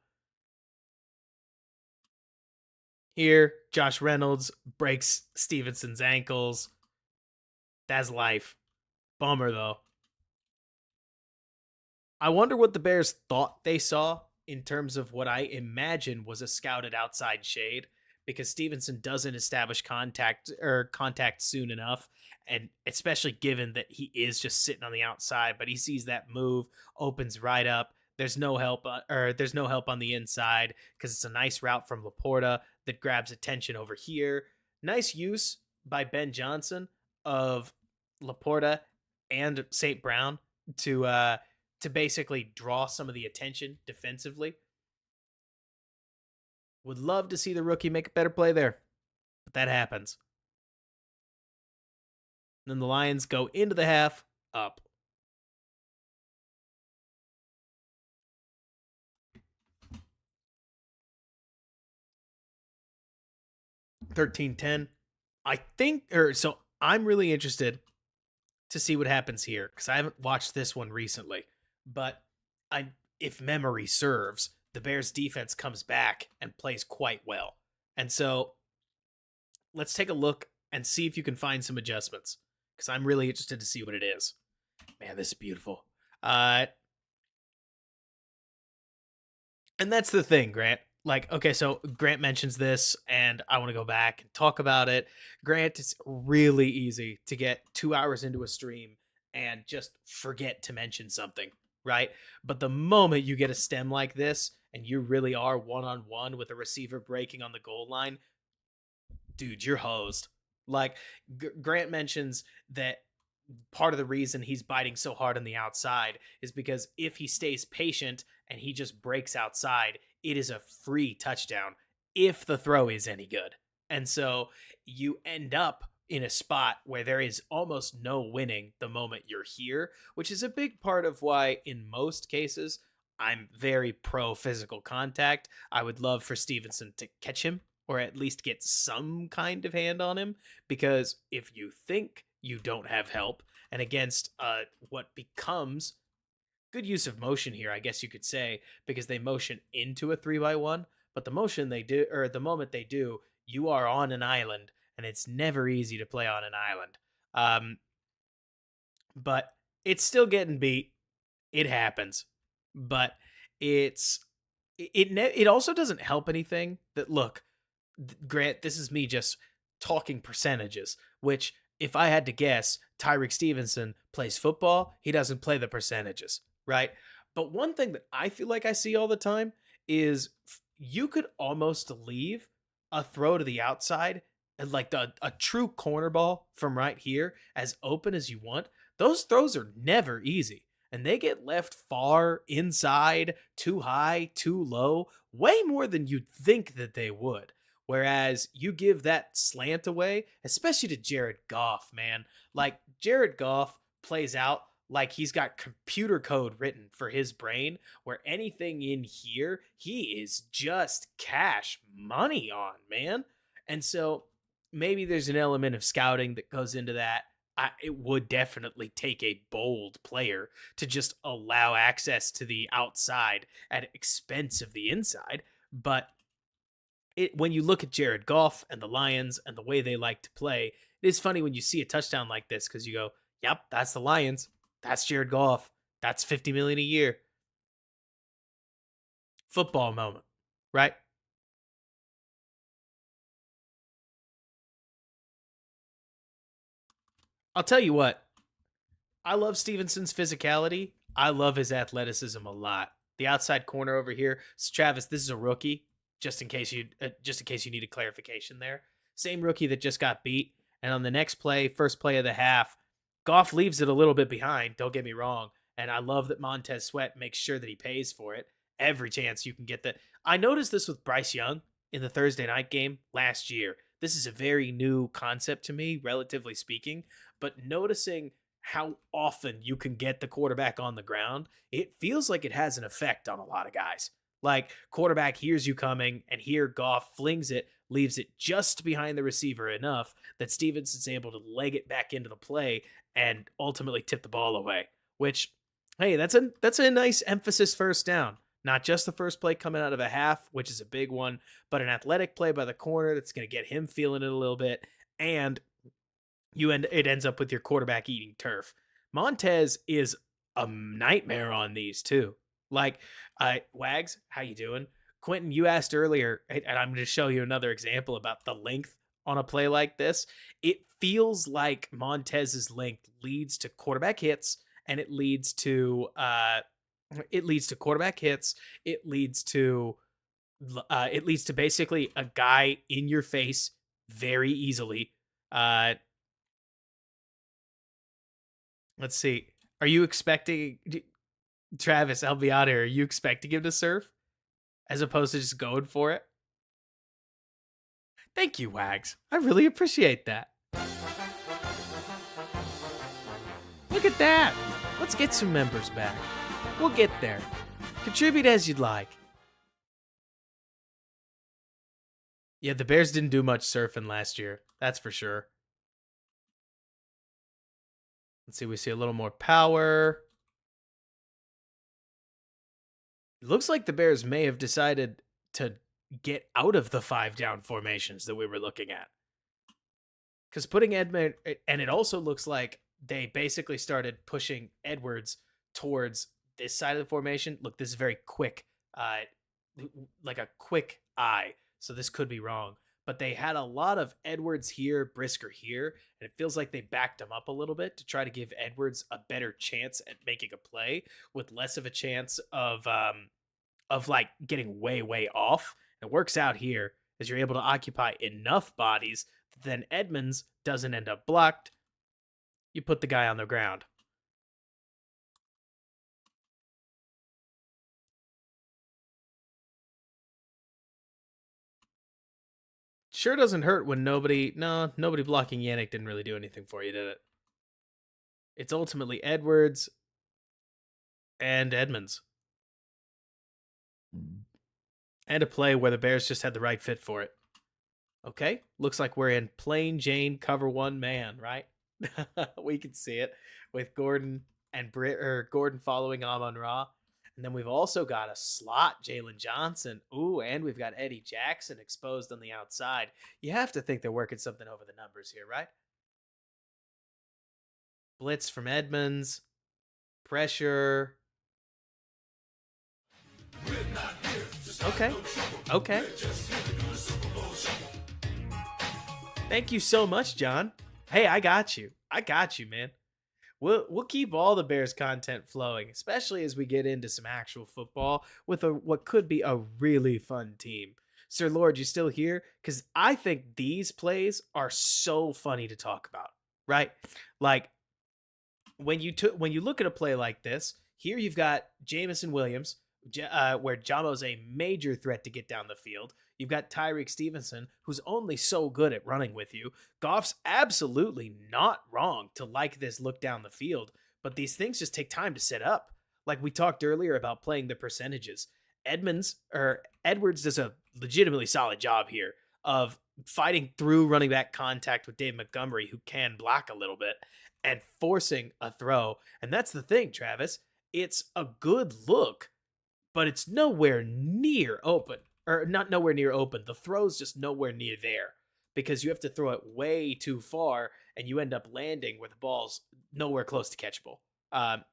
Here, Josh Reynolds breaks Stevenson's ankles. That's life. Bummer though. I wonder what the Bears thought they saw in terms of what I imagine was a scouted outside shade, because Stevenson doesn't establish contact soon enough, and especially given that he is just sitting on the outside, but he sees that move, opens right up. There's no help on the inside because it's a nice route from Laporta that grabs attention over here. Nice use by Ben Johnson of Laporta and St. Brown to basically draw some of the attention defensively. Would love to see the rookie make a better play there, but that happens. And then the Lions go into the half up. $13-10. So I'm really interested to see what happens here because I haven't watched this one recently. But if memory serves, the Bears defense comes back and plays quite well. And so let's take a look and see if you can find some adjustments because I'm really interested to see what it is. Man, this is beautiful. And that's the thing, Grant. Like, okay, so Grant mentions this, and I want to go back and talk about it. Grant, it's really easy to get 2 hours into a stream and just forget to mention something, right? But the moment you get a stem like this, and you really are one-on-one with a receiver breaking on the goal line, dude, you're hosed. Like, Grant mentions that part of the reason he's biting so hard on the outside is because if he stays patient and he just breaks outside, it is a free touchdown if the throw is any good. And so you end up in a spot where there is almost no winning the moment you're here, which is a big part of why in most cases I'm very pro physical contact. I would love for Stevenson to catch him or at least get some kind of hand on him, because if you think you don't have help and against what becomes good use of motion here, I guess you could say, because they motion into a 3x1, but the moment they do, you are on an island, and it's never easy to play on an island. But it's still getting beat. It happens, but it also doesn't help anything that, look, Grant, this is me just talking percentages, which if I had to guess, Tyreek Stevenson plays football, he doesn't play the percentages, right? But one thing that I feel like I see all the time is you could almost leave a throw to the outside and like a true corner ball from right here as open as you want. Those throws are never easy, and they get left far inside, too high, too low, way more than you'd think that they would. Whereas you give that slant away, especially to Jared Goff, man. Like, Jared Goff plays out like he's got computer code written for his brain, where anything in here, he is just cash money on, man. And so maybe there's an element of scouting that goes into that. It would definitely take a bold player to just allow access to the outside at expense of the inside. But when you look at Jared Goff and the Lions and the way they like to play, it is funny when you see a touchdown like this because you go, yep, that's the Lions. That's Jared Goff. That's $50 million a year. Football moment, right? I'll tell you what. I love Stevenson's physicality. I love his athleticism a lot. The outside corner over here. So Travis, this is a rookie. just in case you need a clarification there. Same rookie that just got beat, and on the next play, first play of the half, Goff leaves it a little bit behind. Don't get me wrong, and I love that Montez Sweat makes sure that he pays for it every chance you can get that. I noticed this with Bryce Young in the Thursday night game last year. This is a very new concept to me, relatively speaking, but noticing how often you can get the quarterback on the ground, it feels like it has an effect on a lot of guys. Like quarterback hears you coming, and here Goff flings it, leaves it just behind the receiver enough that Stevenson's able to leg it back into the play and ultimately tip the ball away. Which, hey, that's a nice emphasis first down. Not just the first play coming out of a half, which is a big one, but an athletic play by the corner that's going to get him feeling it a little bit, and it ends up with your quarterback eating turf. Montez is a nightmare on these too. Like, Wags, how you doing? Quentin, you asked earlier, and I'm going to show you another example about the length on a play like this. It feels like Montez's length leads to quarterback hits, and it leads to quarterback hits. It leads to basically a guy in your face very easily. Let's see. Are you expecting Travis? I'll be out here. Are you expecting him to surf as opposed to just going for it? Thank you, Wags. I really appreciate that. Look at that. Let's get some members back. We'll get there. Contribute as you'd like. Yeah, the Bears didn't do much surfing last year. That's for sure. Let's see. We see a little more power. It looks like the Bears may have decided to get out of the 5-down formations that we were looking at. Because putting Edmund, and it also looks like they basically started pushing Edwards towards this side of the formation. Look, this is very quick, like a quick eye. So this could be wrong. But they had a lot of Edwards here, Brisker here, and it feels like they backed him up a little bit to try to give Edwards a better chance at making a play with less of a chance of like getting way off. It works out here as you're able to occupy enough bodies that then Edmonds doesn't end up blocked. You put the guy on the ground. Sure doesn't hurt when nobody blocking Yannick didn't really do anything for you, did it? It's ultimately Edwards and Edmonds. And a play where the Bears just had the right fit for it. Okay, looks like we're in plain Jane cover one man, right? We can see it with Gordon and Gordon following Amon-Ra. And then we've also got a slot, Jalen Johnson. Ooh, and we've got Eddie Jackson exposed on the outside. You have to think they're working something over the numbers here, right? Blitz from Edmonds. Pressure. Okay. Thank you so much, John. Hey, I got you, man. We'll keep all the Bears content flowing, especially as we get into some actual football with what could be a really fun team. Sir Lord, you still here? Because I think these plays are so funny to talk about, right? Like when you look at a play like this, here you've got Jamison Williams, where Jamo's a major threat to get down the field. You've got Tyreek Stevenson, who's only so good at running with you. Goff's absolutely not wrong to like this look down the field, but these things just take time to set up. Like we talked earlier about playing the percentages. Edwards does a legitimately solid job here of fighting through running back contact with Dave Montgomery, who can block a little bit, and forcing a throw. And that's the thing, Travis. It's a good look, but it's nowhere near open. Or not nowhere near open. The throw's just nowhere near there because you have to throw it way too far and you end up landing where the ball's nowhere close to catchable. And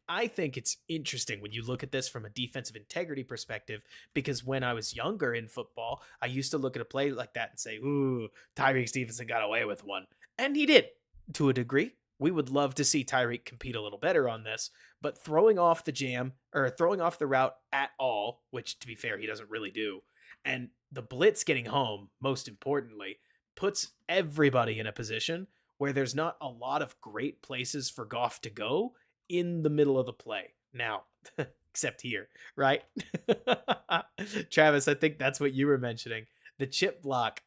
I think it's interesting when you look at this from a defensive integrity perspective, because when I was younger in football, I used to look at a play like that and say, ooh, Tyreek Stevenson got away with one. And he did, to a degree. We would love to see Tyreek compete a little better on this, but throwing off the route at all, which to be fair, he doesn't really do, And the blitz getting home, most importantly, puts everybody in a position where there's not a lot of great places for Goff to go in the middle of the play. Now, except here, right? Travis, I think that's what you were mentioning. The chip block,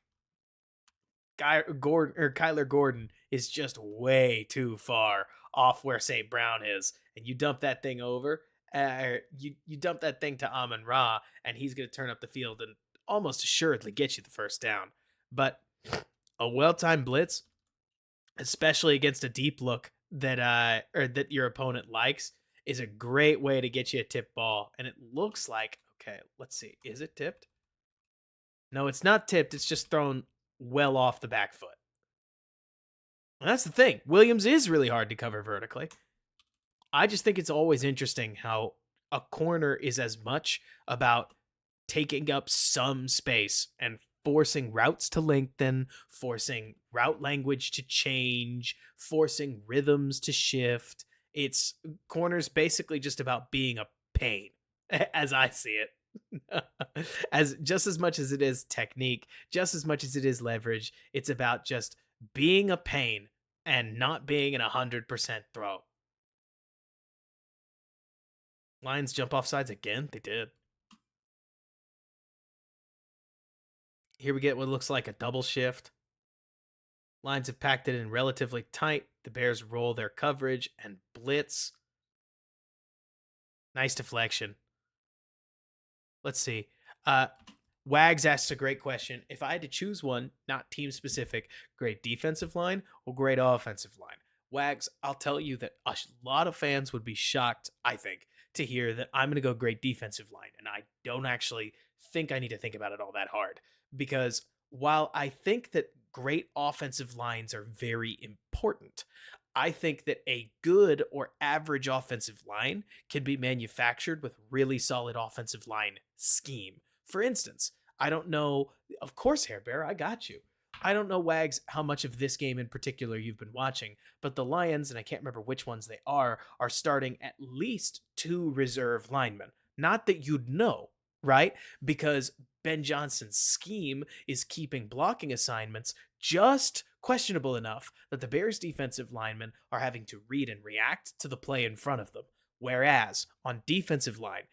Kyler Gordon is just way too far off where St. Brown is, and you dump that thing over. You dump that thing to Amon Ra, and he's going to turn up the field and almost assuredly get you the first down. But a well-timed blitz, especially against a deep look that your opponent likes, is a great way to get you a tip ball. And it looks like, okay, let's see, is it tipped? No, it's not tipped. It's just thrown well off the back foot. And that's the thing. Williams is really hard to cover vertically. I just think it's always interesting how a corner is as much about taking up some space and forcing routes to lengthen, forcing route language to change, forcing rhythms to shift. It's corners basically just about being a pain, as I see it. As just as much as it is technique, just as much as it is leverage, it's about just being a pain and not being an 100% throw. Lions jump off sides again. They did. Here we get what looks like a double shift. Lions have packed it in relatively tight. The Bears roll their coverage and blitz. Nice deflection. Let's see. Wags asks a great question. If I had to choose one, not team specific, great defensive line or great offensive line? Wags, I'll tell you that a lot of fans would be shocked, I think, to hear that I'm going to go great defensive line. And I don't actually think I need to think about it all that hard. Because while I think that great offensive lines are very important, I think that a good or average offensive line can be manufactured with really solid offensive line scheme. For instance, I don't know, of course, Hair Bear, I got you. I don't know, Wags, how much of this game in particular you've been watching, but the Lions, and I can't remember which ones they are starting at least 2 reserve linemen. Not that you'd know, right? Because Ben Johnson's scheme is keeping blocking assignments just questionable enough that the Bears' defensive linemen are having to read and react to the play in front of them. Whereas on defensive line,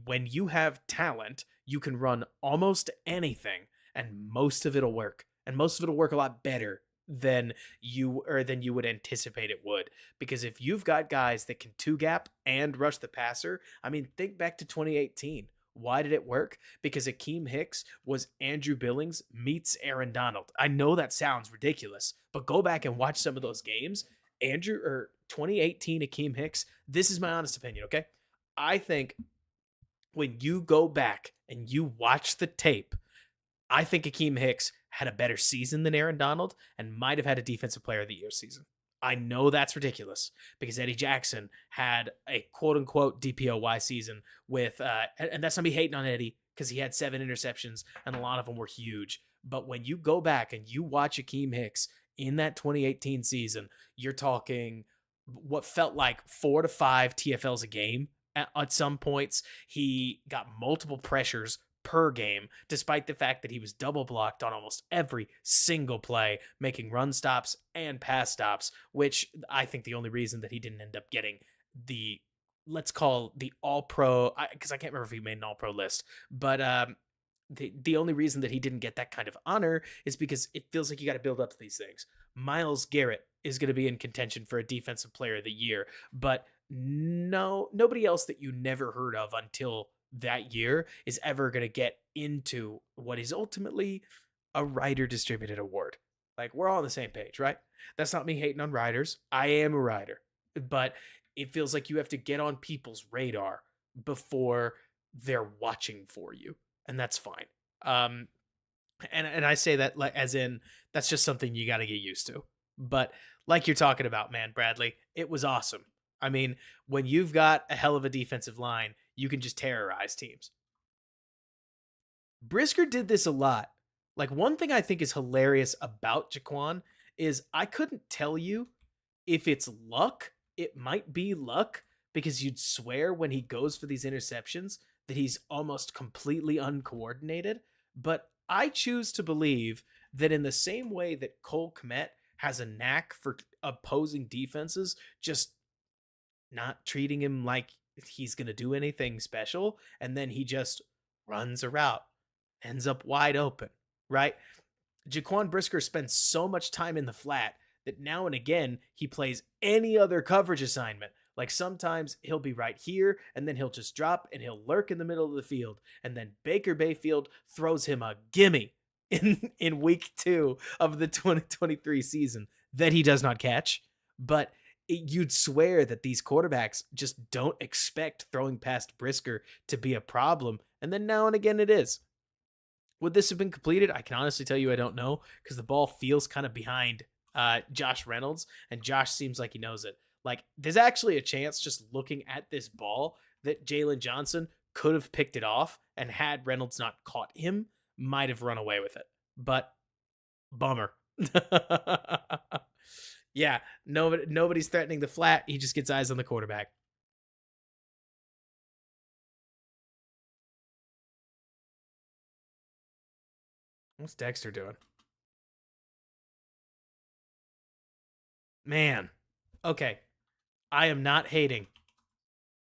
when you have talent, you can run almost anything, and most of it'll work. And most of it'll work a lot better than you would anticipate it would. Because if you've got guys that can 2-gap and rush the passer, I mean, think back to 2018. Why did it work? Because Akeem Hicks was Andrew Billings meets Aaron Donald. I know that sounds ridiculous, but go back and watch some of those games. 2018 Akeem Hicks, this is my honest opinion, okay? I think when you go back and you watch the tape, I think Akeem Hicks had a better season than Aaron Donald and might have had a Defensive Player of the Year season. I know that's ridiculous because Eddie Jackson had a quote-unquote DPOY season with, and that's not me hating on Eddie because he had 7 interceptions and a lot of them were huge. But when you go back and you watch Akeem Hicks in that 2018 season, you're talking what felt like 4 to 5 TFLs a game. At some points, he got multiple pressures per game, despite the fact that he was double blocked on almost every single play, making run stops and pass stops, which I think the only reason that he didn't end up getting the, let's call the all-pro, because I can't remember if he made an all-pro list, but the only reason that he didn't get that kind of honor is because it feels like you got to build up to these things. Myles Garrett is going to be in contention for a Defensive Player of the Year, but nobody else that you never heard of until that year is ever going to get into what is ultimately a writer distributed award. Like, we're all on the same page, right? That's not me hating on writers. I am a writer, but it feels like you have to get on people's radar before they're watching for you, and that's fine. And I say that like as in that's just something you got to get used to. But like you're talking about, man, Bradley, it was awesome. I mean, when you've got a hell of a defensive line, you can just terrorize teams. Brisker did this a lot. Like, one thing I think is hilarious about Jaquan is I couldn't tell you if it's luck. It might be luck because you'd swear when he goes for these interceptions that he's almost completely uncoordinated. But I choose to believe that in the same way that Cole Kmet has a knack for opposing defenses just not treating him like he's going to do anything special, and then he just runs a route, ends up wide open, right? Jaquan Brisker spends so much time in the flat that now and again he plays any other coverage assignment. Like sometimes he'll be right here and then he'll just drop and he'll lurk in the middle of the field. And then Baker Mayfield throws him a gimme in week 2 of the 2023 season that he does not catch. But you'd swear that these quarterbacks just don't expect throwing past Brisker to be a problem. And then now and again it is. Would this have been completed? I can honestly tell you I don't know, because the ball feels kind of behind Josh Reynolds, and Josh seems like he knows it. Like, there's actually a chance, just looking at this ball, that Jalen Johnson could have picked it off, and had Reynolds not caught him, might have run away with it. But bummer. Yeah, nobody's threatening the flat. He just gets eyes on the quarterback. What's Dexter doing? Man. Okay. I am not hating.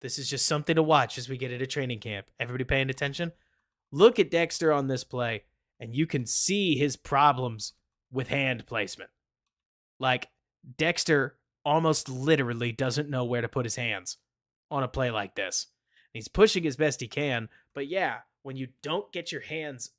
This is just something to watch as we get into training camp. Everybody paying attention? Look at Dexter on this play, and you can see his problems with hand placement. Like, Dexter almost literally doesn't know where to put his hands on a play like this. He's pushing as best he can, but yeah, when you don't get your hands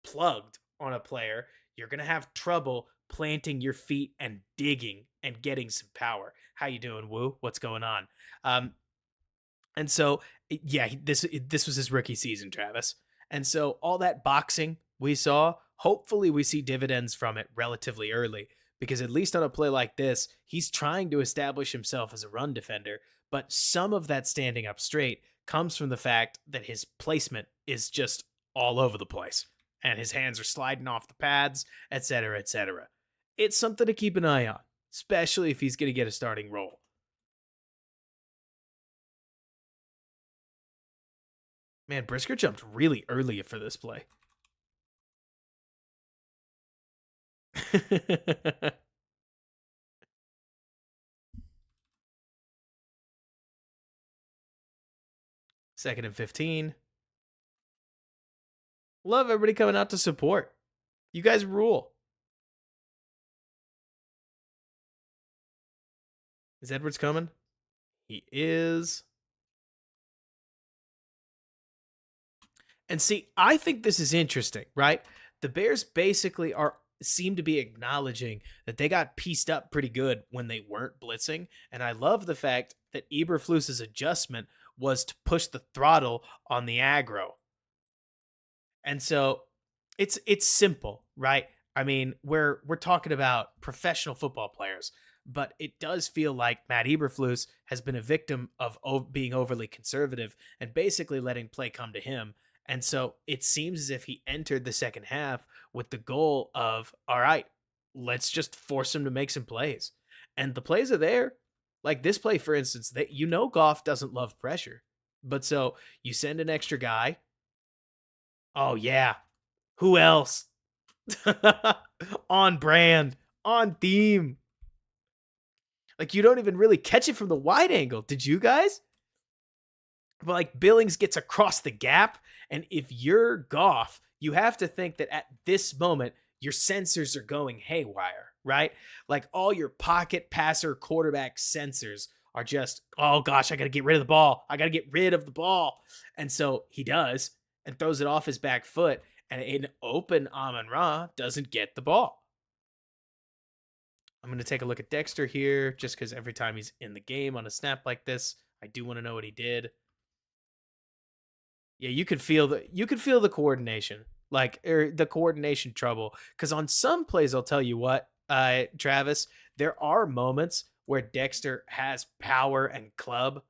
plugged on a player, you're going to have trouble planting your feet and digging and getting some power. How you doing, Woo? What's going on? And so, yeah, this was his rookie season, Travis. And so all that boxing we saw, hopefully we see dividends from it relatively early, because at least on a play like this, he's trying to establish himself as a run defender. But some of that standing up straight comes from the fact that his placement is just all over the place, and his hands are sliding off the pads, etc., etc. It's something to keep an eye on, especially if he's going to get a starting role. Man, Brisker jumped really early for this play. Second and 15. Love everybody coming out to support. You guys rule. Is Edwards coming? He is. And see, I think this is interesting, right? The Bears basically seem to be acknowledging that they got pieced up pretty good when they weren't blitzing. And I love the fact that Eberflus's adjustment was to push the throttle on the aggro. And so it's simple, right? I mean, we're talking about professional football players, but it does feel like Matt Eberflus has been a victim of being overly conservative and basically letting play come to him. And so it seems as if he entered the second half with the goal of, all right, let's just force him to make some plays. And the plays are there. Like this play, for instance, that Goff doesn't love pressure. But so you send an extra guy. Oh, yeah. Who else? On brand, on theme. Like you don't even really catch it from the wide angle. Did you guys? But like Billings gets across the gap, and if you're Goff, you have to think that at this moment your sensors are going haywire, right? Like all your pocket passer quarterback sensors are just, oh gosh, I got to get rid of the ball. I got to get rid of the ball. And so he does and throws it off his back foot, and an open Amon-Ra doesn't get the ball. I'm going to take a look at Dexter here just because every time he's in the game on a snap like this, I do want to know what he did. Yeah, you could feel the coordination, like the coordination trouble. Because on some plays, I'll tell you what, Travis, there are moments where Dexter has power and club.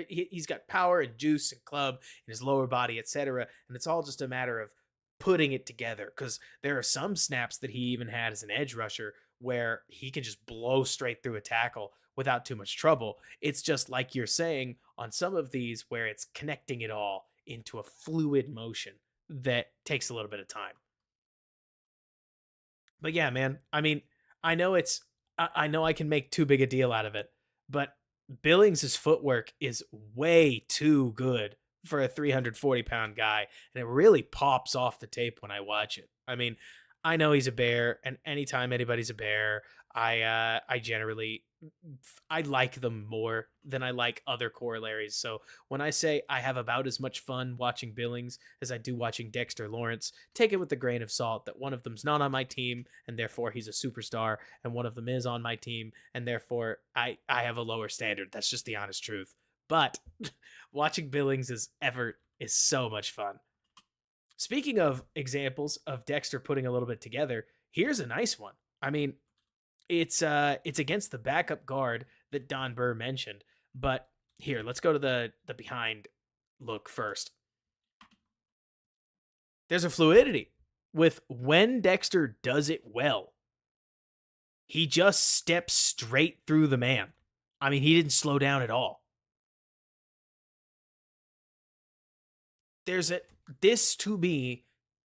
He's got power and juice and club in his lower body, etc. And it's all just a matter of putting it together. Because there are some snaps that he even had as an edge rusher where he can just blow straight through a tackle without too much trouble. It's just like you're saying on some of these where it's connecting it all into a fluid motion that takes a little bit of time. But yeah, man, I mean, I know it's I know I can make too big a deal out of it, but Billings's footwork is way too good for a 340-pound guy, and it really pops off the tape when I watch it. I mean, I know he's a bear, and anytime anybody's a bear, I generally I like them more than I like other corollaries. So when I say I have about as much fun watching Billings as I do watching Dexter Lawrence, take it with a grain of salt that one of them's not on my team and therefore he's a superstar, and one of them is on my team and therefore I have a lower standard. That's just the honest truth. But watching Billings is so much fun. Speaking of examples of Dexter putting a little bit together, here's a nice one. I mean, it's against the backup guard that Don Burr mentioned. But here, let's go to the behind look first. There's a fluidity with when Dexter does it well. He just steps straight through the man. I mean, he didn't slow down at all. This to me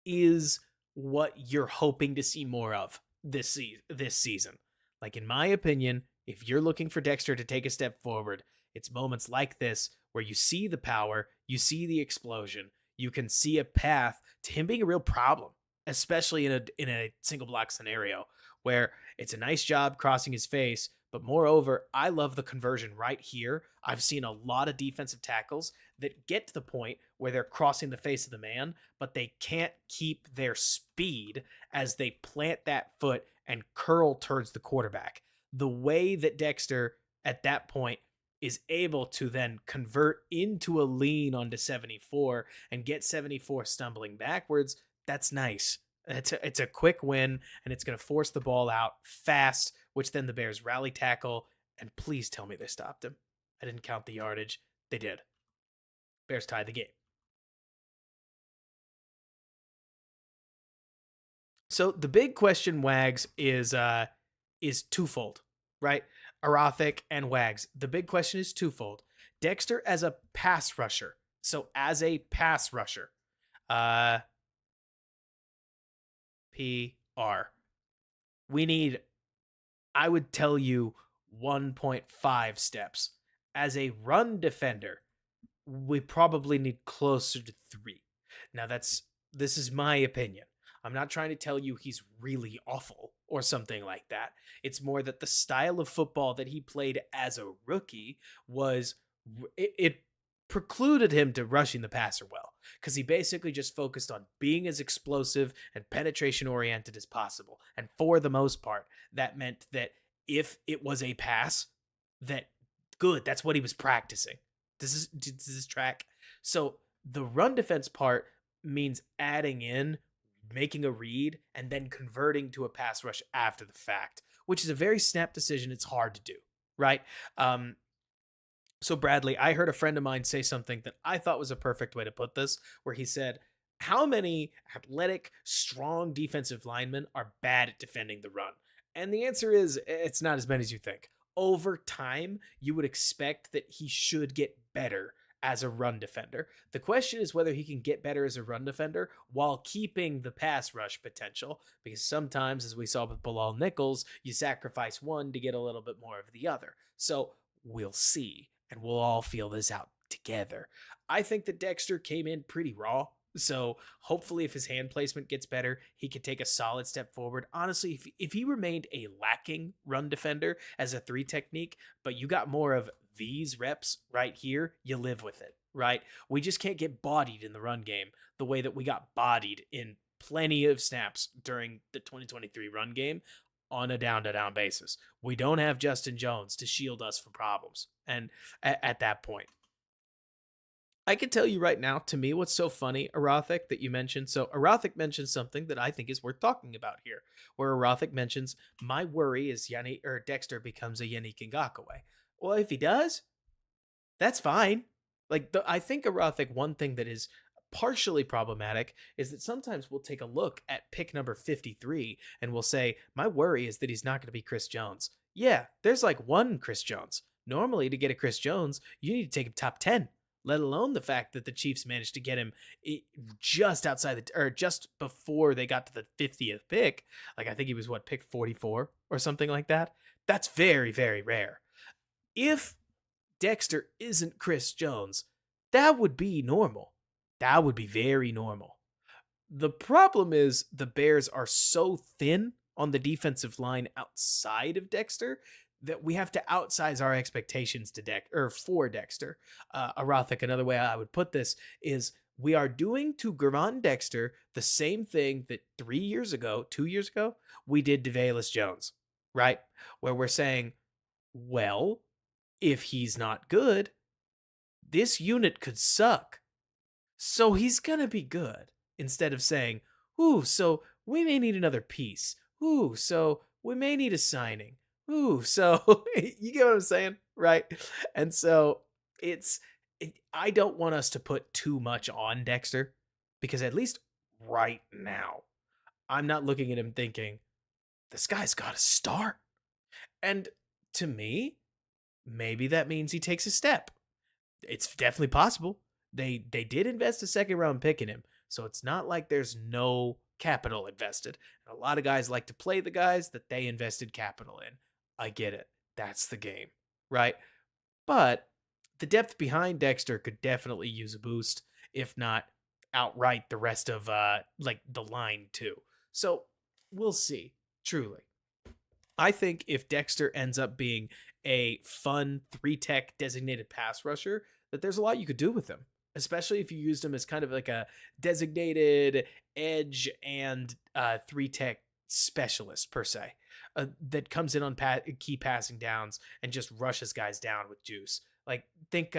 is what you're hoping to see more of this season. Like, in my opinion, if you're looking for Dexter to take a step forward, it's moments like this where you see the power, you see the explosion, you can see a path to him being a real problem, especially in a single block scenario where it's a nice job crossing his face. But moreover, I love the conversion right here. I've seen a lot of defensive tackles that get to the point where they're crossing the face of the man, but they can't keep their speed as they plant that foot and curl towards the quarterback. The way that Dexter at that point is able to then convert into a lean onto 74 and get 74 stumbling backwards, that's nice. It's a quick win, and it's going to force the ball out fast, which then the Bears rally tackle, and please tell me they stopped him. I didn't count the yardage. They did. Bears tied the game. So the big question, Wags, is twofold, right? Arothic and Wags. The big question is twofold. Dexter as a pass rusher. So as a pass rusher, PR. We need, I would tell you, 1.5 steps. As a run defender, we probably need closer to 3. Now this is my opinion. I'm not trying to tell you he's really awful or something like that. It's more that the style of football that he played as a rookie was it precluded him to rushing the passer well, because he basically just focused on being as explosive and penetration oriented as possible. And for the most part, that meant that if it was a pass, that's what he was practicing. Does this track? So the run defense part means adding in, making a read, and then converting to a pass rush after the fact, which is a very snap decision. It's hard to do, right? So Bradley, I heard a friend of mine say something that I thought was a perfect way to put this, where he said, how many athletic, strong defensive linemen are bad at defending the run? And the answer is, it's not as many as you think. Over time, you would expect that he should get better as a run defender. The question is whether he can get better as a run defender while keeping the pass rush potential, because sometimes, as we saw with Bilal Nichols, you sacrifice one to get a little bit more of the other. So we'll see, and we'll all feel this out together. I think that Dexter came in pretty raw, so hopefully if his hand placement gets better, he could take a solid step forward. Honestly, if he remained a lacking run defender as a 3 technique, but you got more of these reps right here, you live with it, right? We just can't get bodied in the run game the way that we got bodied in plenty of snaps during the 2023 run game on a down-to-down basis. We don't have Justin Jones to shield us from problems. And at that point, I can tell you right now, to me, what's so funny, Arothic, that you mentioned. So Arothic mentioned something that I think is worth talking about here, where Arothic mentions, my worry is Dexter becomes a Yannick Ngakoue. Well, if he does, that's fine. Like, I think Arothic, one thing that is partially problematic is that sometimes we'll take a look at pick number 53 and we'll say, my worry is that he's not going to be Chris Jones. Yeah, there's like one Chris Jones. Normally, to get a Chris Jones, you need to take him top 10, let alone the fact that the Chiefs managed to get him just outside or just before they got to the 50th pick. Like, I think he was what, pick 44 or something like that. That's very, very rare. If Dexter isn't Chris Jones, that would be normal. That would be very normal. The problem is the Bears are so thin on the defensive line outside of Dexter that we have to outsize our expectations for Dexter. Arathic, another way I would put this is we are doing to Gervon Dexter the same thing that 2 years ago, we did to Velus Jones, right? Where we're saying, well, if he's not good, this unit could suck. So he's going to be good. Instead of saying, ooh, so we may need another piece. Ooh, so we may need a signing. Ooh, so you get what I'm saying? Right? And so I don't want us to put too much on Dexter because at least right now, I'm not looking at him thinking, this guy's got to start. And to me, maybe that means he takes a step. It's definitely possible. They did invest a second round pick in him. So it's not like there's no capital invested. And a lot of guys like to play the guys that they invested capital in. I get it. That's the game, right? But the depth behind Dexter could definitely use a boost, if not outright the rest of like the line too. So we'll see, truly. I think if Dexter ends up being a fun 3-tech designated pass rusher, that there's a lot you could do with him, especially if you used him as kind of like a designated edge and 3-tech specialist per se, that comes in on key passing downs and just rushes guys down with juice. Like think,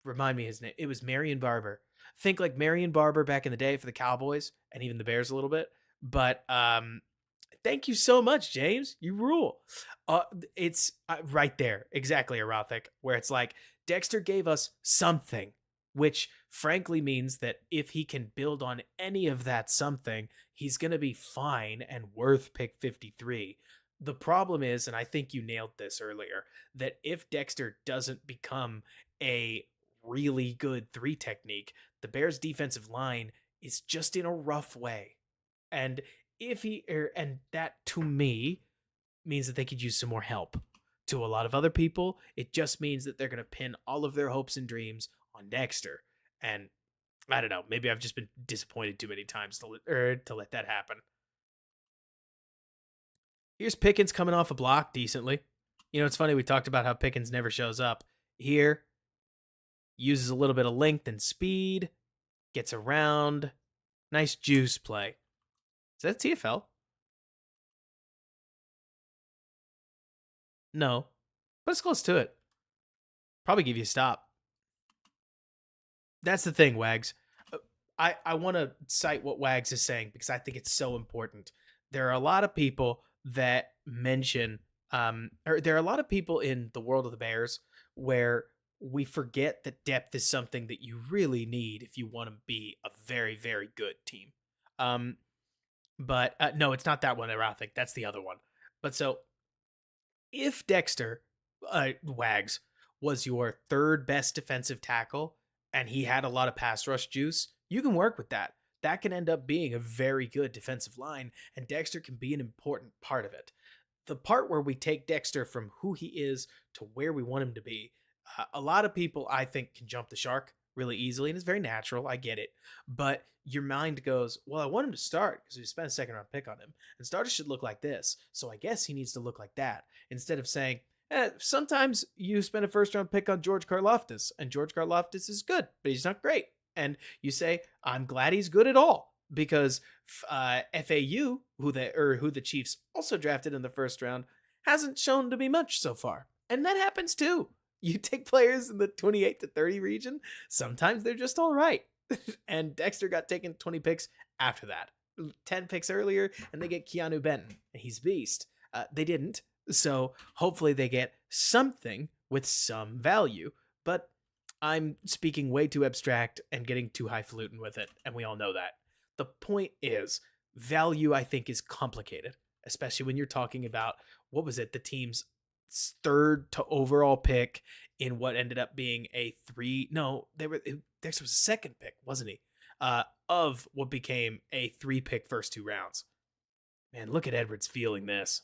remind me his name. It was Marion Barber. Think like Marion Barber back in the day for the Cowboys and even the Bears a little bit. But thank you so much, James. You rule. It's right there, exactly, Erothic, where it's like Dexter gave us something, which frankly means that if he can build on any of that something, he's going to be fine and worth pick 53. The problem is, and I think you nailed this earlier, that if Dexter doesn't become a really good 3 technique, the Bears' defensive line is just in a rough way. And and that to me means that they could use some more help. To a lot of other people, it just means that they're going to pin all of their hopes and dreams on Dexter. And I don't know, maybe I've just been disappointed too many times to let that happen. Here's Pickens coming off a block decently. You know, it's funny, we talked about how Pickens never shows up. Here, uses a little bit of length and speed, gets around. Nice juice play. Is that TFL? No, but it's close to it. Probably give you a stop. That's the thing, Wags. I want to cite what Wags is saying because I think it's so important. There are a lot of people that mention, or there are a lot of people in the world of the Bears where we forget that depth is something that you really need if you want to be a very, very good team. But no, it's not that one, Erothic. That's the other one. But so if Dexter, Wags, was your third best defensive tackle and he had a lot of pass rush juice, you can work with that. That can end up being a very good defensive line, and Dexter can be an important part of it. The part where we take Dexter from who he is to where we want him to be, a lot of people, I think, can jump the shark really easily, and it's very natural. I get it. But your mind goes, well, I want him to start because we spent a second round pick on him, and starters should look like this, so I guess he needs to look like that, instead of saying, sometimes you spend a first round pick on George Karlaftis, and George Karlaftis is good, but he's not great. And you say, I'm glad he's good at all, because FAU, who the Chiefs also drafted in the first round, hasn't shown to be much so far. And that happens too. You take players in the 28 to 30 region, sometimes they're just all right. And Dexter got taken 20 picks after that. 10 picks earlier, and they get Keanu Benton. He's beast. They didn't. So hopefully they get something with some value. But I'm speaking way too abstract and getting too highfalutin with it, and we all know that. The point is, value, I think, is complicated. especially when you're talking about, what was it, the team's third to overall pick in what ended up being a three. No, there was a second pick, wasn't he? Of what became a 3-pick first 2 rounds. Man, look at Edwards feeling this.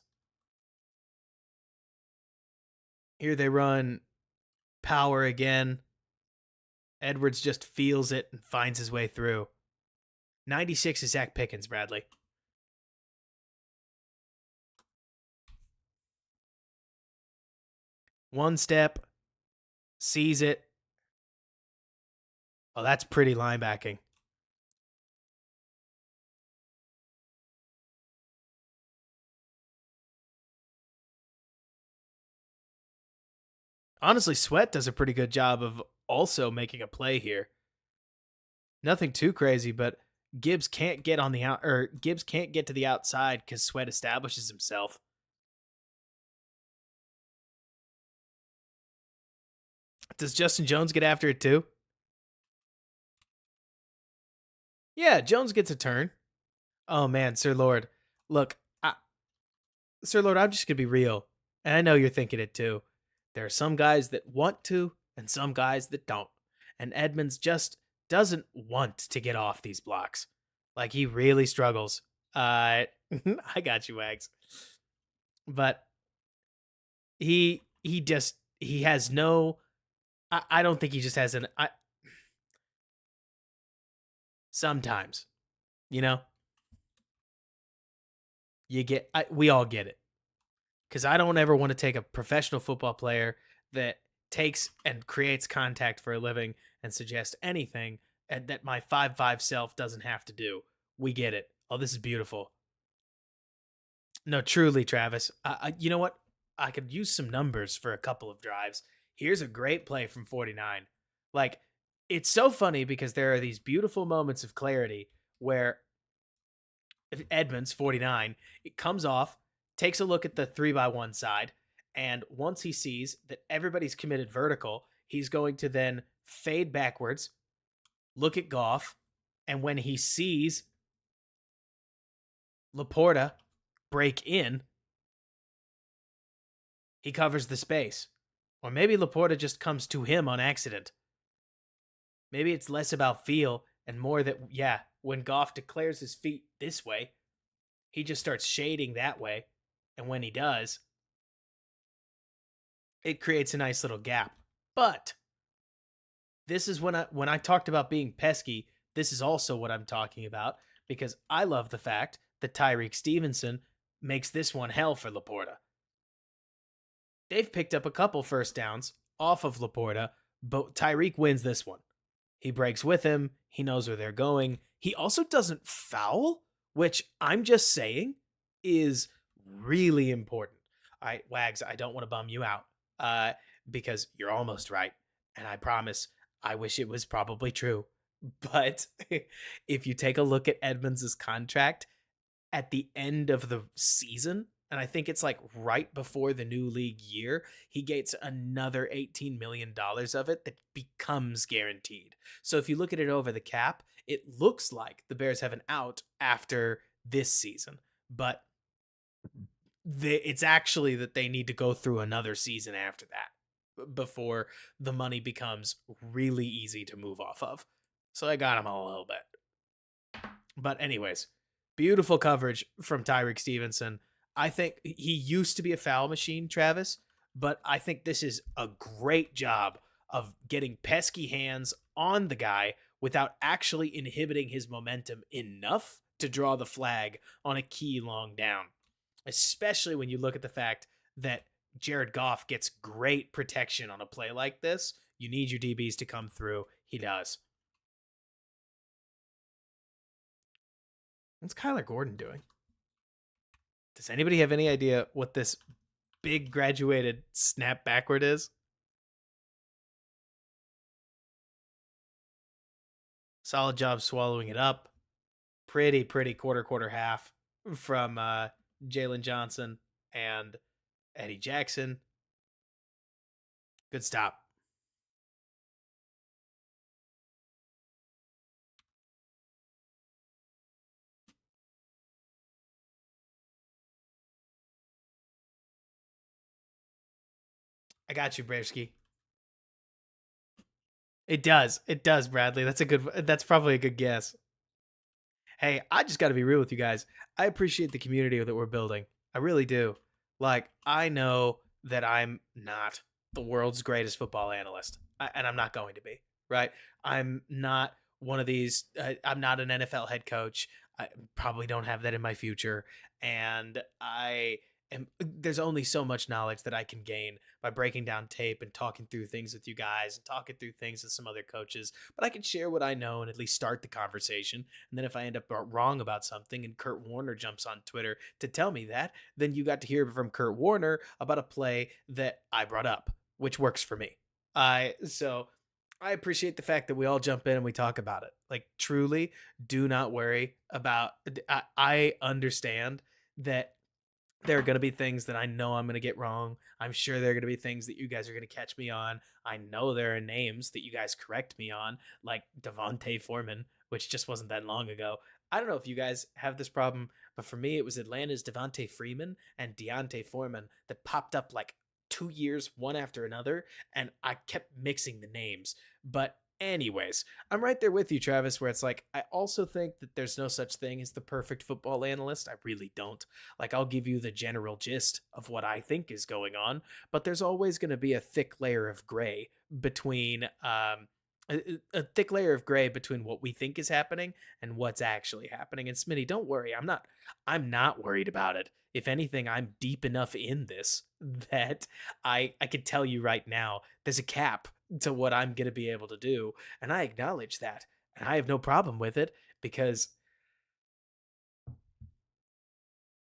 Here they run power again. Edwards just feels it and finds his way through. 96 is Zach Pickens, Bradley. One step, sees it. Oh, that's pretty linebacking. Honestly, Sweat does a pretty good job of also making a play here. Nothing too crazy, but Gibbs can't get on the out, or Gibbs can't get to the outside because Sweat establishes himself. Does Justin Jones get after it too? Yeah, Jones gets a turn. Oh man, Sir Lord. Look, Sir Lord, I'm just gonna be real. And I know you're thinking it too. There are some guys that want to, and some guys that don't. And Edmonds just doesn't want to get off these blocks. Like, he really struggles. I got you, Wags. But he has no. I don't think he just has sometimes, you know, we all get it. Because I don't ever want to take a professional football player that takes and creates contact for a living and suggest anything and that my 5'5" self doesn't have to do. We get it. Oh, this is beautiful. No, truly, Travis. You know what? I could use some numbers for a couple of drives. Here's a great play from 49. Like, it's so funny because there are these beautiful moments of clarity where Edmonds, 49, it comes off, takes a look at the 3x1 side, and once he sees that everybody's committed vertical, he's going to then fade backwards, look at Goff, and when he sees Laporta break in, he covers the space. Or maybe Laporta just comes to him on accident. Maybe it's less about feel and more that, yeah, when Goff declares his feet this way, he just starts shading that way. And when he does, it creates a nice little gap. But this is when I talked about being pesky, this is also what I'm talking about because I love the fact that Tyreek Stevenson makes this one hell for Laporta. They've picked up a couple first downs off of Laporta, but Tyreek wins this one. He breaks with him. He knows where they're going. He also doesn't foul, which I'm just saying is really important. All right, Wags, I don't want to bum you out because you're almost right. And I promise, I wish it was probably true. But if you take a look at Edmonds' contract at the end of the season, and I think it's like right before the new league year, he gets another $18 million of it that becomes guaranteed. So if you look at it over the cap, it looks like the Bears have an out after this season, but it's actually that they need to go through another season after that before the money becomes really easy to move off of. So I got him a little bit. But anyways, beautiful coverage from Tyreek Stevenson. I think he used to be a foul machine, Travis, but I think this is a great job of getting pesky hands on the guy without actually inhibiting his momentum enough to draw the flag on a key long down. Especially when you look at the fact that Jared Goff gets great protection on a play like this. You need your DBs to come through. He does. What's Kyler Gordon doing? Does anybody have any idea what this big graduated snap backward is? Solid job swallowing it up. Pretty quarter half from Jalen Johnson and Eddie Jackson. Good stop. I got you, Brzeski. It does. It does, Bradley. That's probably a good guess. Hey, I just got to be real with you guys. I appreciate the community that we're building. I really do. Like, I know that I'm not the world's greatest football analyst, and I'm not going to be, right? I'm not one of these, I'm not an NFL head coach. I probably don't have that in my future. And there's only so much knowledge that I can gain by breaking down tape and talking through things with you guys and talking through things with some other coaches. But I can share what I know and at least start the conversation. And then if I end up wrong about something and Kurt Warner jumps on Twitter to tell me that, then you got to hear from Kurt Warner about a play that I brought up, which works for me. So I appreciate the fact that we all jump in and we talk about it. Like, truly, do not worry about. I understand that there are going to be things that I know I'm going to get wrong. I'm sure there are going to be things that you guys are going to catch me on. I know there are names that you guys correct me on, like Devontae Foreman, which just wasn't that long ago. I don't know if you guys have this problem, but for me, it was Atlanta's Devontae Freeman and Deontay Foreman that popped up like 2 years, one after another, and I kept mixing the names. But anyways, I'm right there with you, Travis, where it's like, I also think that there's no such thing as the perfect football analyst. I really don't. Like, I'll give you the general gist of what I think is going on, but there's always going to be a thick layer of gray between, a thick layer of gray between what we think is happening and what's actually happening. And Smitty, don't worry. I'm not worried about it. If anything, I'm deep enough in this that I can tell you right now, there's a cap to what I'm going to be able to do. And I acknowledge that. And I have no problem with it because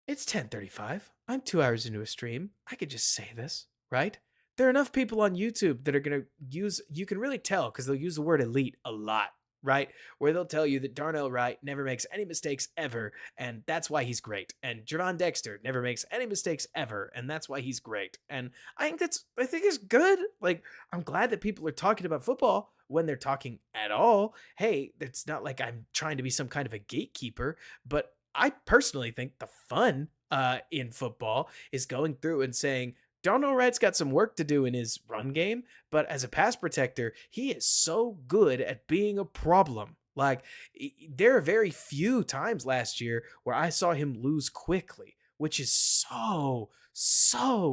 it's 10:35. I'm 2 hours into a stream. I could just say this, right? There are enough people on YouTube that are going to use, you can really tell because they'll use the word elite a lot, right? Where they'll tell you that Darnell Wright never makes any mistakes ever, and that's why he's great. And Javon Dexter never makes any mistakes ever, and that's why he's great. And I think it's good. Like, I'm glad that people are talking about football when they're talking at all. Hey, it's not like I'm trying to be some kind of a gatekeeper, but I personally think the fun in football is going through and saying, Darnell Wright's got some work to do in his run game, but as a pass protector, he is so good at being a problem. Like, there are very few times last year where I saw him lose quickly, which is so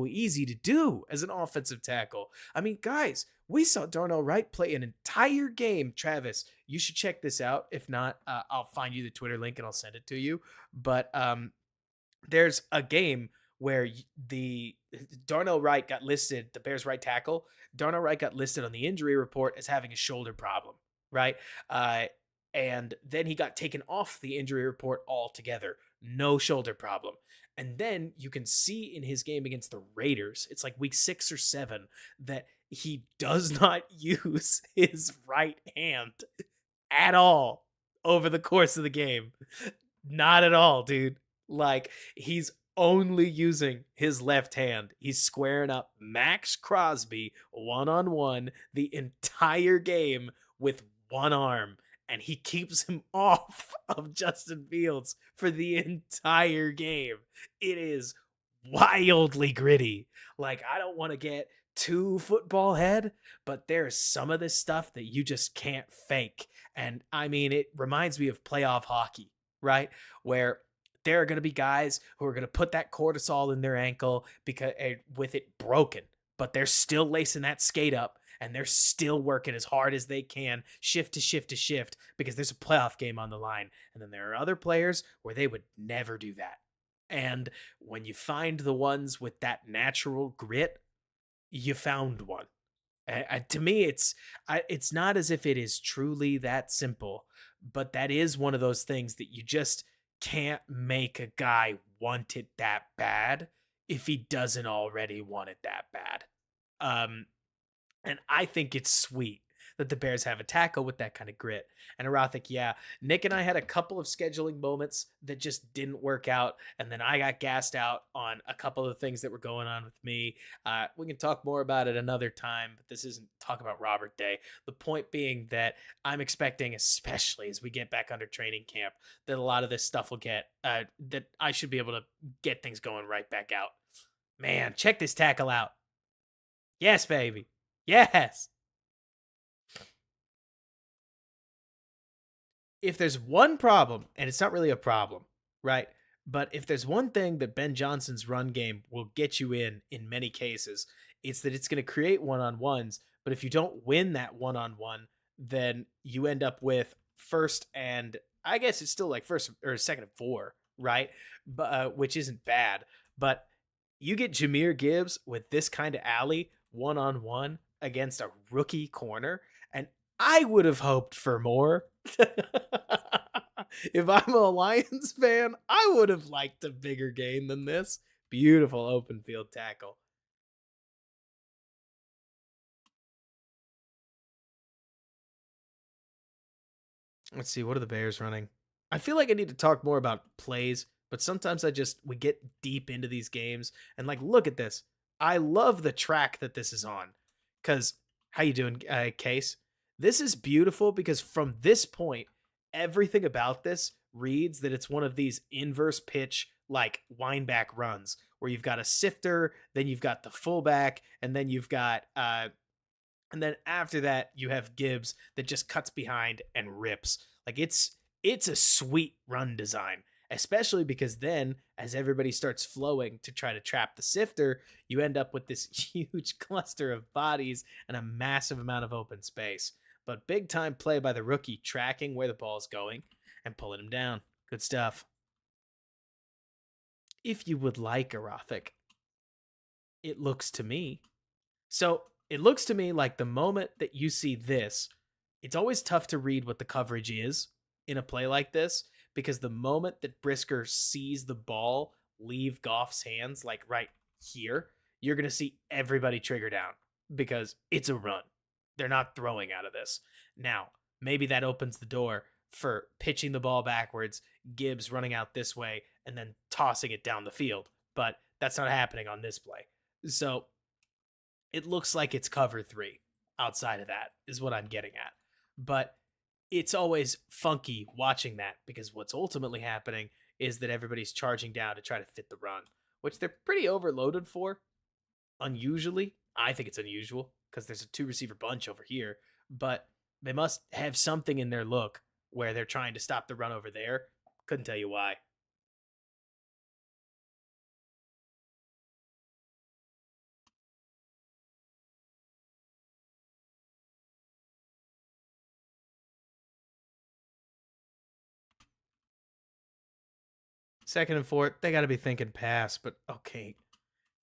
easy to do as an offensive tackle. I mean, guys, we saw Darnell Wright play an entire game. Travis, you should check this out. If not, I'll find you the Twitter link and I'll send it to you. But there's a game where the Darnell Wright got listed, the Bears right tackle, Darnell Wright got listed on the injury report as having a shoulder problem, right? And then he got taken off the injury report altogether. No shoulder problem. And then you can see in his game against the Raiders, it's like week 6 or 7, that he does not use his right hand at all over the course of the game. Not at all, dude. Like, he's only using his left hand. He's squaring up Max Crosby one-on-one the entire game with one arm, and he keeps him off of Justin Fields for the entire game. It is wildly gritty. Like, I don't want to get too football head, but there's some of this stuff that you just can't fake. And I mean, it reminds me of playoff hockey, right? Where there are going to be guys who are going to put that cortisol in their ankle because with it broken, but they're still lacing that skate up and they're still working as hard as they can, shift to shift to shift, because there's a playoff game on the line. And then there are other players where they would never do that. And when you find the ones with that natural grit, you found one. To me, it's not as if it is truly that simple, but that is one of those things that you just can't make a guy want it that bad if he doesn't already want it that bad. And I think it's sweet that the Bears have a tackle with that kind of grit. And Arathic, yeah, Nick and I had a couple of scheduling moments that just didn't work out. And then I got gassed out on a couple of things that were going on with me. We can talk more about it another time, but this isn't talk about Robert Day. The point being that I'm expecting, especially as we get back under training camp, that a lot of this stuff will get, that I should be able to get things going right back out. Man, check this tackle out. Yes, baby. Yes. If there's one problem, and it's not really a problem, right? But if there's one thing that Ben Johnson's run game will get you in many cases, it's that it's going to create one-on-ones. But if you don't win that one-on-one, then you end up with first and I guess it's still like first or second and four, right? But which isn't bad. But you get Jahmyr Gibbs with this kind of alley one-on-one against a rookie corner, and I would have hoped for more. If I'm a Lions fan, I would have liked a bigger game than this. Beautiful open field tackle. Let's see, what are the Bears running? I feel like I need to talk more about plays, but sometimes we get deep into these games and like look at this. I love the track that this is on. Cuz how you doing, Case? This is beautiful because from this point everything about this reads that it's one of these inverse pitch like wind-back runs where you've got a sifter, then you've got the fullback, and then you've got and then after that you have Gibbs that just cuts behind and rips. Like it's a sweet run design, especially because then as everybody starts flowing to try to trap the sifter, you end up with this huge cluster of bodies and a massive amount of open space. But big time play by the rookie tracking where the ball's going and pulling him down. Good stuff. If you would like, Erothic, it looks to me So it looks to me like the moment that you see this, it's always tough to read what the coverage is in a play like this because the moment that Brisker sees the ball leave Goff's hands, like right here, you're going to see everybody trigger down because it's a run. They're not throwing out of this. Now, maybe that opens the door for pitching the ball backwards, Gibbs running out this way, and then tossing it down the field. But that's not happening on this play. So it looks like it's cover three outside of that, is what I'm getting at. But it's always funky watching that because what's ultimately happening is that everybody's charging down to try to fit the run, which they're pretty overloaded for. Unusually, I think it's unusual because there's a two receiver bunch over here, but they must have something in their look where they're trying to stop the run over there. Couldn't tell you why. Second and fourth, they got to be thinking pass, but okay.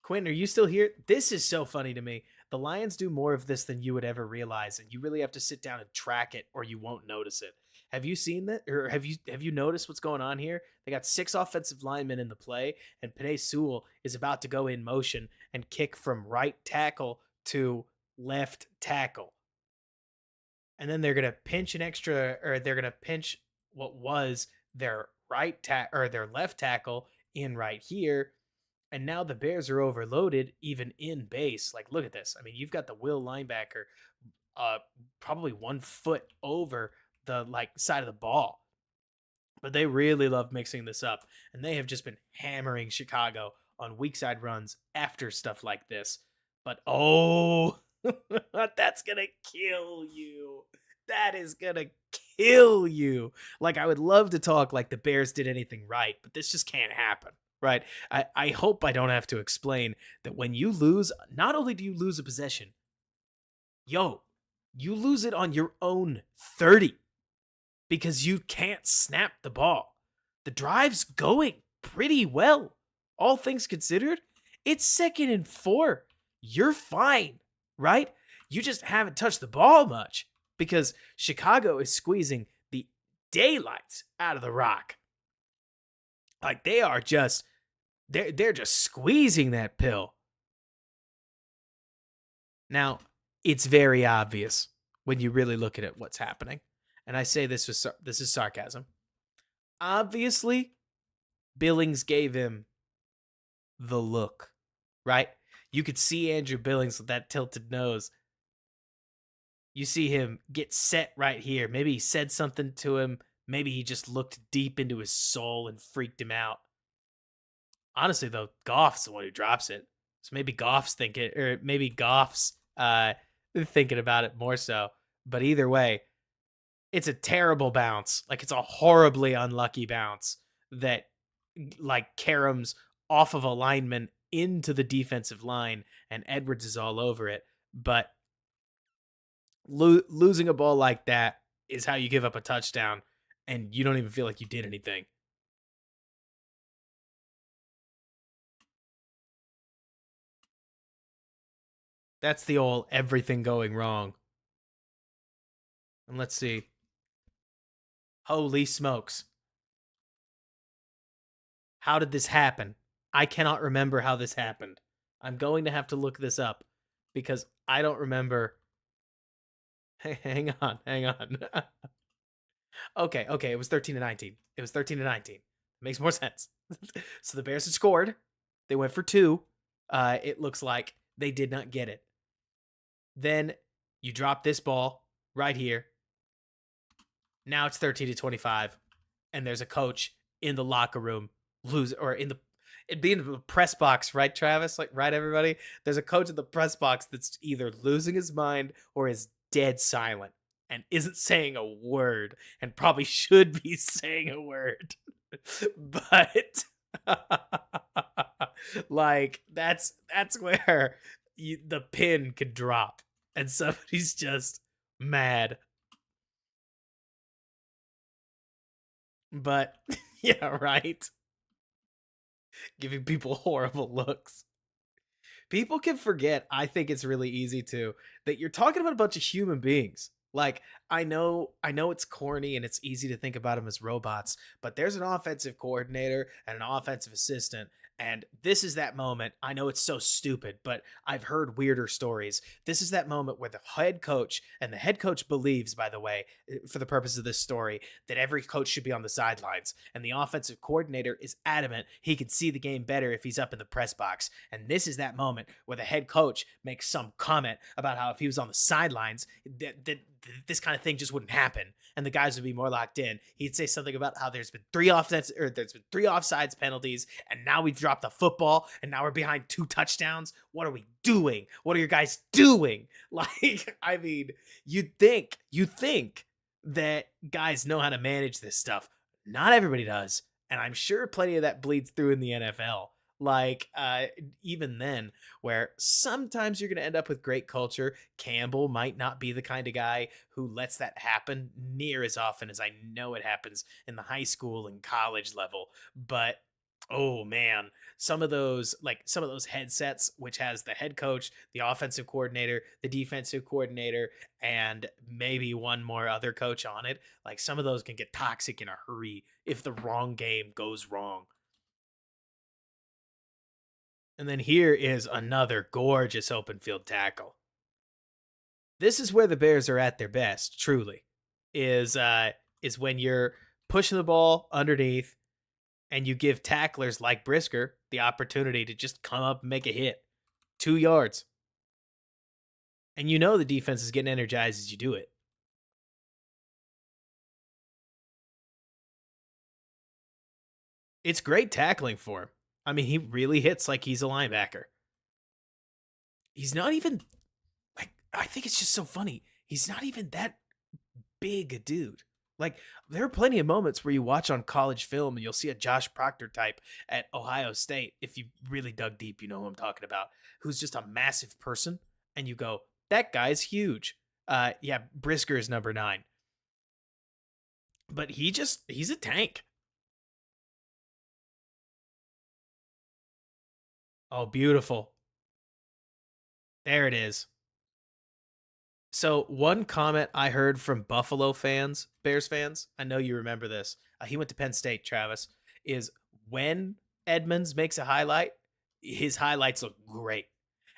Quinn, are you still here? This is so funny to me. The Lions do more of this than you would ever realize, and you really have to sit down and track it, or you won't notice it. Have you seen that, or have you noticed what's going on here? They got 6 offensive linemen in the play, and Penei Sewell is about to go in motion and kick from right tackle to left tackle, and then they're gonna pinch an extra, or they're gonna pinch what was their or their left tackle in right here, and now the Bears are overloaded even in base. Like, look at this. I mean, you've got the will linebacker uh probably 1 foot over the like side of the ball. But they really love mixing this up. And they have just been hammering Chicago on weak side runs after stuff like this. But oh, that's gonna kill you. That is gonna kill you. Like, I would love to talk like the Bears did anything right, but this just can't happen. Right. I hope I don't have to explain that when you lose, not only do you lose a possession, yo, you lose it on your own 30 because you can't snap the ball. The drive's going pretty well, all things considered. It's second and four. You're fine, right? You just haven't touched the ball much because Chicago is squeezing the daylights out of the rock. Like, they're just squeezing that pill. Now, it's very obvious when you really look at it what's happening. And I say this is sarcasm. Obviously, Billings gave him the look, right? You could see Andrew Billings with that tilted nose. You see him get set right here. Maybe he said something to him. Maybe he just looked deep into his soul and freaked him out. Honestly, though, Goff's the one who drops it. So maybe Goff's thinking, or maybe Goff's thinking about it more so. But either way, it's a terrible bounce. Like it's a horribly unlucky bounce that like caroms off of a lineman into the defensive line, and Edwards is all over it. But losing a ball like that is how you give up a touchdown, and you don't even feel like you did anything. That's the old everything going wrong. And let's see. Holy smokes. How did this happen? I cannot remember how this happened. I'm going to have to look this up because I don't remember. Hey, hang on, hang on. Okay, it was 13 to 19. It was 13 to 19. Makes more sense. So the Bears had scored. They went for two. It looks like they did not get it. Then you drop this ball right here. Now it's 13 to 25, and there's a coach in the locker room it'd be in the press box, right, Travis? Like, right, everybody? There's a coach in the press box that's either losing his mind or is dead silent and isn't saying a word and probably should be saying a word. But like that's where the pin could drop and somebody's just mad. But yeah, right. Giving people horrible looks. People can forget, I think it's really easy to, that you're talking about a bunch of human beings. Like, I know it's corny and it's easy to think about them as robots, but there's an offensive coordinator and an offensive assistant, and this is that moment. I know it's so stupid, but I've heard weirder stories. This is that moment where the head coach, and the head coach believes, by the way, for the purpose of this story, that every coach should be on the sidelines, and the offensive coordinator is adamant he could see the game better if he's up in the press box. And this is that moment where the head coach makes some comment about how if he was on the sidelines, that this kind of thing just wouldn't happen, and the guys would be more locked in. He'd say something about how there's been three offsides penalties, and now we've dropped the football, and now we're behind 2 touchdowns. What are we doing? What are your guys doing? Like, I mean, you'd think that guys know how to manage this stuff. Not everybody does, and I'm sure plenty of that bleeds through in the NFL. Like, even then, where sometimes you're going to end up with great culture. Campbell might not be the kind of guy who lets that happen near as often as I know it happens in the high school and college level. But oh man, some of those headsets, which has the head coach, the offensive coordinator, the defensive coordinator, and maybe one more other coach on it, like some of those can get toxic in a hurry if the wrong game goes wrong. And then here is another gorgeous open field tackle. This is where the Bears are at their best, truly. Is when you're pushing the ball underneath and you give tacklers like Brisker the opportunity to just come up and make a hit. 2 yards. And you know the defense is getting energized as you do it. It's great tackling for him. I mean, he really hits like he's a linebacker. He's not even like, I think it's just so funny. He's not even that big a dude. Like, there are plenty of moments where you watch on college film and you'll see a Josh Proctor type at Ohio State. If you really dug deep, you know who I'm talking about, who's just a massive person. And you go, that guy's huge. Yeah, Brisker is number 9. But he's a tank. Oh, beautiful. There it is. So one comment I heard from Buffalo fans, Bears fans, I know you remember this. He went to Penn State, Travis, is when Edmonds makes a highlight, his highlights look great.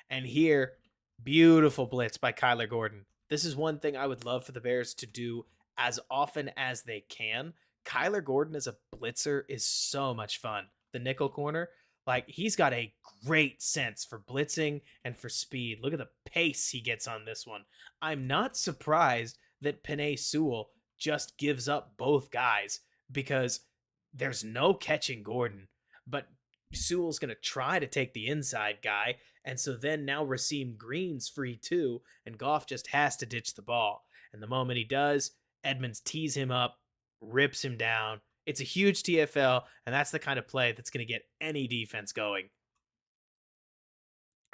And here, beautiful blitz by Kyler Gordon. This is one thing I would love for the Bears to do as often as they can. Kyler Gordon as a blitzer is so much fun. The nickel corner, like, he's got a great sense for blitzing and for speed. Look at the pace he gets on this one. I'm not surprised that Penei Sewell just gives up both guys because there's no catching Gordon, but Sewell's going to try to take the inside guy, And so then now Raheem Green's free too, and Goff just has to ditch the ball. And the moment he does, Edmonds tees him up, rips him down. It's a huge TFL, and that's the kind of play that's going to get any defense going.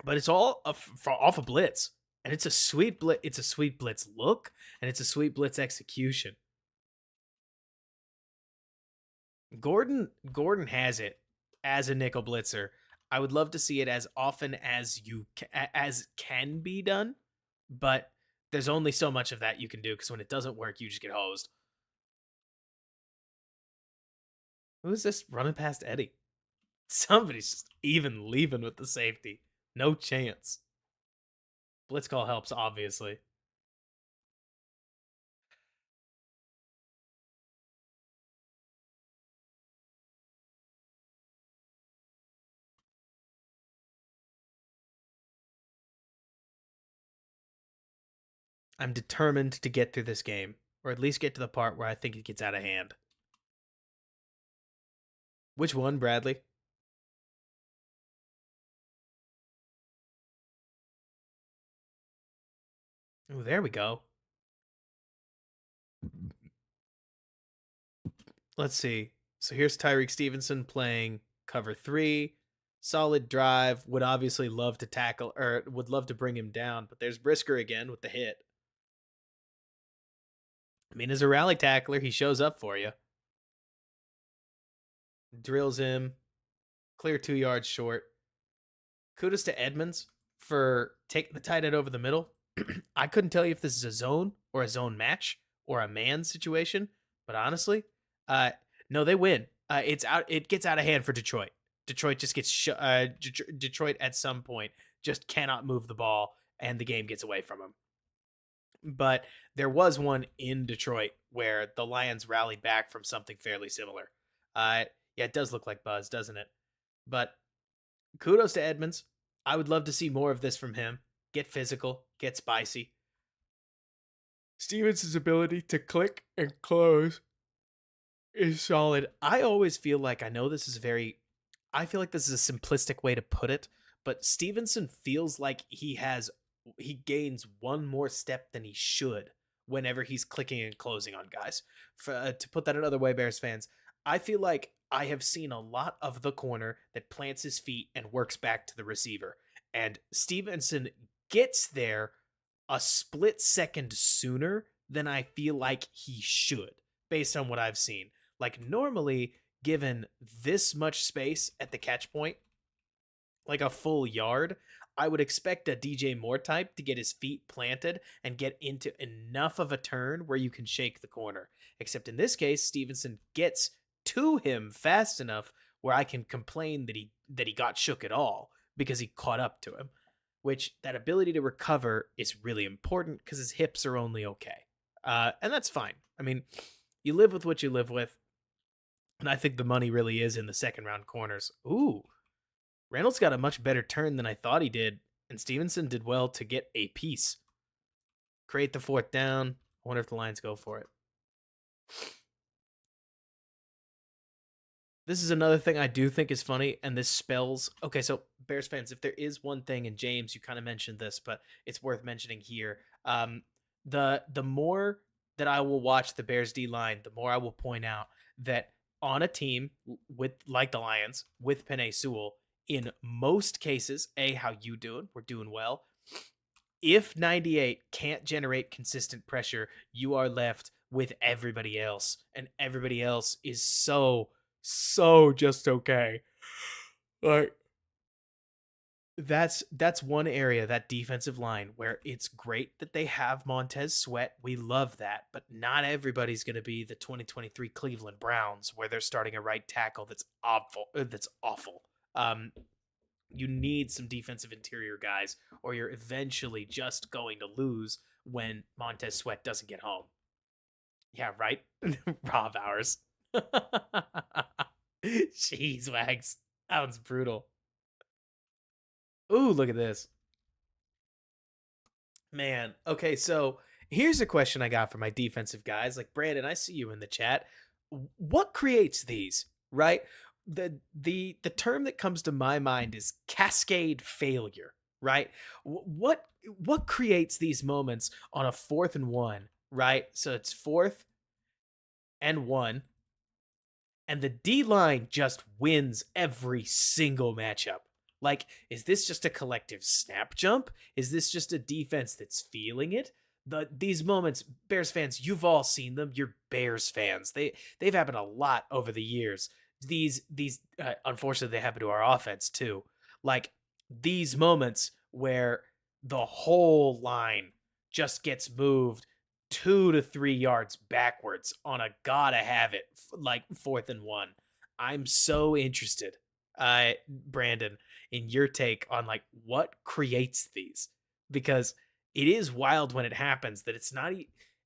But it's all off a blitz, and it's a sweet blitz. It's a sweet blitz look, and it's a sweet blitz execution. Gordon has it as a nickel blitzer. I would love to see it as often as as can be done, but there's only so much of that you can do because when it doesn't work, you just get hosed. Who's this running past Eddie? Somebody's just even leaving with the safety. No chance. Blitz call helps, obviously. I'm determined to get through this game, or at least get to the part where I think it gets out of hand. Which one, Bradley? Oh, there we go. Let's see. So here's Tyreek Stevenson playing cover 3. Solid drive. Would obviously love to tackle, or would love to bring him down, but there's Brisker again with the hit. I mean, as a rally tackler, he shows up for you. Drills him. Clear 2 yards short. Kudos to Edmonds for taking the tight end over the middle. I couldn't tell you if this is a zone or a zone match or a man situation, but honestly, no, they win. It gets out of hand for Detroit. Detroit just gets Detroit at some point just cannot move the ball, and the game gets away from them. But there was one in Detroit where the Lions rallied back from something fairly similar. Yeah, it does look like Buzz, doesn't it? But kudos to Edmonds. I would love to see more of this from him. Get physical, get spicy. Stevens' ability to click and close is solid. I always feel like I feel like this is a simplistic way to put it, but Stevenson feels like he gains one more step than he should whenever he's clicking and closing on guys. To put that another way, Bears fans, I feel like I have seen a lot of the corner that plants his feet and works back to the receiver. And Stevenson gets there a split second sooner than I feel like he should, based on what I've seen. Like, normally, given this much space at the catch point, like a full yard, I would expect a DJ Moore type to get his feet planted and get into enough of a turn where you can shake the corner. Except in this case, Stevenson gets to him fast enough where I can complain that he got shook at all because he caught up to him, which that ability to recover is really important because his hips are only okay. And that's fine. I mean, you live with what you live with. And I think the money really is in the second round corners. Ooh, Reynolds got a much better turn than I thought he did. And Stevenson did well to get a piece. Create the 4th down. I wonder if the Lions go for it. This is another thing I do think is funny, and this spells... Okay, so Bears fans, if there is one thing, and James, you kind of mentioned this, but it's worth mentioning here. The more that I will watch the Bears D-line, the more I will point out that on a team with like the Lions, with Penei Sewell, in most cases, how you doing? We're doing well. If 98 can't generate consistent pressure, you are left with everybody else, and everybody else is so just okay. Like, that's one area, that defensive line, where it's great that they have Montez Sweat. We love that, but not everybody's going to be the 2023 Cleveland Browns, where they're starting a right tackle that's awful. You need some defensive interior guys, or you're eventually just going to lose when Montez Sweat doesn't get home. Yeah, right? Rob Hours. Jeez, Wags. That one's brutal. Ooh, look at this. Man, okay, so here's a question I got for my defensive guys. Like, Brandon, I see you in the chat. What creates these, right? The term that comes to my mind is cascade failure, right? What creates these moments on a 4th and 1, right? So it's 4th and 1, and the D line just wins every single matchup. Like, is this just a collective snap jump? Is this just a defense that's feeling it? These moments, Bears fans, you've all seen them. You're Bears fans. They've happened a lot over the years. These unfortunately they happen to our offense too. Like these moments where the whole line just gets moved 2 to 3 yards backwards on a gotta have it like 4th and 1. I'm so interested, Brandon, in your take on like what creates these, because it is wild when it happens that it's not.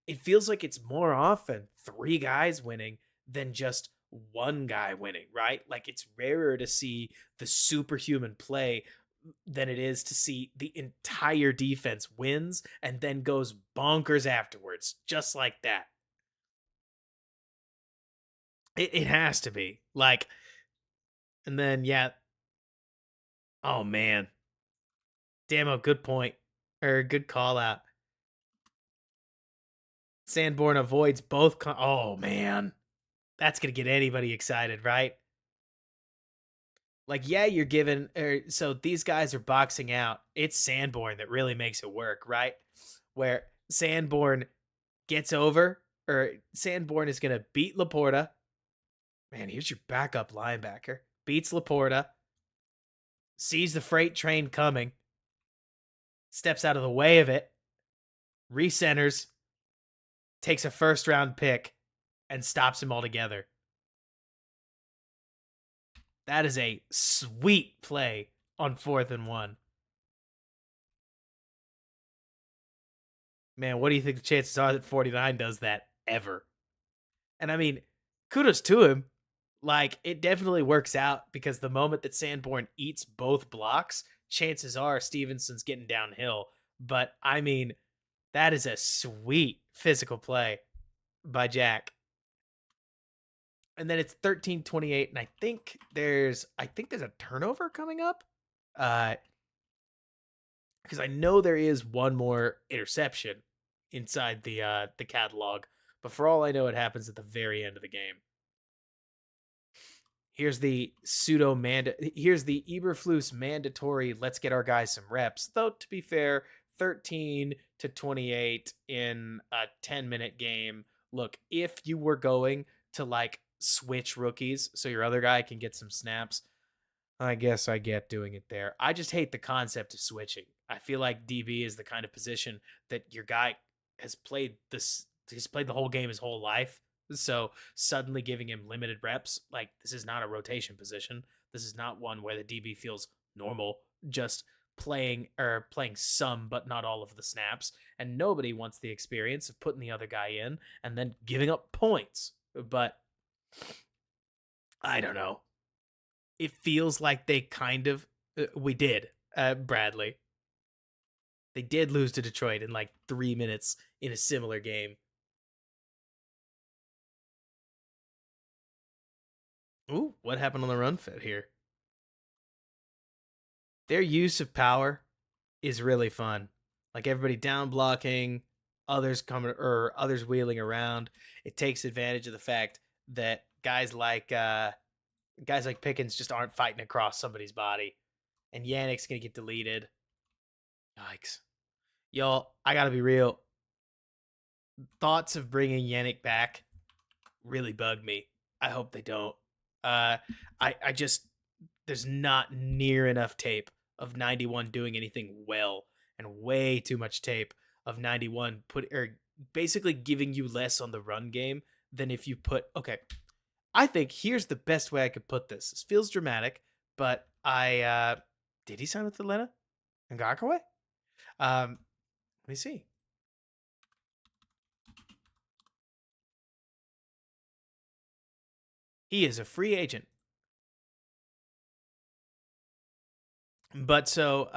It feels like it's more often three guys winning than just one guy winning, right? Like it's rarer to see the superhuman play than it is to see the entire defense wins and then goes bonkers afterwards, just like that. It has to be like, and then yeah. Oh man, Damo, good point or good call out. Sanborn avoids both. Oh man, that's gonna get anybody excited, right? Like, yeah, you're given. So these guys are boxing out. It's Sanborn that really makes it work, right? Where Sanborn gets over, or Sanborn is gonna beat Laporta. Man, here's your backup linebacker. Beats Laporta, sees the freight train coming, steps out of the way of it, recenters, takes a 1st-round pick, and stops him altogether. That is a sweet play on 4th and 1. Man, what do you think the chances are that 49 does that ever? And I mean, kudos to him. Like, it definitely works out because the moment that Sanborn eats both blocks, chances are Stevenson's getting downhill. But I mean, that is a sweet physical play by Jack. And then it's 13-28, and I think there's a turnover coming up. Because I know there is one more interception inside the catalog, but for all I know, it happens at the very end of the game. Here's the Here's the Eberflus mandatory. Let's get our guys some reps. Though to be fair, 13-28 in a 10-minute game. Look, if you were going to like switch rookies so your other guy can get some snaps, I guess I get doing it there. I just hate the concept of switching. I feel like DB is the kind of position that your guy has played this. He's played the whole game his whole life. So suddenly giving him limited reps, like this is not a rotation position. This is not one where the DB feels normal, just playing some but not all of the snaps. And nobody wants the experience of putting the other guy in and then giving up points. But I don't know. It feels like they kind of we did, Bradley. They did lose to Detroit in like 3 minutes in a similar game. Ooh, what happened on the run fit here? Their use of power is really fun. Like everybody down blocking, others coming or others wheeling around. It takes advantage of the fact that guys like Pickens just aren't fighting across somebody's body, and Yannick's gonna get deleted. Yikes, y'all! I gotta be real. Thoughts of bringing Yannick back really bug me. I hope they don't. I just there's not near enough tape of 91 doing anything well, and way too much tape of 91 basically giving you less on the run game than if you put. Okay, I think here's the best way I could put this. This feels dramatic, but I did he sign with Atlanta? Ngakwe? Let me see. He is a free agent. But so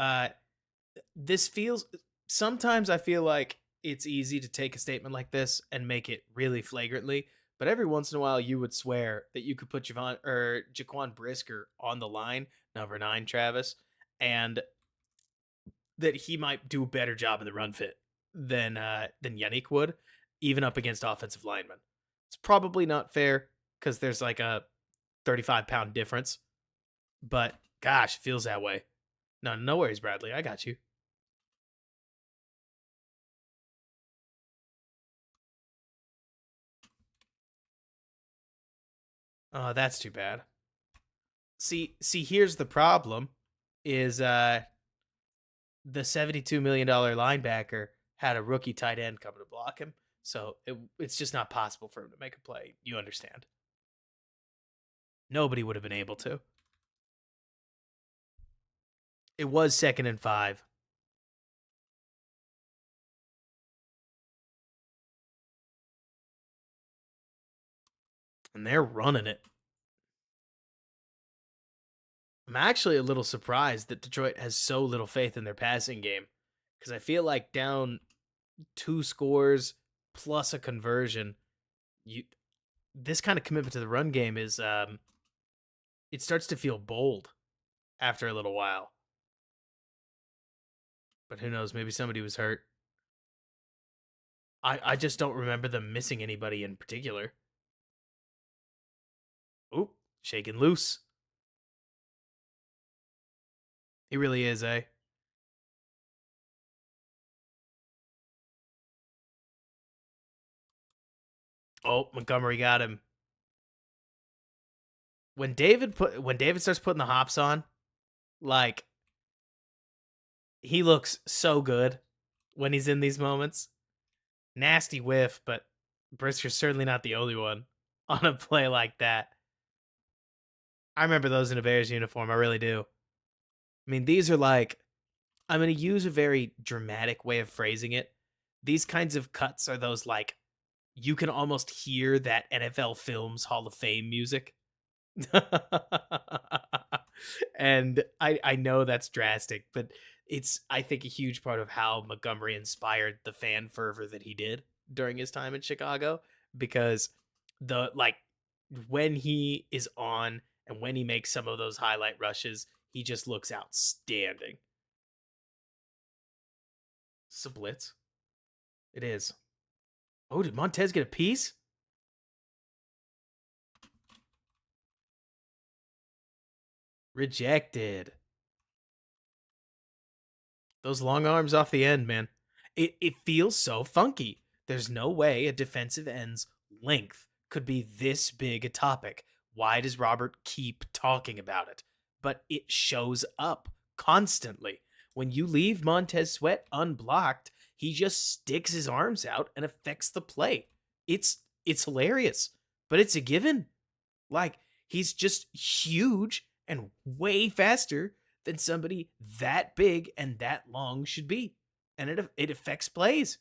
this feels sometimes I feel like it's easy to take a statement like this and make it really flagrantly, but every once in a while you would swear that you could put Jaquan Brisker on the line, number 9, Travis, and that he might do a better job in the run fit than Yannick would, even up against offensive linemen. It's probably not fair because there's like a 35-pound difference, but gosh, it feels that way. No worries, Bradley. I got you. Oh, that's too bad. See, here's the problem: is the $72 million linebacker had a rookie tight end coming to block him, so it's just not possible for him to make a play. You understand? Nobody would have been able to. It was 2nd and 5. And they're running it. I'm actually a little surprised that Detroit has so little faith in their passing game because I feel like down 2 scores plus a conversion, you this kind of commitment to the run game is it starts to feel bold after a little while. But who knows? Maybe somebody was hurt. I just don't remember them missing anybody in particular. Oop, shaking loose. He really is, eh? Oh, Montgomery got him. When David starts putting the hops on, like he looks so good when he's in these moments. Nasty whiff, but Brisker's certainly not the only one on a play like that. I remember those in a Bears uniform. I really do. I mean, these are like, I'm going to use a very dramatic way of phrasing it. These kinds of cuts are those like, you can almost hear that NFL Films Hall of Fame music. And I know that's drastic, but it's, I think, a huge part of how Montgomery inspired the fan fervor that he did during his time in Chicago, because the like when he is on and when he makes some of those highlight rushes, he just looks outstanding. It's a blitz. It is. Oh, did Montez get a piece? Rejected. Those long arms off the end, man. It feels so funky. There's no way a defensive end's length could be this big a topic. Why does Robert keep talking about it? But it shows up constantly. When you leave Montez Sweat unblocked, he just sticks his arms out and affects the play. It's hilarious, but it's a given. Like, he's just huge and way faster than somebody that big and that long should be. And it affects plays.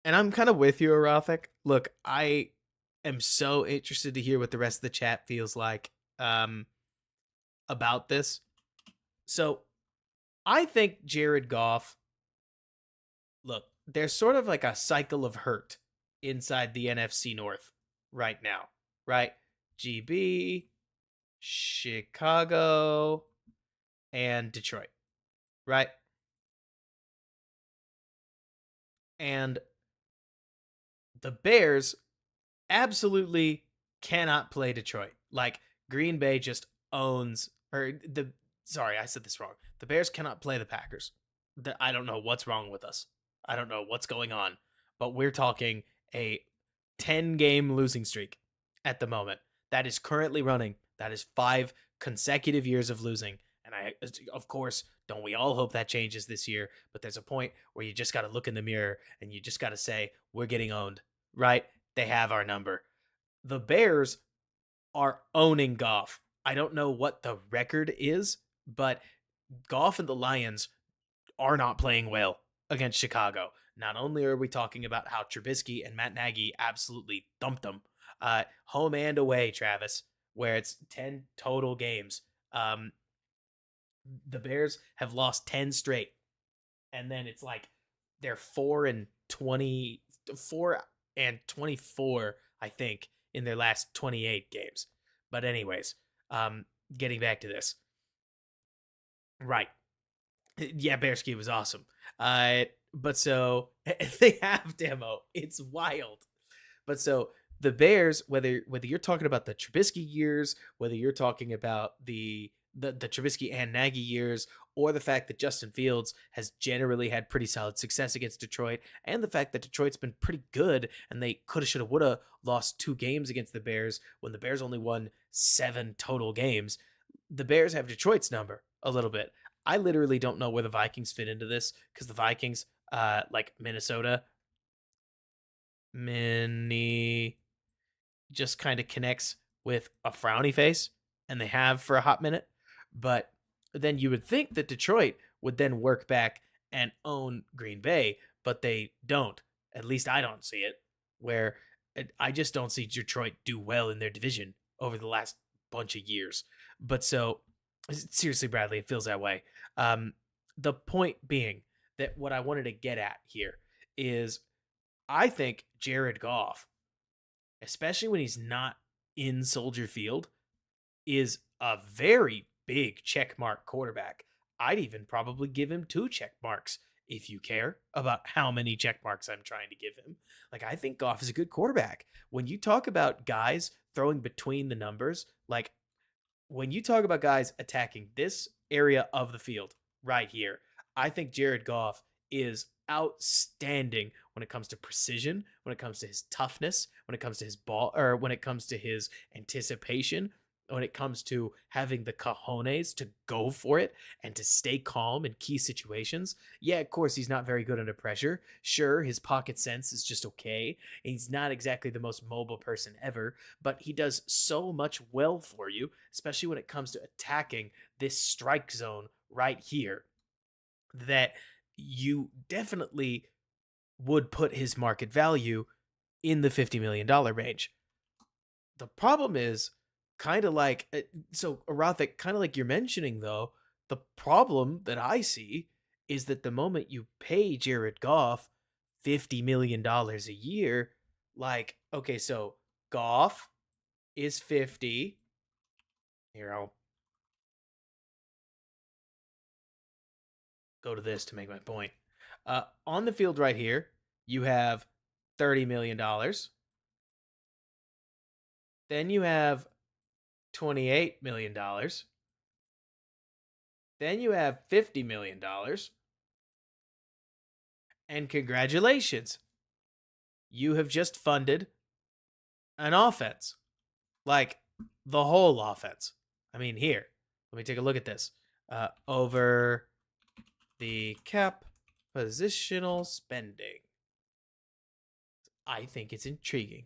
And I'm kind of with you, Arothic. Look, I am so interested to hear what the rest of the chat feels like about this. So I think Jared Goff, look, there's sort of like a cycle of hurt inside the NFC North right now, right? GB, Chicago, and Detroit, right? And the Bears absolutely cannot play Detroit. Like, Green Bay just owns, or the, sorry, I said this wrong. The Bears cannot play the Packers. I don't know what's wrong with us. I don't know what's going on, but we're talking a 10-game losing streak at the moment that is currently running. That is 5 consecutive years of losing. And of course, don't we all hope that changes this year? But there's a point where you just got to look in the mirror and you just got to say, we're getting owned, right? They have our number. The Bears are owning Goff. I don't know what the record is, but Goff and the Lions are not playing well against Chicago. Not only are we talking about how Trubisky and Matt Nagy absolutely thumped them, home and away, Travis, where it's 10 total games. The Bears have lost 10 straight. And then it's like they're 4-24, I think, in their last 28 games. But anyways, getting back to this. Right. Yeah, Bearski was awesome. But so they have demo. It's wild. But so the Bears, whether you're talking about the Trubisky years, whether you're talking about the Trubisky and Nagy years, or the fact that Justin Fields has generally had pretty solid success against Detroit, and the fact that Detroit's been pretty good and they coulda, shoulda, woulda lost 2 games against the Bears when the Bears only won 7 total games. The Bears have Detroit's number a little bit. I literally don't know where the Vikings fit into this because the Vikings, like Minnesota, mini just kind of connects with a frowny face, and they have for a hot minute. But then you would think that Detroit would then work back and own Green Bay, but they don't. At least I don't see it. Where I just don't see Detroit do well in their division over the last bunch of years. But so seriously, Bradley, it feels that way. The point being that what I wanted to get at here is I think Jared Goff, especially when he's not in Soldier Field, is a very big check mark quarterback. I'd even probably give him 2 check marks if you care about how many check marks I'm trying to give him. Like, I think Goff is a good quarterback. When you talk about guys throwing between the numbers, like when you talk about guys attacking this area of the field right here, I think Jared Goff is outstanding when it comes to precision, when it comes to his toughness, when it comes to his ball, or when it comes to his anticipation, when it comes to having the cojones to go for it and to stay calm in key situations. Yeah, of course, he's not very good under pressure. Sure, his pocket sense is just okay. He's not exactly the most mobile person ever, but he does so much well for you, especially when it comes to attacking this strike zone right here, that you definitely would put his market value in the $50 million range. The problem is kind of like, so Arathic, kind of like you're mentioning though, the problem that I see is that the moment you pay Jared Goff $50 million a year, like, okay, so Goff is 50. Here, I'll go to this to make my point. On the field right here, you have $30 million. Then you have $28 million. Then you have $50 million. And congratulations, you have just funded an offense. Like the whole offense. I mean, here, let me take a look at this. Over the cap, positional spending. I think it's intriguing.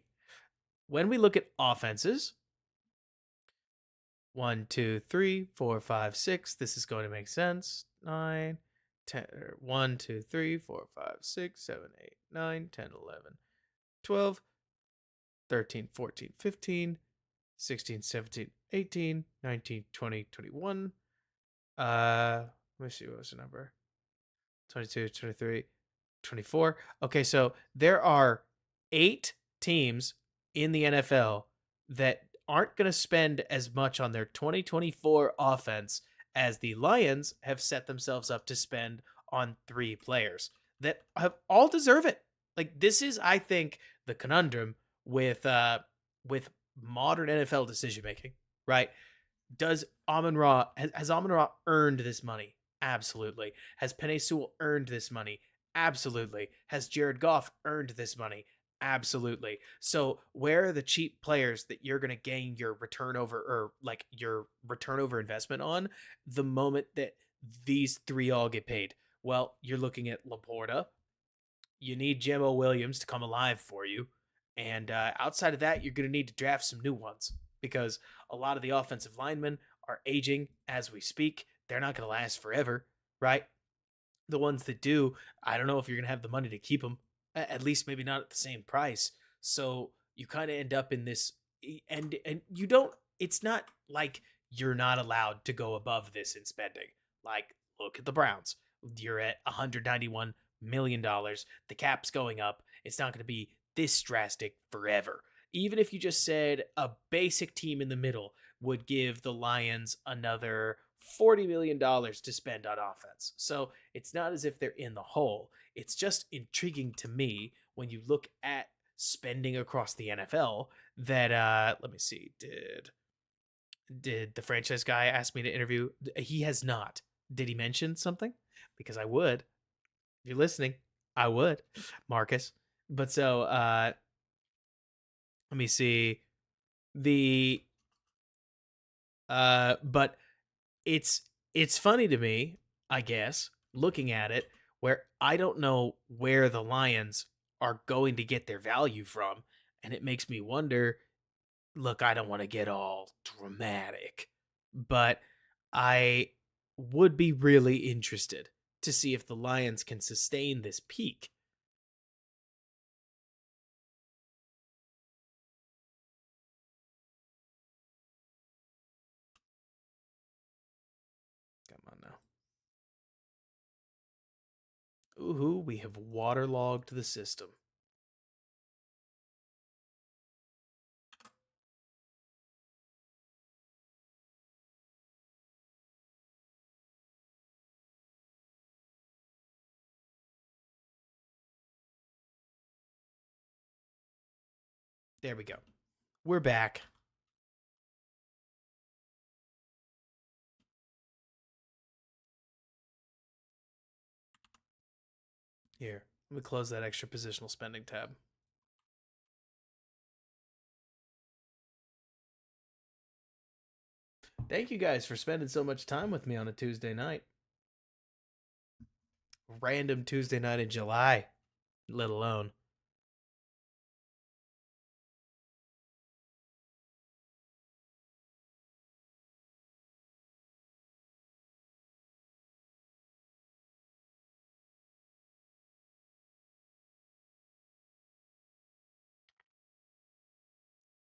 When we look at offenses, 1, 2, 3, 4, 5, 6. This is going to make sense. 9, 10. 1, 2, 3, 4, 5, 6, 7, 8, 9, 10, 11, 12, 13, 14, 15, 16, 17, 18, 19, 20, 21. Let me see, what was the number? 22, 23, 24. Okay, so there are 8 teams in the NFL that aren't going to spend as much on their 2024 offense as the Lions have set themselves up to spend on 3 players that have all deserve it. Like, this is, I think, the conundrum with modern NFL decision making, right? Does Amon Ra has Amon Ra earned this money? Absolutely. Has Penei Sewell earned this money? Absolutely. Has Jared Goff earned this money? Absolutely. So where are the cheap players that you're going to gain your return over, or like your return over investment on, the moment that these 3 all get paid? Well, you're looking at Laporta. You need Jamo Williams to come alive for you. And outside of that, you're going to need to draft some new ones because a lot of the offensive linemen are aging as we speak. They're not going to last forever, right? The ones that do, I don't know if you're going to have the money to keep them, at least maybe not at the same price. So you kind of end up in this, and you don't, it's not like you're not allowed to go above this in spending. Like, look at the Browns. You're at $191 million. The cap's going up. It's not going to be this drastic forever. Even if you just said a basic team in the middle would give the Lions another $40 million to spend on offense. So it's not as if they're in the hole. It's just intriguing to me when you look at spending across the NFL that let me see. Did the franchise guy ask me to interview? He has not. Did he mention something? Because I would. If you're listening, I would, Marcus. But so let me see. The but it's funny to me, I guess, looking at it, where I don't know where the Lions are going to get their value from, and it makes me wonder. Look, I don't want to get all dramatic, but I would be really interested to see if the Lions can sustain this peak. Come on now. Ooh, we have waterlogged the system. There we go. We're back. Here, let me close that extra positional spending tab. Thank you guys for spending so much time with me on a Tuesday night. Random Tuesday night in July, let alone.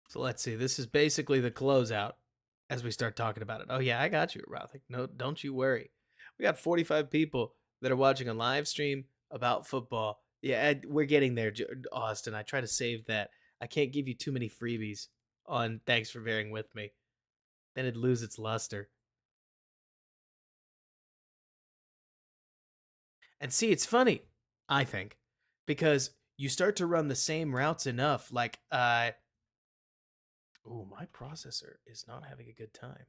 So let's see. This is basically the closeout as we start talking about it. Oh yeah, I got you, Rothick. No, don't you worry. We got 45 people that are watching a live stream about football. Yeah, we're getting there, Austin. I try to save that. I can't give you too many freebies on thanks for bearing with me. Then it'd lose its luster. And see, it's funny, I think, because you start to run the same routes enough. Like, oh, my processor is not having a good time.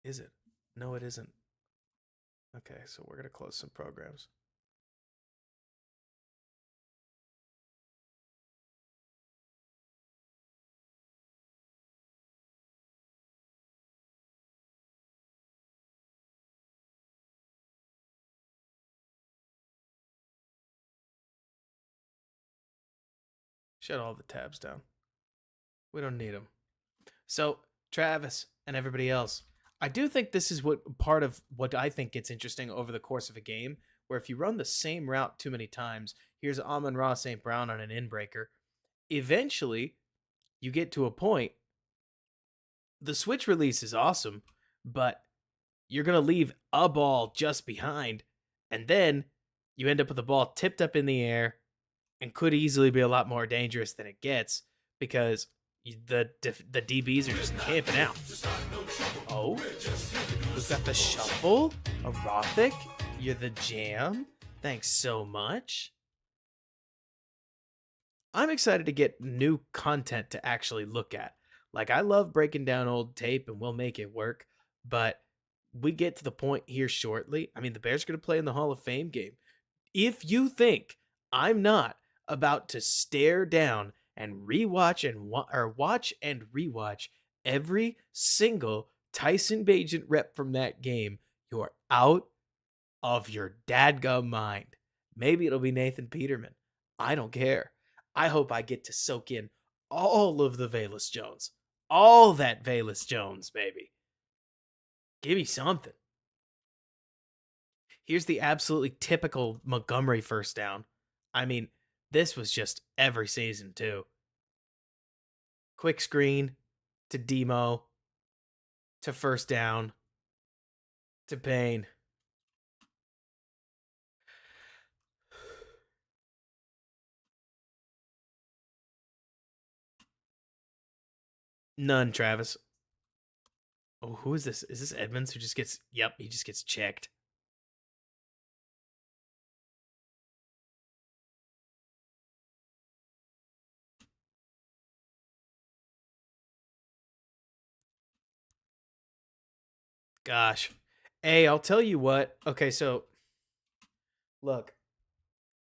Is it? No, it isn't. Okay, so we're going to close some programs. Shut all the tabs down. We don't need them. So, Travis and everybody else, I do think this is what part of what I think gets interesting over the course of a game, where if you run the same route too many times, here's Amon-Ra St. Brown on an inbreaker, eventually you get to a point, the switch release is awesome, but you're going to leave a ball just behind, and then you end up with the ball tipped up in the air and could easily be a lot more dangerous than it gets because the DBs are just camping out. Oh, we've got the shuffle. A Rothic, you're the jam. Thanks so much. I'm excited to get new content to actually look at. Like, I love breaking down old tape and we'll make it work, but we get to the point here shortly. I mean, the Bears are going to play in the Hall of Fame game. If you think I'm not about to stare down and rewatch and watch and rewatch every single Tyson Bagent rep from that game, you're out of your dadgum mind. Maybe it'll be Nathan Peterman. I don't care. I hope I get to soak in all of the Velus Jones. All that Velus Jones, baby. Give me something. Here's the absolutely typical Montgomery first down. I mean, this was just every season, too. Quick screen to Demo to first down to Payne. None, Travis. Oh, who is this? Is this Edmonds who just gets? Yep, he just gets checked. Gosh, hey, I'll tell you what. Okay, so look,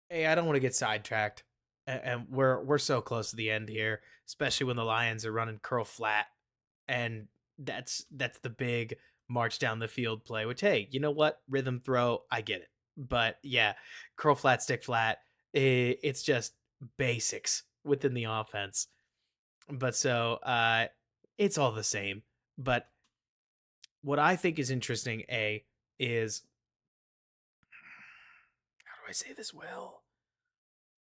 hey, I don't want to get sidetracked, and we're so close to the end here, especially when the Lions are running curl flat, and that's the big march down the field play. Which, hey, you know what? Rhythm throw, I get it, but yeah, curl flat, stick flat. It's just basics within the offense. But so it's all the same. But what I think is interesting, is how do I say this well?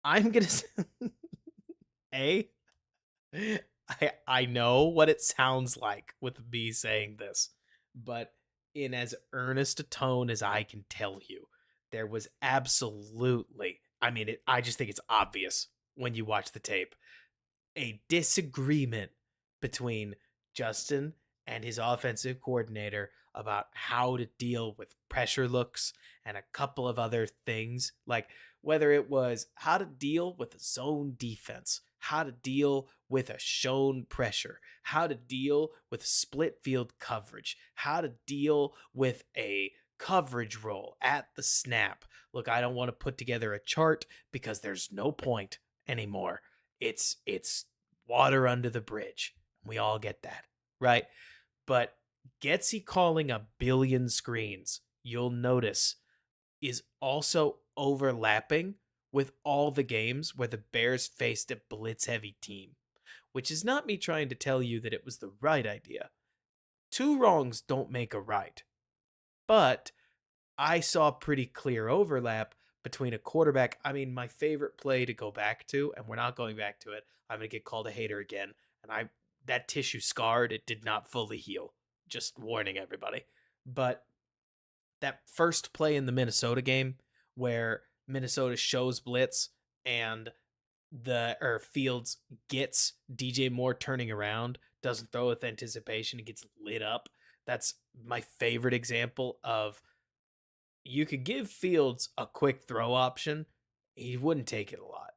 I'm gonna say, a I know what it sounds like with me saying this, but in as earnest a tone as I can tell you, there was absolutely, I mean, I just think it's obvious when you watch the tape, a disagreement between Justin and his offensive coordinator about how to deal with pressure looks and a couple of other things, like whether it was how to deal with a zone defense, how to deal with a shown pressure, how to deal with split field coverage, how to deal with a coverage roll at the snap. Look, I don't want to put together a chart because there's no point anymore. It's water under the bridge. We all get that, right? But Getsy calling a billion screens, you'll notice, is also overlapping with all the games where the Bears faced a blitz heavy team, which is not me trying to tell you that it was the right idea. Two wrongs don't make a right. But I saw pretty clear overlap between a quarterback. I mean, my favorite play to go back to, and we're not going back to it. I'm gonna get called a hater again, and that tissue scarred. It did not fully heal. Just warning everybody. But that first play in the Minnesota game where Minnesota shows blitz and Fields gets DJ Moore turning around, doesn't throw with anticipation, and gets lit up. That's my favorite example of you could give Fields a quick throw option, he wouldn't take it a lot.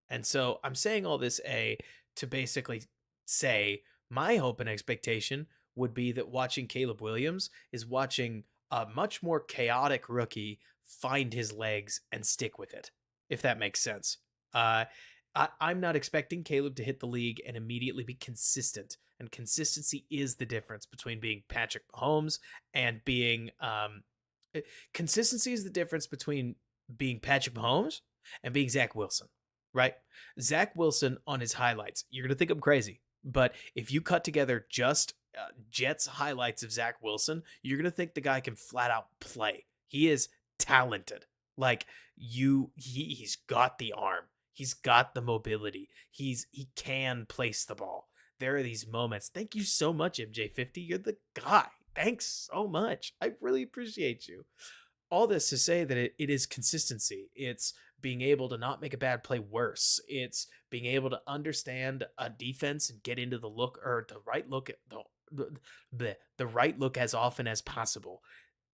And so I'm saying all this to basically say my hope and expectation would be that watching Caleb Williams is watching a much more chaotic rookie find his legs and stick with it, if that makes sense. I'm not expecting Caleb to hit the league and immediately be consistent. And consistency is the difference between being Patrick Mahomes and being consistency is the difference between being Patrick Mahomes and being Zach Wilson, right? Zach Wilson on his highlights, you're going to think I'm crazy, but if you cut together just Jets highlights of Zach Wilson, you're going to think the guy can flat out play. He is talented. Like he's got the arm. He's got the mobility. He can place the ball. There are these moments. Thank you so much, MJ50. You're the guy. Thanks so much. I really appreciate you. All this to say that it is consistency. It's being able to not make a bad play worse. It's being able to understand a defense and get into the look or the right look at the right look as often as possible.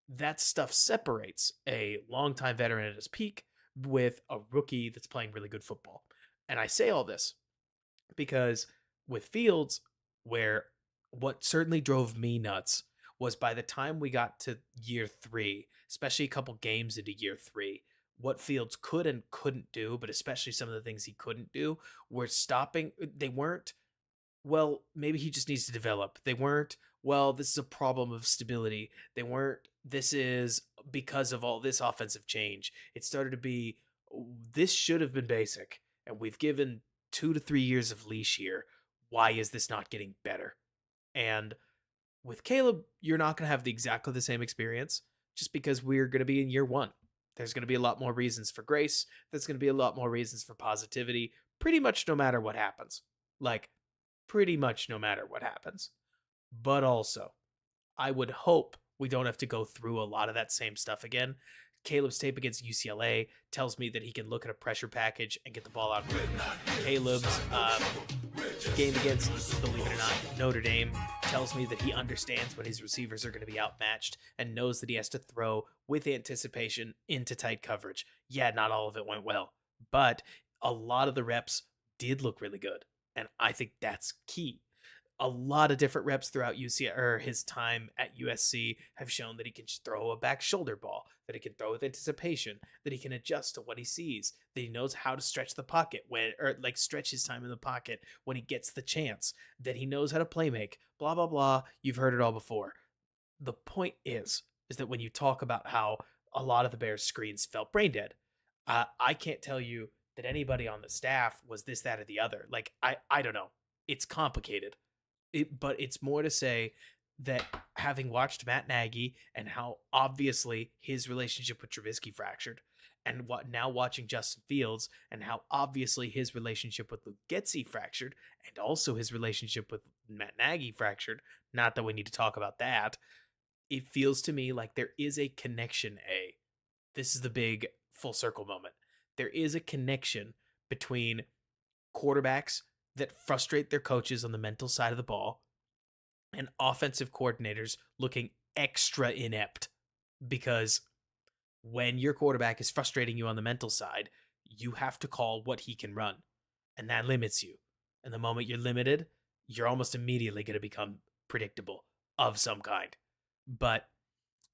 That stuff separates a longtime veteran at his peak with a rookie that's playing really good football. And I say all this because with Fields, where what certainly drove me nuts was by the time we got to year 3, especially a couple games into year 3, what Fields could and couldn't do, but especially some of the things he couldn't do, were stopping. They weren't, well, maybe he just needs to develop. They weren't, well, this is a problem of stability. They weren't, this is because of all this offensive change. It started to be, this should have been basic, and we've given 2 to 3 years of leash here. Why is this not getting better? And with Caleb, you're not going to have exactly the same experience just because we're going to be in year 1. There's going to be a lot more reasons for grace. There's going to be a lot more reasons for positivity, pretty much no matter what happens. Like, pretty much no matter what happens. But also, I would hope we don't have to go through a lot of that same stuff again. Caleb's tape against UCLA tells me that he can look at a pressure package and get the ball out quick. Caleb's game against, believe it or not, Notre Dame tells me that he understands when his receivers are going to be outmatched and knows that he has to throw with anticipation into tight coverage. Yeah, not all of it went well, but a lot of the reps did look really good. And I think that's key. A lot of different reps throughout UCLA or his time at USC have shown that he can throw a back shoulder ball, that he can throw with anticipation, that he can adjust to what he sees, that he knows how to stretch the pocket stretch his time in the pocket when he gets the chance, that he knows how to play make, blah, blah, blah. You've heard it all before. The point is that when you talk about how a lot of the Bears screens felt brain dead, I can't tell you that anybody on the staff was this, that, or the other. Like, I don't know. It's complicated. But it's more to say that having watched Matt Nagy and how obviously his relationship with Trubisky fractured, and now watching Justin Fields and how obviously his relationship with Luke Getsy fractured, and also his relationship with Matt Nagy fractured, not that we need to talk about that, it feels to me like there is a connection, this is the big full circle moment. There is a connection between quarterbacks that frustrate their coaches on the mental side of the ball and offensive coordinators looking extra inept, because when your quarterback is frustrating you on the mental side, you have to call what he can run, and that limits you. And the moment you're limited, you're almost immediately going to become predictable of some kind. But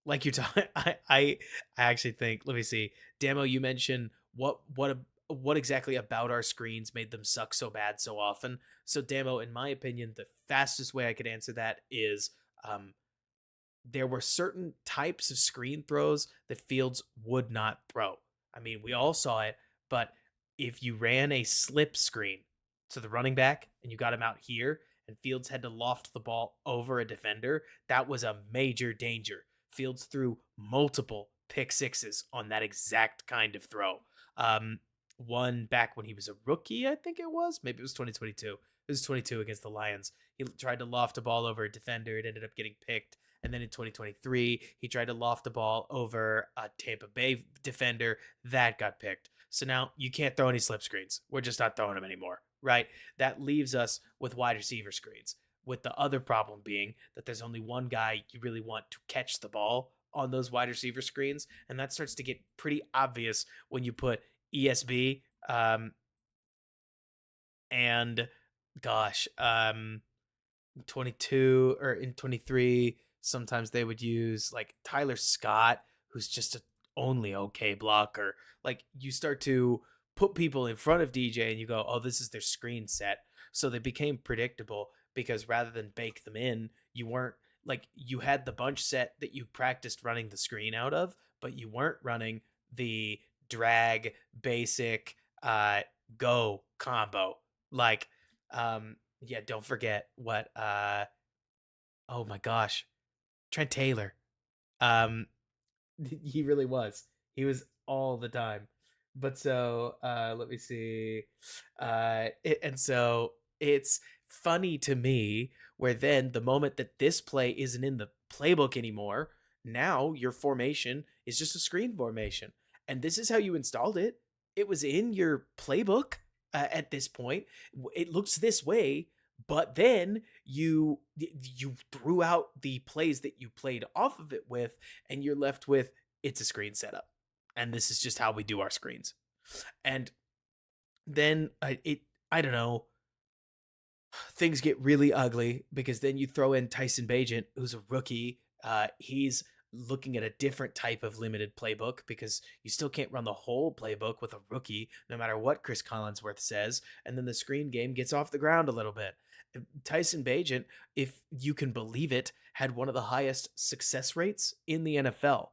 like you're talking, I actually think, let me see, Damo, you mentioned what exactly about our screens made them suck so bad so often. So Damo, in my opinion, the fastest way I could answer that is there were certain types of screen throws that Fields would not throw. I mean, we all saw it, but if you ran a slip screen to the running back and you got him out here and Fields had to loft the ball over a defender, that was a major danger. Fields threw multiple pick sixes on that exact kind of throw. One back when he was a rookie, I think it was. Maybe it was 2022. It was 22 against the Lions. He tried to loft a ball over a defender. It ended up getting picked. And then in 2023, he tried to loft a ball over a Tampa Bay defender. That got picked. So now you can't throw any slip screens. We're just not throwing them anymore, right? That leaves us with wide receiver screens, with the other problem being that there's only one guy you really want to catch the ball on those wide receiver screens. And that starts to get pretty obvious when you put ESB and 22 or in 23, sometimes they would use like Tyler Scott, who's just a only okay blocker. Like, you start to put people in front of DJ and you go, oh, this is their screen set. So they became predictable because rather than bake them in, you weren't like, you had the bunch set that you practiced running the screen out of, but you weren't running the drag basic go combo. Like, yeah, don't forget what oh my gosh, Trent Taylor. He really was. He was all the time. But so let me see. And so it's funny to me where then the moment that this play isn't in the playbook anymore, now your formation is just a screen formation. And this is how you installed it. It was in your playbook at this point. It looks this way, but then you threw out the plays that you played off of it with, and you're left with, it's a screen setup, and this is just how we do our screens. And then I don't know, things get really ugly because then you throw in Tyson Bagent, who's a rookie. He's looking at a different type of limited playbook because you still can't run the whole playbook with a rookie, no matter what Chris Collinsworth says. And then the screen game gets off the ground a little bit. Tyson Bagent, if you can believe it, had one of the highest success rates in the NFL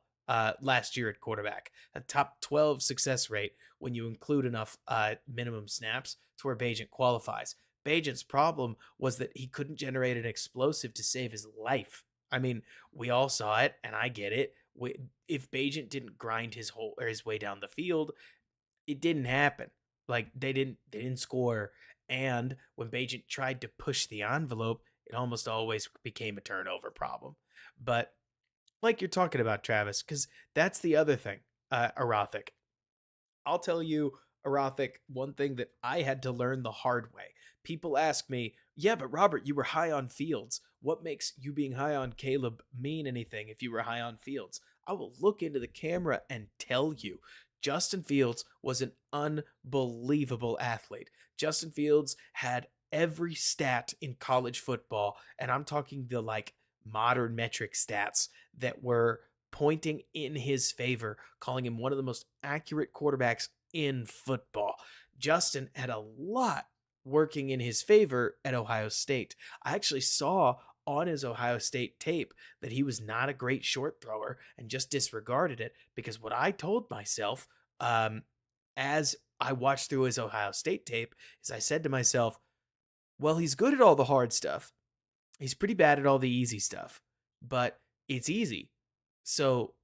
last year at quarterback. A top 12 success rate when you include enough minimum snaps to where Bagent qualifies. Bagent's problem was that he couldn't generate an explosive to save his life. I mean, we all saw it, and I get it. If Bagent didn't grind his way down the field, it didn't happen. Like, they didn't score. And when Bagent tried to push the envelope, it almost always became a turnover problem. But like you're talking about, Travis, because that's the other thing. Arothic. I'll tell you, Arothic, one thing that I had to learn the hard way. People ask me, yeah, but Robert, you were high on Fields. What makes you being high on Caleb mean anything if you were high on Fields? I will look into the camera and tell you. Justin Fields was an unbelievable athlete. Justin Fields had every stat in college football, and I'm talking the like modern metric stats that were pointing in his favor, calling him one of the most accurate quarterbacks in football. Justin had a lot working in his favor at Ohio State. I actually saw on his Ohio State tape that he was not a great short thrower and just disregarded it because what I told myself as I watched through his Ohio State tape is I said to myself, well, he's good at all the hard stuff. He's pretty bad at all the easy stuff, but it's easy. So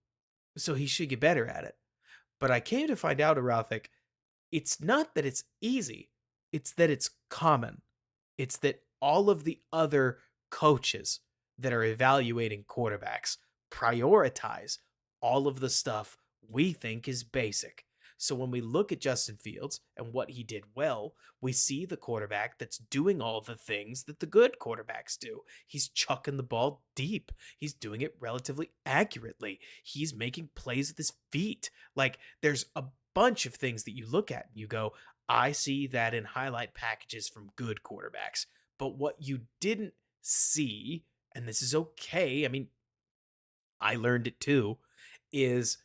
he should get better at it. But I came to find out, Arothic, it's not that it's easy, it's that it's common. It's that all of the other coaches that are evaluating quarterbacks prioritize all of the stuff we think is basic. So when we look at Justin Fields and what he did well, we see the quarterback that's doing all the things that the good quarterbacks do. He's chucking the ball deep. He's doing it relatively accurately. He's making plays with his feet. Like there's a bunch of things that you look at and you go, I see that in highlight packages from good quarterbacks. But what you didn't see, and this is okay, I mean, I learned it too, is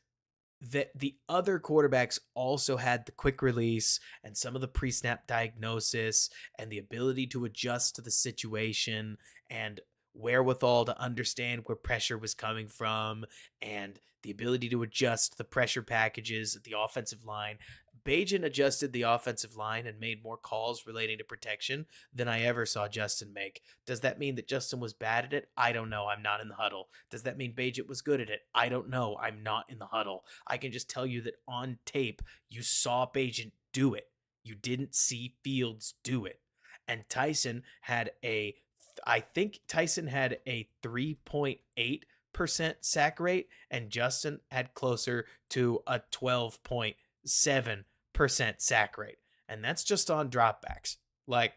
that the other quarterbacks also had the quick release and some of the pre-snap diagnosis and the ability to adjust to the situation and wherewithal to understand where pressure was coming from and the ability to adjust the pressure packages at the offensive line. Bajan adjusted the offensive line and made more calls relating to protection than I ever saw Justin make. Does that mean that Justin was bad at it? I don't know. I'm not in the huddle. Does that mean Bajan was good at it? I don't know. I'm not in the huddle. I can just tell you that on tape, you saw Bajan do it. You didn't see Fields do it. And Tyson had I think Tyson had a 3.8% sack rate, and Justin had closer to a 12.7% sack rate. And that's just on dropbacks. Like,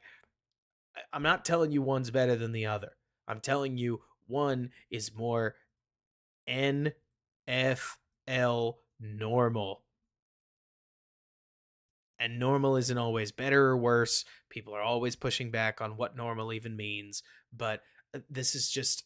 I'm not telling you one's better than the other. I'm telling you one is more NFL normal. And normal isn't always better or worse. People are always pushing back on what normal even means. But this is just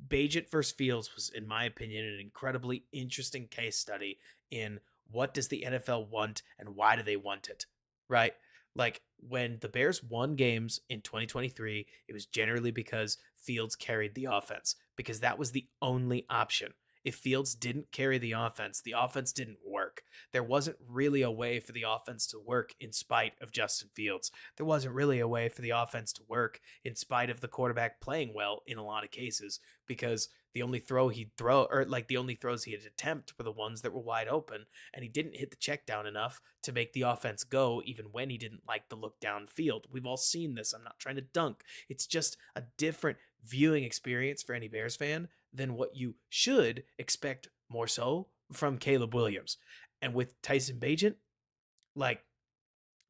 Bagent versus Fields was, in my opinion, an incredibly interesting case study in what does the NFL want and why do they want it, right? Like when the Bears won games in 2023, it was generally because Fields carried the offense because that was the only option. If Fields didn't carry the offense didn't work. There wasn't really a way for the offense to work in spite of Justin Fields. There wasn't really a way for the offense to work in spite of the quarterback playing well in a lot of cases because the only throw he'd throw, or like the only throws he'd attempt, were the ones that were wide open, and he didn't hit the check down enough to make the offense go even when he didn't like the look downfield. We've all seen this. I'm not trying to dunk. It's just a different viewing experience for any Bears fan than what you should expect more so from Caleb Williams. And with Tyson Bagent, like,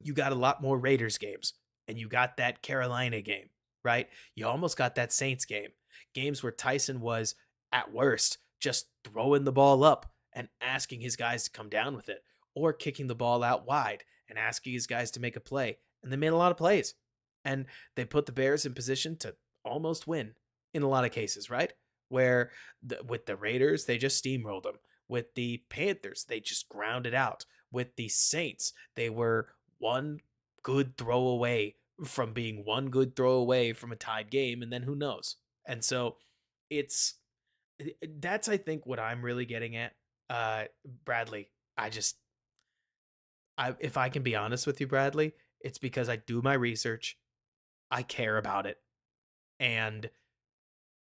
you got a lot more Raiders games, and you got that Carolina game, right? You almost got that Saints game. Games where Tyson was, at worst, just throwing the ball up and asking his guys to come down with it, or kicking the ball out wide and asking his guys to make a play. And they made a lot of plays. And they put the Bears in position to almost win in a lot of cases, right? Where with the Raiders, they just steamrolled them. With the Panthers, they just grounded out. With the Saints, they were one good throw away from being one good throw away from a tied game, and then who knows? And so that's I think what I'm really getting at. Bradley, if I can be honest with you, Bradley, it's because I do my research, I care about it, and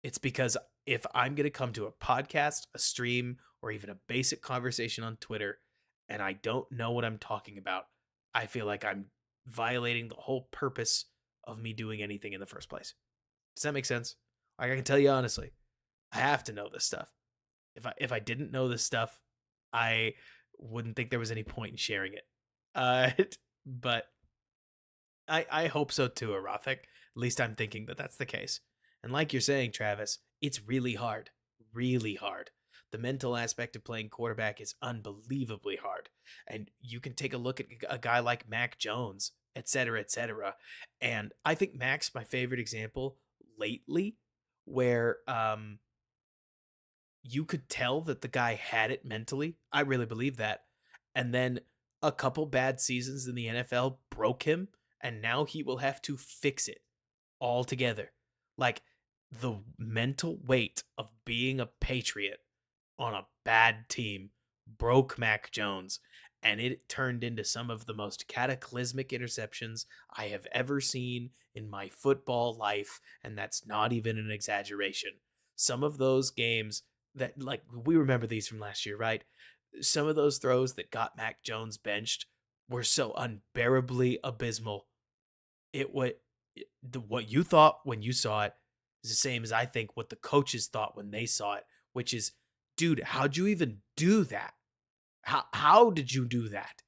it's because if I'm going to come to a podcast, a stream, or even a basic conversation on Twitter, and I don't know what I'm talking about, I feel like I'm violating the whole purpose of me doing anything in the first place. Does that make sense? Like, I can tell you honestly, I have to know this stuff. If I didn't know this stuff, I wouldn't think there was any point in sharing it. But I hope so too, Arothic. At least I'm thinking that that's the case. And like you're saying, Travis, it's really hard. Really hard. The mental aspect of playing quarterback is unbelievably hard. And you can take a look at a guy like Mac Jones, et cetera, et cetera. And I think Mac's my favorite example lately, where you could tell that the guy had it mentally. I really believe that. And then a couple bad seasons in the NFL broke him, and now he will have to fix it altogether. Like the mental weight of being a Patriot on a bad team broke Mac Jones, and it turned into some of the most cataclysmic interceptions I have ever seen in my football life, and that's not even an exaggeration. Some of those games that, like, we remember these from last year, right? Some of those throws that got Mac Jones benched were so unbearably abysmal. It what what you thought when you saw it is the same as I think what the coaches thought when they saw it, which is, dude, how'd you even do that? How did you do that?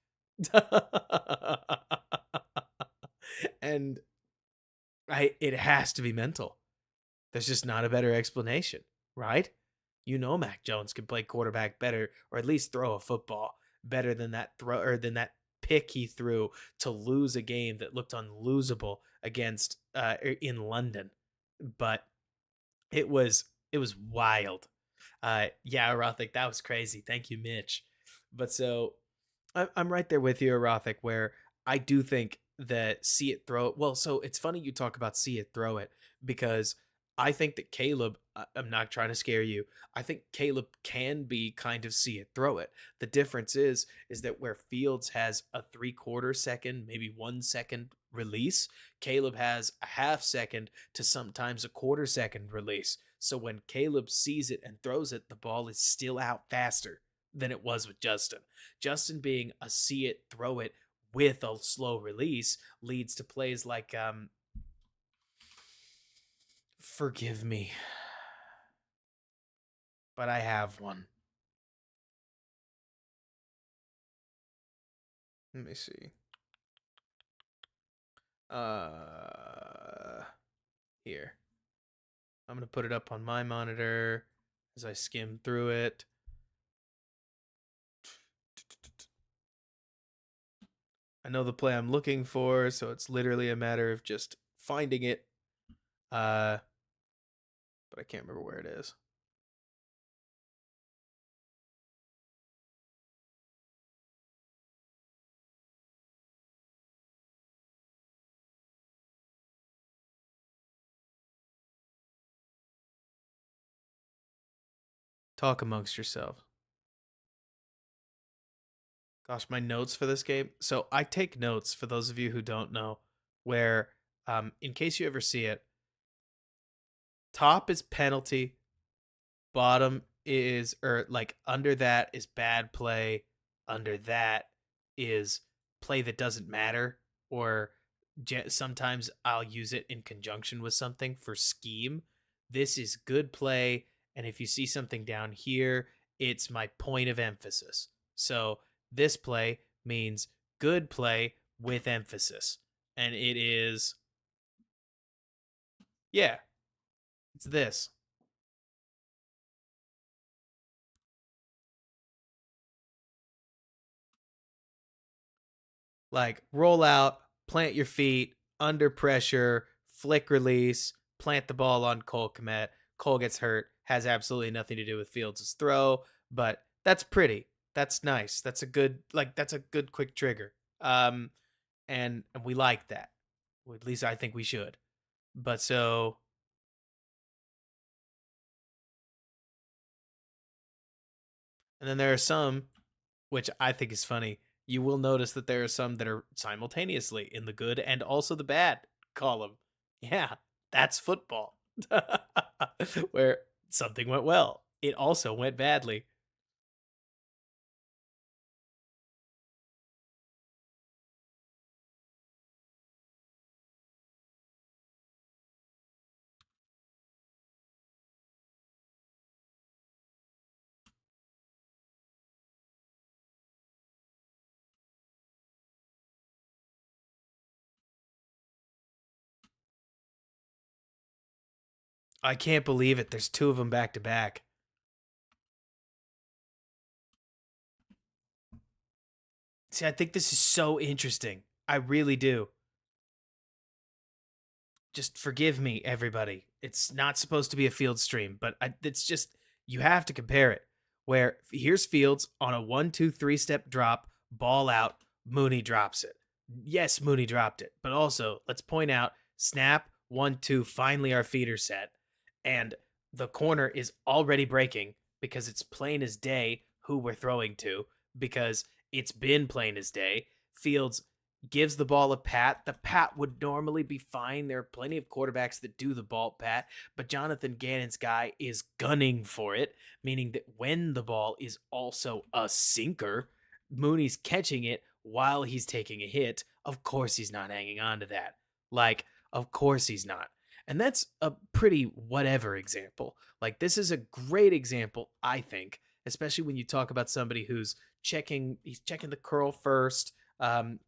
And it has to be mental. There's just not a better explanation, right? You know Mac Jones can play quarterback better, or at least throw a football better than that throw or than that pick he threw to lose a game that looked unlosable against in London. But it was it was wild. Yeah, Rothic, that was crazy. Thank you, Mitch. But so I'm right there with you, Rothic, where I do think that see it throw it. Well, so it's funny you talk about see it throw it because I think that Caleb, I'm not trying to scare you. I think Caleb can be kind of see it throw it. The difference is that where Fields has a 3/4 second, maybe 1 second release, Caleb has a half second to sometimes a quarter second release. So when Caleb sees it and throws it, the ball is still out faster than it was with Justin. Justin being a see it, throw it with a slow release leads to plays like forgive me, but I have one. Let me see. Here. I'm going to put it up on my monitor as I skim through it. I know the play I'm looking for, so it's literally a matter of just finding it. But I can't remember where it is. Talk amongst yourselves. Gosh, my notes for this game. So I take notes for those of you who don't know, where in case you ever see it, top is penalty, bottom is or like under that is bad play, under that is play that doesn't matter, or sometimes I'll use it in conjunction with something for scheme. This is good play, and if you see something down here, it's my point of emphasis. So this play means good play with emphasis, and it is, yeah, it's this. Like roll out, plant your feet, under pressure, flick release, plant the ball on Cole Kmet. Cole gets hurt, has absolutely nothing to do with Fields' throw, but that's pretty. That's nice. That's a good that's a good quick trigger. And we like that. Well, at least I think we should. But so and then there are some which I think is funny. You will notice that there are some that are simultaneously in the good and also the bad column. Yeah, that's football. Where something went well, it also went badly. I can't believe it. There's two of them back to back. See, I think this is so interesting. I really do. Just forgive me, everybody. It's not supposed to be a Field stream, but it's just, you have to compare it. Where here's Fields on a 1-2-3 step drop, ball out, Mooney drops it. Yes, Mooney dropped it, but also let's point out snap, 1-2, finally our feet are set. And the corner is already breaking because it's plain as day who we're throwing to, because it's been plain as day. Fields gives the ball a pat. The pat would normally be fine. There are plenty of quarterbacks that do the ball pat, but Jonathan Gannon's guy is gunning for it, meaning that when the ball is also a sinker, Mooney's catching it while he's taking a hit. Of course he's not hanging on to that. Like, of course he's not. And that's a pretty whatever example. Like, this is a great example, I think, especially when you talk about somebody who's he's checking the curl first, and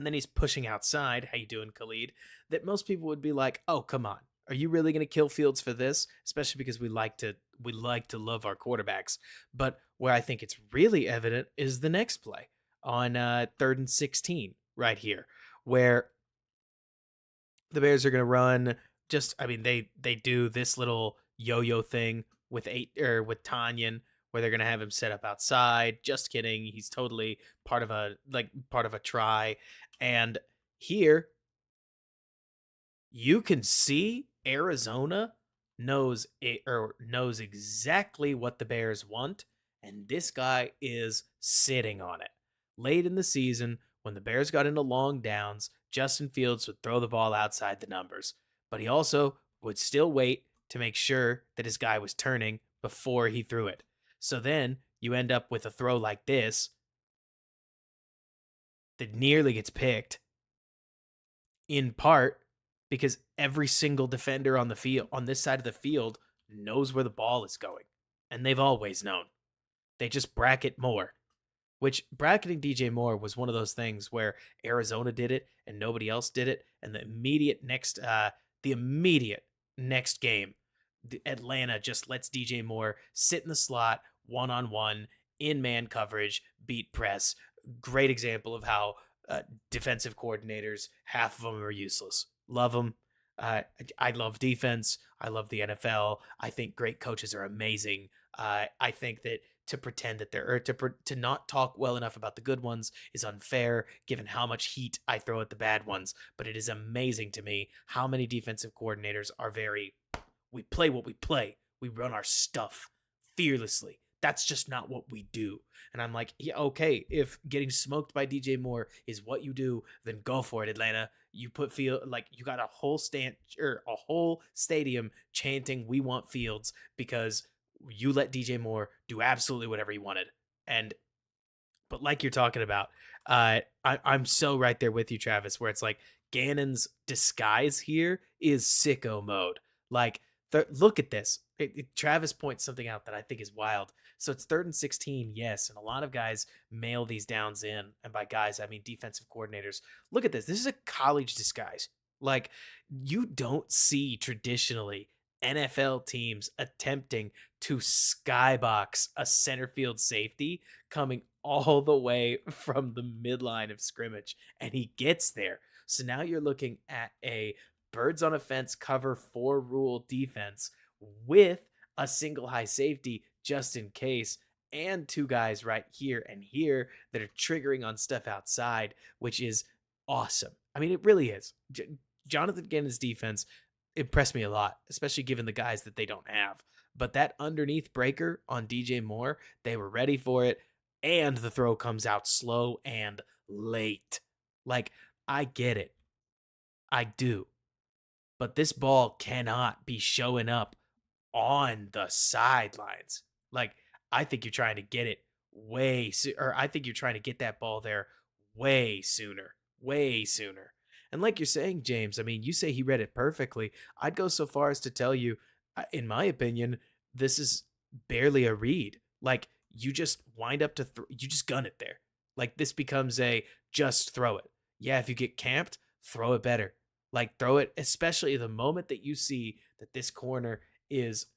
then he's pushing outside. How you doing, Khalid? That most people would be like, "Oh, come on, are you really going to kill Fields for this?" Especially because we like to love our quarterbacks. But where I think it's really evident is the next play on 3rd and 16 right here, where the Bears are going to run. I mean, they do this little yo-yo thing with Tanyan, where they're going to have him set up outside. Just kidding. He's totally part of a try. And here you can see Arizona knows exactly what the Bears want, and this guy is sitting on it. Late in the season, when the Bears got into long downs, Justin Fields would throw the ball outside the numbers, but he also would still wait to make sure that his guy was turning before he threw it. So then you end up with a throw like this that nearly gets picked, in part because every single defender on the field, on this side of the field, knows where the ball is going, and they've always known. They just bracket more. Which, bracketing DJ Moore was one of those things where Arizona did it and nobody else did it, and the immediate next game, Atlanta just lets DJ Moore sit in the slot, one-on-one, in man coverage, beat press. Great example of how defensive coordinators, half of them are useless. Love them. I love defense. I love the NFL. I think great coaches are amazing. I think that to pretend that to not talk well enough about the good ones is unfair, given how much heat I throw at the bad ones. But it is amazing to me how many defensive coordinators are we play what we play. We run our stuff fearlessly. That's just not what we do. And I'm like, yeah, okay, if getting smoked by DJ Moore is what you do, then go for it, Atlanta. You got a whole a whole stadium chanting "We want Fields" because you let DJ Moore do absolutely whatever he wanted. But like you're talking about, I'm so right there with you, Travis, where it's like Gannon's disguise here is sicko mode. Like, look at this. Travis points something out that I think is wild. So it's 3rd and 16, yes, and a lot of guys mail these downs in, and by guys I mean defensive coordinators. Look at this. This is a college disguise. Like, you don't see traditionally NFL teams attempting to skybox a center field safety coming all the way from the midline of scrimmage, and he gets there. So now you're looking at a birds on a fence cover 4 rule defense with a single high safety just in case, and 2 guys right here and here that are triggering on stuff outside, which is awesome. I mean, it really is. Jonathan Gannon's defense impressed me a lot, especially given the guys that they don't have. But that underneath breaker on DJ Moore, they were ready for it, and the throw comes out slow and late. Like, I get it. I do. But this ball cannot be showing up on the sidelines. Like, I think you're trying to get it or I think you're trying to get that ball there way sooner, way sooner. And like you're saying, James, I mean, you say he read it perfectly. I'd go so far as to tell you, in my opinion, this is barely a read. Like, you just wind up you just gun it there. Like, this becomes a just throw it. Yeah, if you get camped, throw it better. Like, throw it, especially the moment that you see that this corner is,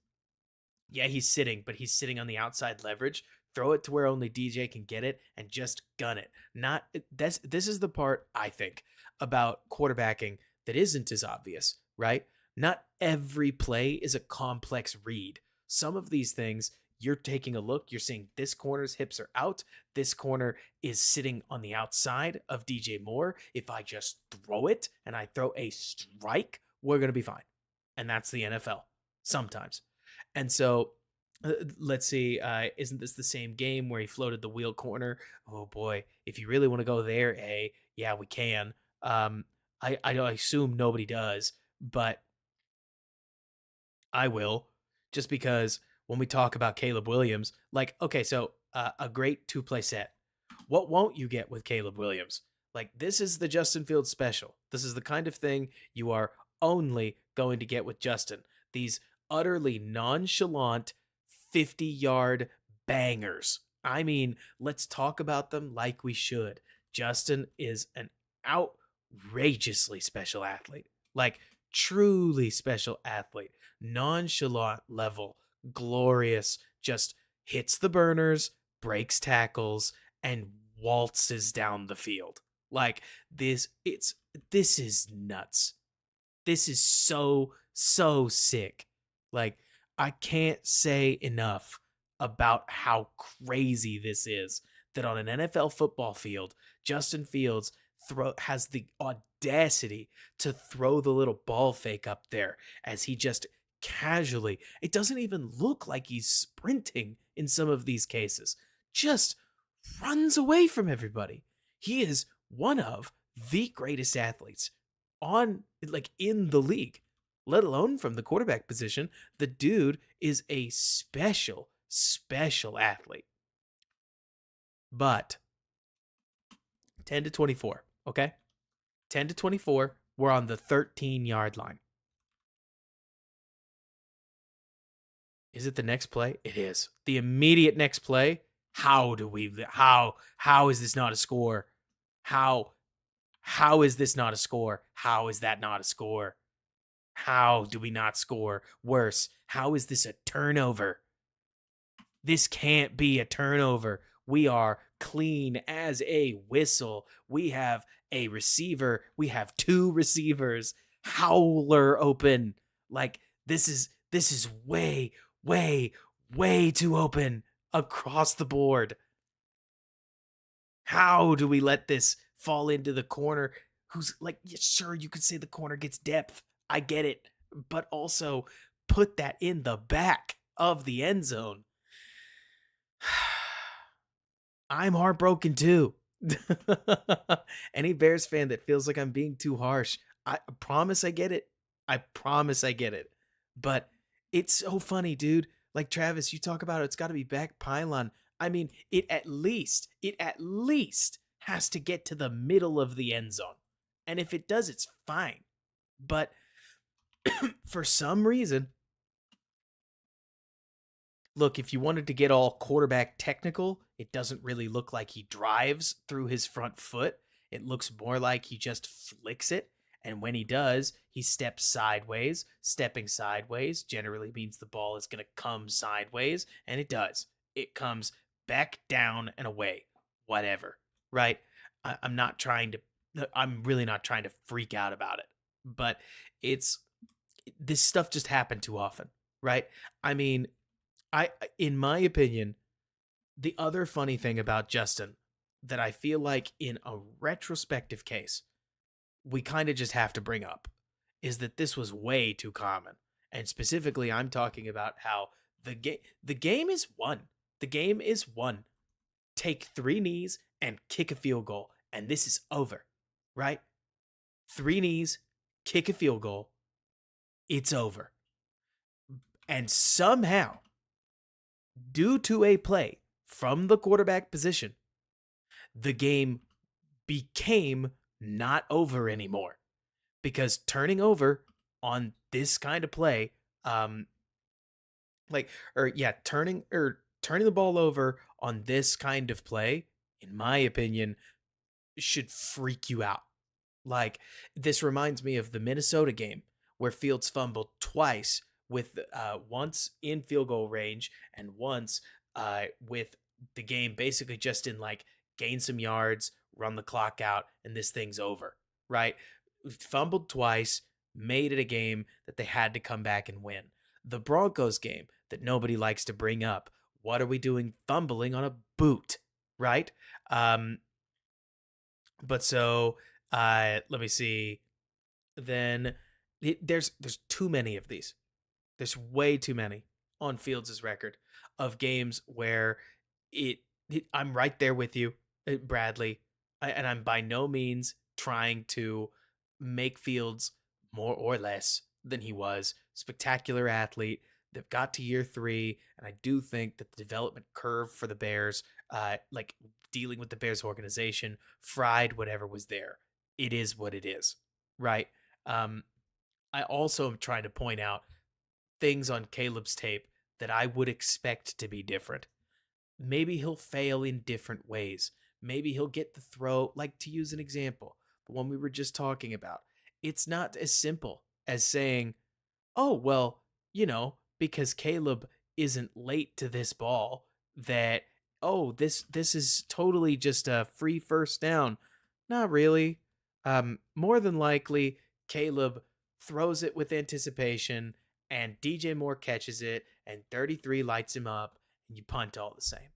yeah, he's sitting, but he's sitting on the outside leverage. Throw it to where only DJ can get it and just gun it. Not this is the part I think about quarterbacking that isn't as obvious, right? Not every play is a complex read. Some of these things you're taking a look, you're seeing this corner's hips are out, this corner is sitting on the outside of DJ Moore. If I just throw it and I throw a strike, we're going to be fine. And that's the NFL sometimes. And so let's see, isn't this the same game where he floated the wheel corner? Oh boy, if you really want to go there, yeah, we can. I assume nobody does, but I will, just because when we talk about Caleb Williams, like, okay, so a great 2-play set. What won't you get with Caleb Williams? Like, this is the Justin Fields special. This is the kind of thing you are only going to get with Justin. These utterly nonchalant 50-yard bangers. I mean, let's talk about them like we should. Justin is an outrageously special athlete. Like, truly special athlete. Nonchalant level, glorious, just hits the burners, breaks tackles, and waltzes down the field. Like, this is nuts. This is so sick. Like, I can't say enough about how crazy this is that on an NFL football field, Justin Fields has the audacity to throw the little ball fake up there as he just casually, it doesn't even look like he's sprinting in some of these cases, just runs away from everybody. He is one of the greatest athletes in the league, let alone from the quarterback position. The dude is a special athlete. But 10 to 24, okay? 10 to 24, we're on the 13-yard line. Is it the next play? It is. The immediate next play. How is this not a score? How is this not a score? How is that not a score? How do we not score? Worse, how is this a turnover? This can't be a turnover. We are clean as a whistle. We have a receiver. We have 2 receivers. Howler open. Like, this is way too open across the board. How do we let this fall into the corner? Who's like, yeah, sure, you could say the corner gets depth. I get it. But also put that in the back of the end zone. I'm heartbroken too. Any Bears fan that feels like I'm being too harsh, I promise I get it. I promise I get it. But it's so funny, dude. Like, Travis, you talk about it's got to be back pylon. I mean, it at least has to get to the middle of the end zone. And if it does, it's fine. But for some reason, look, if you wanted to get all quarterback technical, it doesn't really look like he drives through his front foot. It looks more like he just flicks it. And when he does, he steps sideways. Stepping sideways generally means the ball is going to come sideways. And it does. It comes back down and away. Whatever. Right? I'm really not trying to freak out about it. But this stuff just happened too often. Right? I mean, in my opinion, the other funny thing about Justin that I feel like in a retrospective case, we kind of just have to bring up is that this was way too common. And specifically, I'm talking about how the game is won. The game is won. Take 3 knees and kick a field goal, and this is over, right? 3 knees, kick a field goal, it's over. And somehow, due to a play from the quarterback position, the game became not over anymore, because turning over on this kind of play, turning the ball over on this kind of play, in my opinion, should freak you out. Like, this reminds me of the Minnesota game where Fields fumbled twice, with once in field goal range and once with the game basically just in like gain some yards, run the clock out, and this thing's over, right? Fumbled twice, made it a game that they had to come back and win. The Broncos game that nobody likes to bring up. What are we doing fumbling on a boot, right? Um, but so let me see. Then there's too many of these. There's way too many on Fields' record of games where it, I'm right there with you, Bradley, and I'm by no means trying to make Fields more or less than he was. Spectacular athlete. They've got to year 3, and I do think that the development curve for the Bears, like dealing with the Bears organization, fried whatever was there. It is what it is, right? Um, I also am trying to point out things on Caleb's tape that I would expect to be different. Maybe he'll fail in different ways. Maybe he'll get the throw, like to use an example, the one we were just talking about. It's not as simple as saying, oh, well, because Caleb isn't late to this ball, that, oh, this is totally just a free first down. Not really. More than likely, Caleb throws it with anticipation, and DJ Moore catches it, and 33 lights him up, and you punt all the same,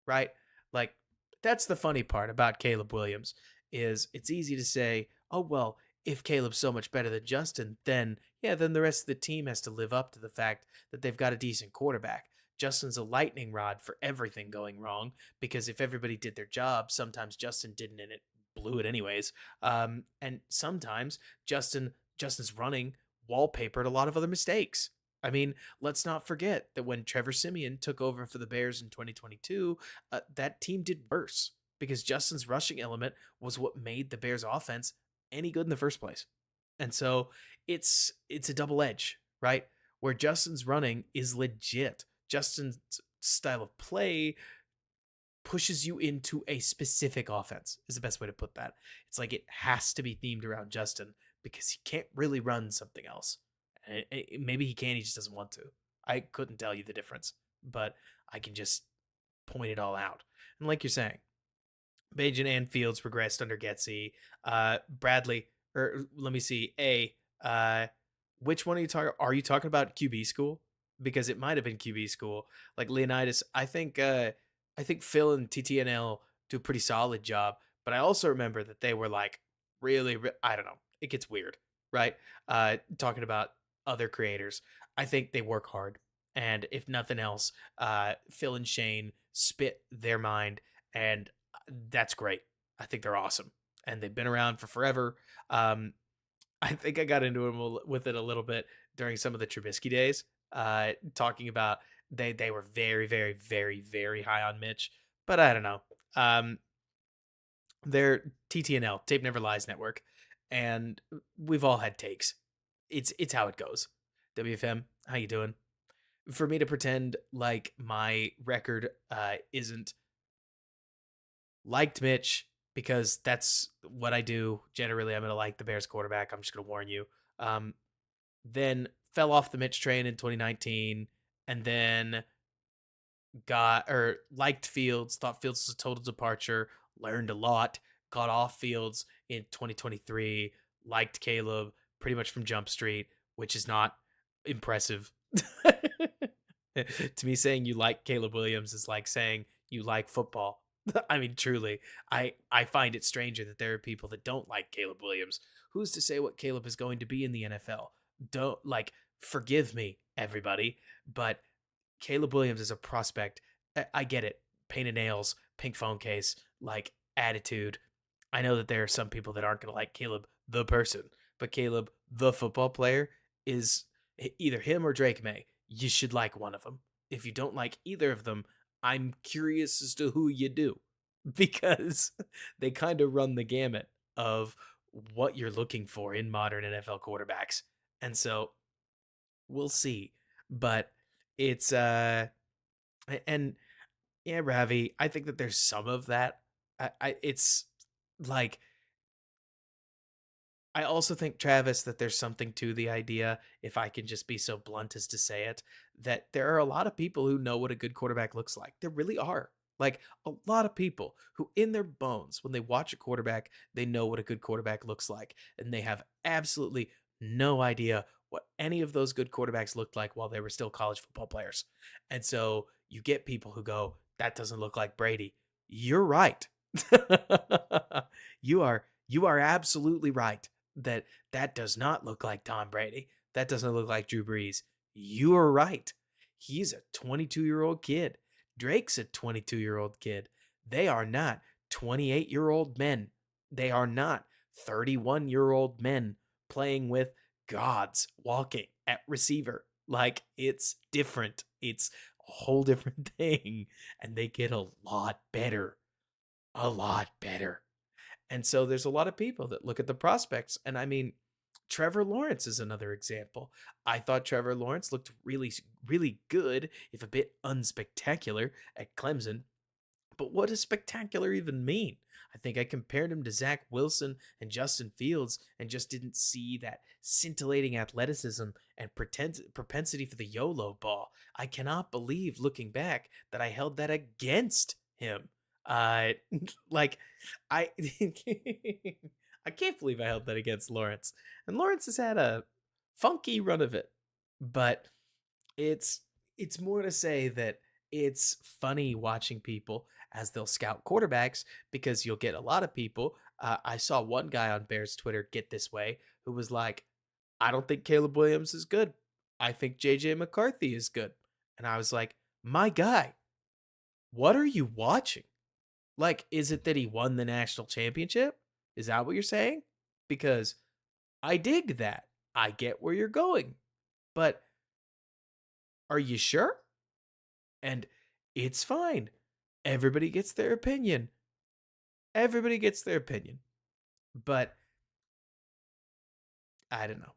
right? Like, that's the funny part about Caleb Williams is it's easy to say, oh, well, if Caleb's so much better than Justin, then then the rest of the team has to live up to the fact that they've got a decent quarterback. Justin's a lightning rod for everything going wrong, because if everybody did their job, sometimes Justin didn't, and it blew it anyways. And sometimes Justin's running wallpapered a lot of other mistakes. I mean, let's not forget that when Trevor Siemian took over for the Bears in 2022, that team did worse because Justin's rushing element was what made the Bears offense any good in the first place. And so it's a double edge, right? Where Justin's running is legit. Justin's style of play pushes you into a specific offense is the best way to put that. It's like it has to be themed around Justin because he can't really run something else. Maybe he can, he just doesn't want to. I couldn't tell you the difference, but I can just point it all out. And like you're saying, Bajan and Fields regressed under Getsy. Bradley, or let me see, which one are you talking? Are you talking about QB school? Because it might have been QB school. Like Leonidas, I think Phil and TTNL do a pretty solid job. But I also remember that they were like really, I don't know. It gets weird, right? Talking about other creators, I think they work hard, and if nothing else, Phil and Shane spit their mind, and that's great. I think they're awesome, and they've been around for forever. I think I got into it with it a little bit during some of the Trubisky days, talking about they were very, very, very, very high on Mitch, but I don't know. Um, they're TTNL, Tape Never Lies Network, and we've all had takes. It's how it goes. WFM, how you doing? For me to pretend like my record isn't liked Mitch, because that's what I do. Generally, I'm going to like the Bears quarterback. I'm just going to warn you. Then fell off the Mitch train in 2019, and then got or liked Fields, thought Fields was a total departure, learned a lot, got off Fields in 2023, liked Caleb pretty much from Jump Street, which is not impressive. To me, saying you like Caleb Williams is like saying you like football. I mean, truly, I find it stranger that there are people that don't like Caleb Williams. Who's to say what Caleb is going to be in the NFL? Don't forgive me, everybody, but Caleb Williams is a prospect. I get it. Painted nails, pink phone case, like attitude. I know that there are some people that aren't going to like Caleb the person, but Caleb the football player is either him or Drake May. You should like one of them. If you don't like either of them, I'm curious as to who you do, because they kind of run the gamut of what you're looking for in modern NFL quarterbacks. And so we'll see. But it's and yeah, Ravi, I think that there's some of that. It's like I also think, Travis, that there's something to the idea, if I can just be so blunt as to say it, that there are a lot of people who know what a good quarterback looks like. There really are. Like a lot of people who, in their bones, when they watch a quarterback, they know what a good quarterback looks like. And they have absolutely no idea what any of those good quarterbacks looked like while they were still college football players. And so you get people who go, that doesn't look like Brady. You're right. You are absolutely right that that does not look like Tom Brady. That doesn't look like Drew Brees. You are right. He's a 22-year-old kid. Drake's a 22-year-old kid. They are not 28-year-old men. They are not 31-year-old men playing with gods walking at receiver. Like, it's different. It's a whole different thing. And they get a lot better. A lot better. And so there's a lot of people that look at the prospects. And I mean, Trevor Lawrence is another example. I thought Trevor Lawrence looked really, really good, if a bit unspectacular, at Clemson. But what does spectacular even mean? I think I compared him to Zach Wilson and Justin Fields and just didn't see that scintillating athleticism and propensity for the YOLO ball. I cannot believe, looking back, that I held that against him. Uh, like, I, I can't believe I held that against Lawrence. And Lawrence has had a funky run of it, but it's it's more to say that it's funny watching people as they'll scout quarterbacks, because you'll get a lot of people. I saw one guy on Bears Twitter get this way who was like, I don't think Caleb Williams is good. I think JJ McCarthy is good. And I was like, my guy, what are you watching? Like, is it that he won the national championship? Is that what you're saying? Because I dig that. I get where you're going. But are you sure? And it's fine. Everybody gets their opinion. Everybody gets their opinion. But I don't know.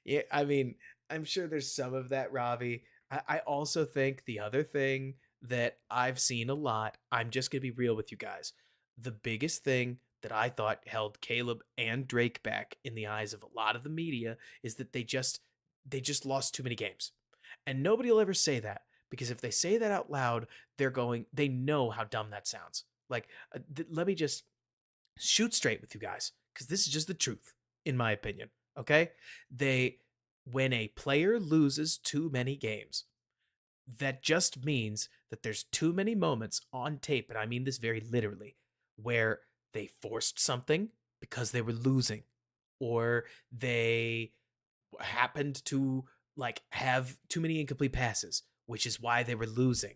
Yeah, I mean, I'm sure there's some of that, Ravi. I also think the other thing that I've seen a lot, I'm just going to be real with you guys. The biggest thing that I thought held Caleb and Drake back in the eyes of a lot of the media is that they just lost too many games. And nobody will ever say that, because if they say that out loud, they know how dumb that sounds. Like, let me just shoot straight with you guys, because this is just the truth, in my opinion. Okay? They, when a player loses too many games, that just means that there's too many moments on tape, and I mean this very literally, where they forced something because they were losing, or they happened to like have too many incomplete passes, which is why they were losing,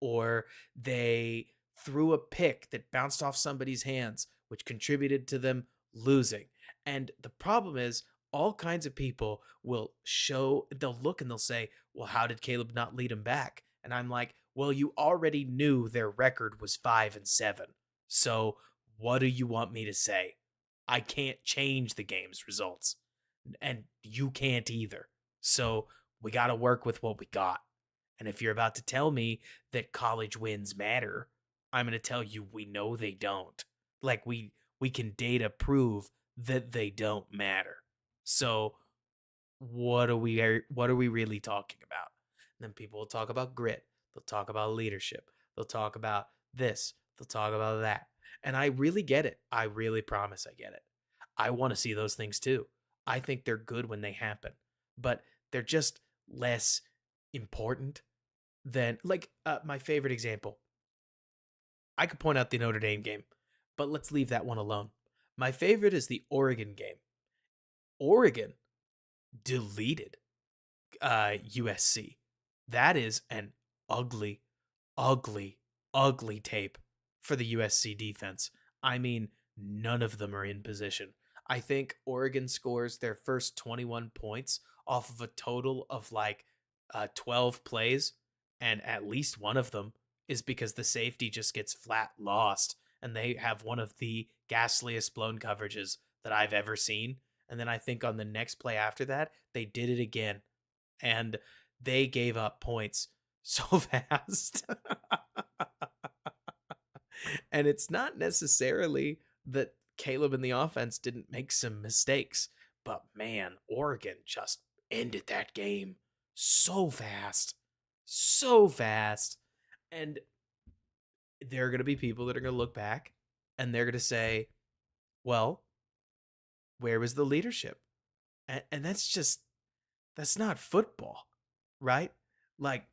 or they threw a pick that bounced off somebody's hands, which contributed to them losing. And the problem is, all kinds of people they'll look and they'll say, well, how did Caleb not lead him back? And I'm like, well, you already knew their record was 5-7. So what do you want me to say? I can't change the game's results, and you can't either. So we got to work with what we got. And if you're about to tell me that college wins matter, I'm going to tell you we know they don't. Like, we can data prove that they don't matter. So what are we really talking about? And then people will talk about grit. They'll talk about leadership. They'll talk about this. They'll talk about that. And I really get it. I really promise I get it. I want to see those things too. I think they're good when they happen, but they're just less important than, like, my favorite example. I could point out the Notre Dame game, but let's leave that one alone. My favorite is the Oregon game. Oregon deleted USC. That is an ugly, ugly, ugly tape for the USC defense. I mean, none of them are in position. I think Oregon scores their first 21 points off of a total of like 12 plays, and at least one of them is because the safety just gets flat lost, and they have one of the ghastliest blown coverages that I've ever seen. And then I think on the next play after that, they did it again, and they gave up points so fast. And it's not necessarily that Caleb and the offense didn't make some mistakes. But man, Oregon just ended that game so fast. So fast. And there are going to be people that are going to look back and they're going to say, well, where was the leadership? And that's not football, right? Like,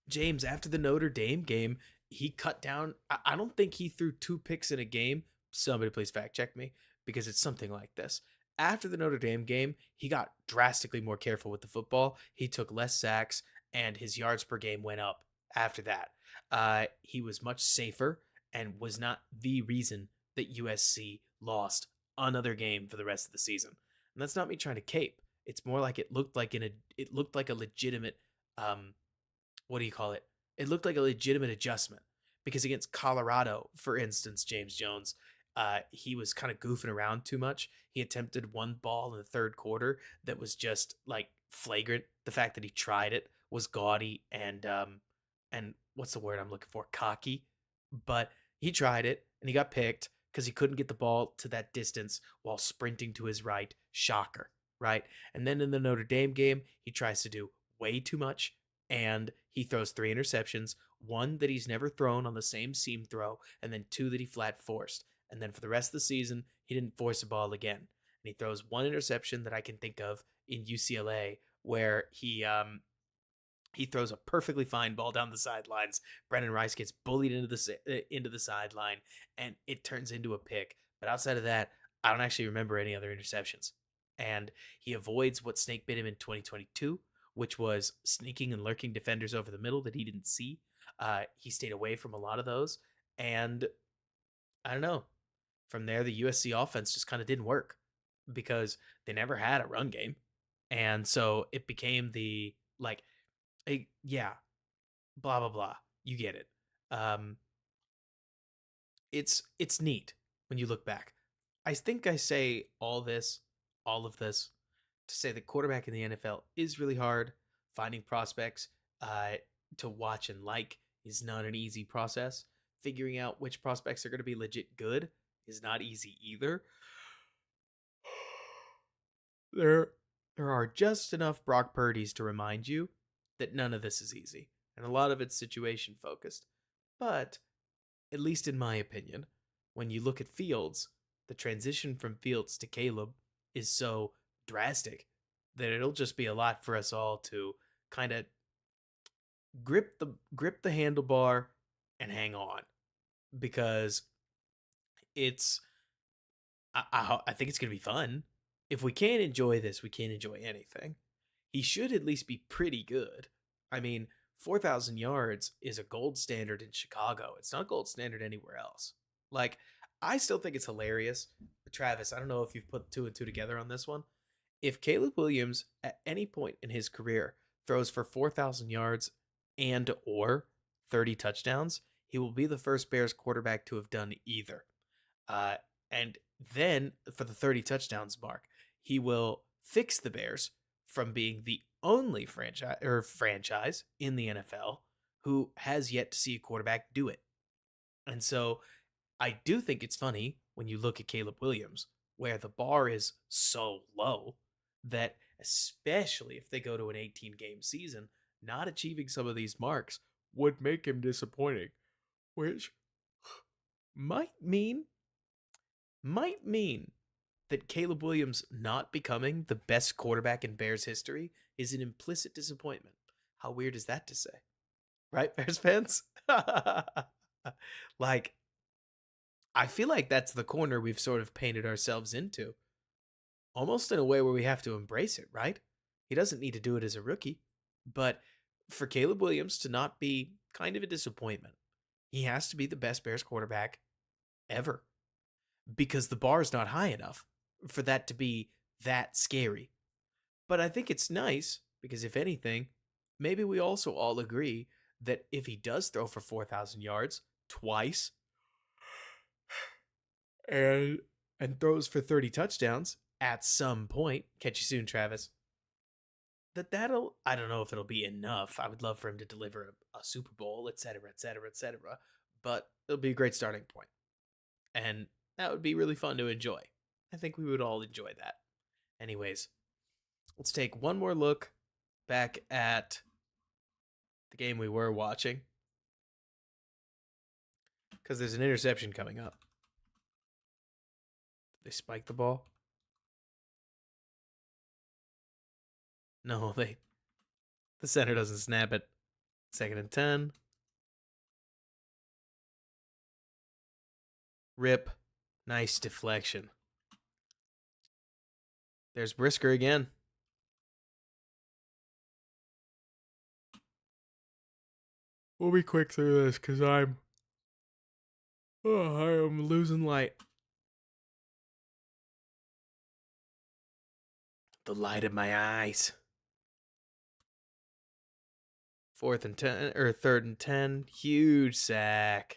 James, after the Notre Dame game, he cut down. I don't think he threw 2 picks in a game. Somebody please fact check me because it's something like this. After the Notre Dame game, he got drastically more careful with the football. He took less sacks, and his yards per game went up after that. He was much safer and was not the reason that USC lost another game for the rest of the season. And that's not me trying to cape. It's more like it looked like a legitimate what do you call it? It looked like a legitimate adjustment because against Colorado, for instance, James Jones, he was kind of goofing around too much. He attempted one ball in the third quarter that was just like flagrant. The fact that he tried it was gaudy and what's the word I'm looking for? Cocky. But he tried it and he got picked because he couldn't get the ball to that distance while sprinting to his right. Shocker, right? And then in the Notre Dame game, he tries to do way too much and he throws 3 interceptions, one that he's never thrown on the same seam throw, and then 2 that he flat forced. And then for the rest of the season, he didn't force a ball again. And he throws 1 interception that I can think of in UCLA where he throws a perfectly fine ball down the sidelines. Brendan Rice gets bullied into the sideline, and it turns into a pick. But outside of that, I don't actually remember any other interceptions. And he avoids what snake bit him in 2022, which was sneaking and lurking defenders over the middle that he didn't see. He stayed away from a lot of those. And I don't know. From there, the USC offense just kind of didn't work because they never had a run game. And so it became the like, yeah, blah, blah, blah. You get it. It's neat when you look back. I think I say all of this, to say that quarterback in the NFL is really hard. Finding prospects to watch and like is not an easy process. Figuring out which prospects are going to be legit good is not easy either. There are just enough Brock Purdy's to remind you that none of this is easy, and a lot of it's situation focused. But at least in my opinion, when you look at Fields, the transition from Fields to Caleb is so drastic that it'll just be a lot for us all to kind of grip the handlebar and hang on because it's I think it's gonna be fun. If we can't enjoy this, we can't enjoy anything. He should at least be pretty good. I mean, 4,000 yards is a gold standard in Chicago. It's not a gold standard anywhere else. Like, I still think it's hilarious. Travis, I don't know if you've put 2 and 2 together on this one. If Caleb Williams at any point in his career throws for 4,000 yards and or 30 touchdowns, he will be the first Bears quarterback to have done either. And then for the 30 touchdowns mark, he will fix the Bears from being the only franchise in the NFL who has yet to see a quarterback do it. And so I do think it's funny when you look at Caleb Williams, where the bar is so low that, especially if they go to an 18-game season, not achieving some of these marks would make him disappointing, which might mean that Caleb Williams not becoming the best quarterback in Bears history is an implicit disappointment. How weird is that to say? Right, Bears fans? Like, I feel like that's the corner we've sort of painted ourselves into. Almost in a way where we have to embrace it, right? He doesn't need to do it as a rookie. But for Caleb Williams to not be kind of a disappointment, he has to be the best Bears quarterback ever. Because the bar is not high enough for that to be that scary. But I think it's nice because, if anything, maybe we also all agree that if he does throw for 4,000 yards twice and throws for 30 touchdowns at some point, catch you soon, Travis, that'll, I don't know if it'll be enough. I would love for him to deliver a Super Bowl, etc., etc., etc., but it'll be a great starting point. And That would be really fun to enjoy. I think we would all enjoy that. Anyways, let's take one more look back at the game we were watching, because there's an interception coming up. Did they spike the ball? No, the center doesn't snap it. 2nd and 10. Rip. Nice deflection. There's Brisker again. We'll be quick through this because I am losing light. The light of my eyes. 4th and 10 or 3rd and 10. Huge sack.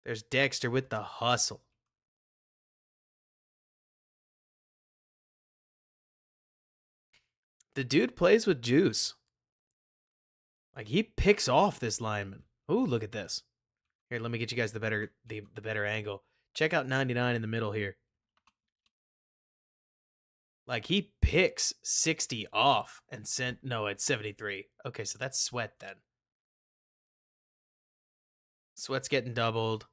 There's Dexter with the hustle. The dude plays with juice. Like, he picks off this lineman. Ooh, look at this. Here, let me get you guys the better angle. Check out 99 in the middle here. Like, he picks 60 off and no, it's 73. Okay, so that's Sweat then. Sweat's getting doubled.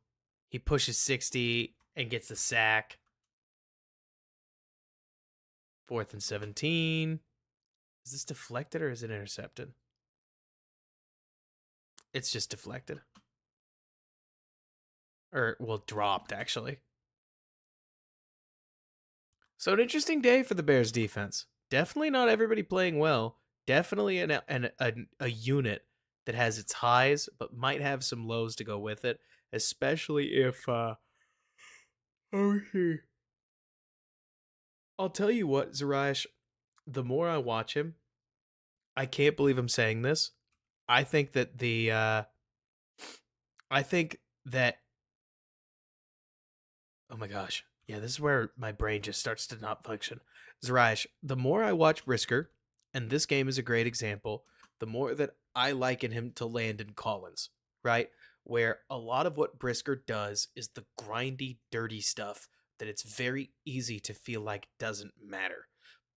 He pushes 60 and gets the sack. 4th and 17. Is this deflected or is it intercepted? It's just deflected. Or, well, dropped, actually. So an interesting day for the Bears defense. Definitely not everybody playing well. Definitely a unit that has its highs, but might have some lows to go with it. Especially if, I'll tell you what, Zarash, the more I watch him, I can't believe I'm saying this. I think that oh my gosh. Yeah, this is where my brain just starts to not function. Zarash, the more I watch Brisker, and this game is a great example, the more that I liken him to Landon Collins, right? Where a lot of what Brisker does is the grindy, dirty stuff that it's very easy to feel like doesn't matter.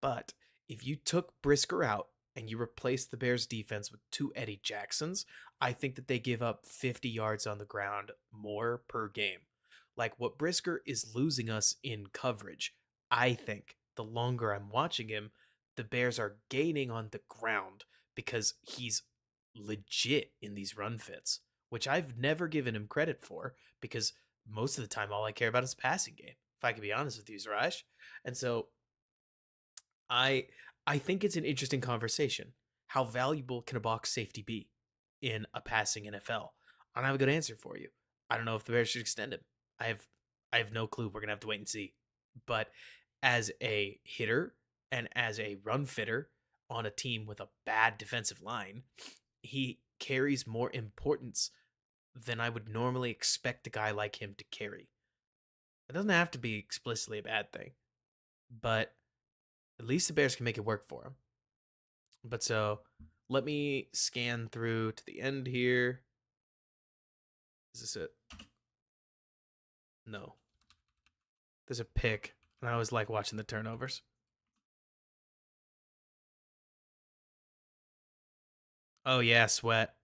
But if you took Brisker out and you replaced the Bears defense with 2 Eddie Jacksons, I think that they give up 50 yards on the ground more per game. Like, what Brisker is losing us in coverage, I think the longer I'm watching him, the Bears are gaining on the ground because he's legit in these run fits, which I've never given him credit for because most of the time all I care about is passing game, if I can be honest with you, Zarash. And so I think it's an interesting conversation. How valuable can a box safety be in a passing NFL? I don't have a good answer for you. I don't know if the Bears should extend him. I have no clue. We're gonna have to wait and see. But as a hitter and as a run fitter on a team with a bad defensive line, he carries more importance than I would normally expect a guy like him to carry. It doesn't have to be explicitly a bad thing, but at least the Bears can make it work for him. But so let me scan through to the end here. Is this it? No. There's a pick, and I always like watching the turnovers. Oh, yeah, Sweat.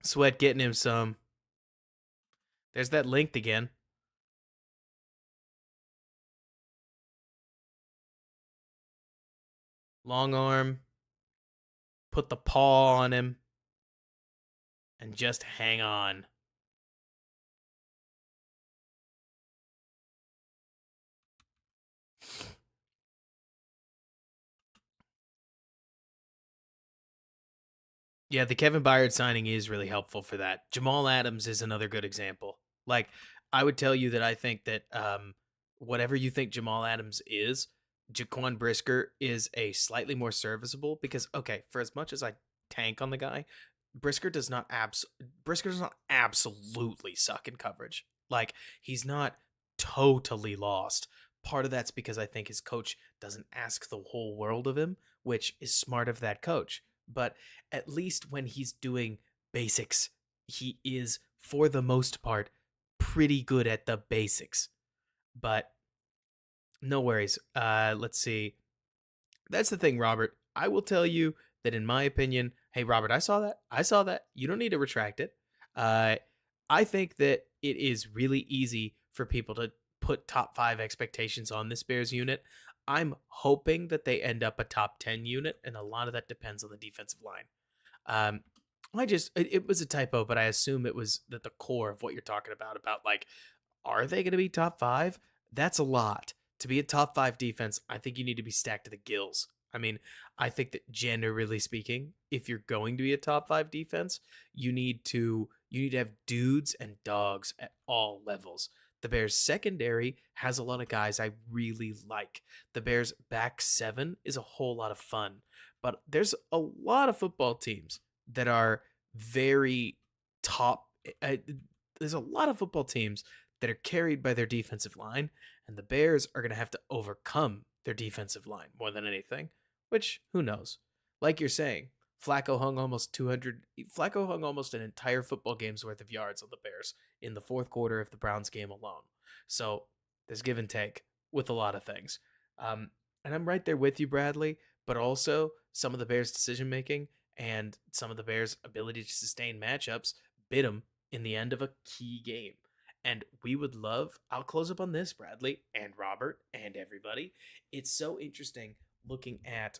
Sweat getting him some. There's that length again. Long arm. Put the paw on him. And just hang on. Yeah, the Kevin Byard signing is really helpful for that. Jamal Adams is another good example. Like, I would tell you that I think that whatever you think Jamal Adams is, Jaquan Brisker is a slightly more serviceable because, okay, for as much as I tank on the guy, Brisker does not absolutely suck in coverage. Like, he's not totally lost. Part of that's because I think his coach doesn't ask the whole world of him, which is smart of that coach. But at least when he's doing basics, he is, for the most part, pretty good at the basics. But no worries. Let's see. That's the thing, Robert. I will tell you that in my opinion, hey Robert, I saw that. I saw that. You don't need to retract it. Uh, I think that it is really easy for people to put top 5 expectations on this Bears unit. I'm hoping that they end up a top 10 unit, and a lot of that depends on the defensive line. Um, it was a typo, but I assume it was the core of what you're talking about like, are they going to be top 5? That's a lot. To be a top 5 defense, I think you need to be stacked to the gills. I mean, I think that generally speaking, if you're going to be a top 5 defense, you need to have dudes and dogs at all levels. The Bears secondary has a lot of guys I really like. The Bears back 7 is a whole lot of fun. But there's a lot of football teams that are very top. There's a lot of football teams that are carried by their defensive line, and the Bears are going to have to overcome their defensive line more than anything, which who knows. Like you're saying, Flacco hung almost 200 Flacco hung almost an entire football game's worth of yards on the Bears in the fourth quarter of the Browns game alone. So, there's give and take with a lot of things. And I'm right there with you, Bradley, but also some of the Bears' decision making and some of the Bears' ability to sustain matchups bit them in the end of a key game. And I'll close up on this, Bradley and Robert and everybody. It's so interesting looking at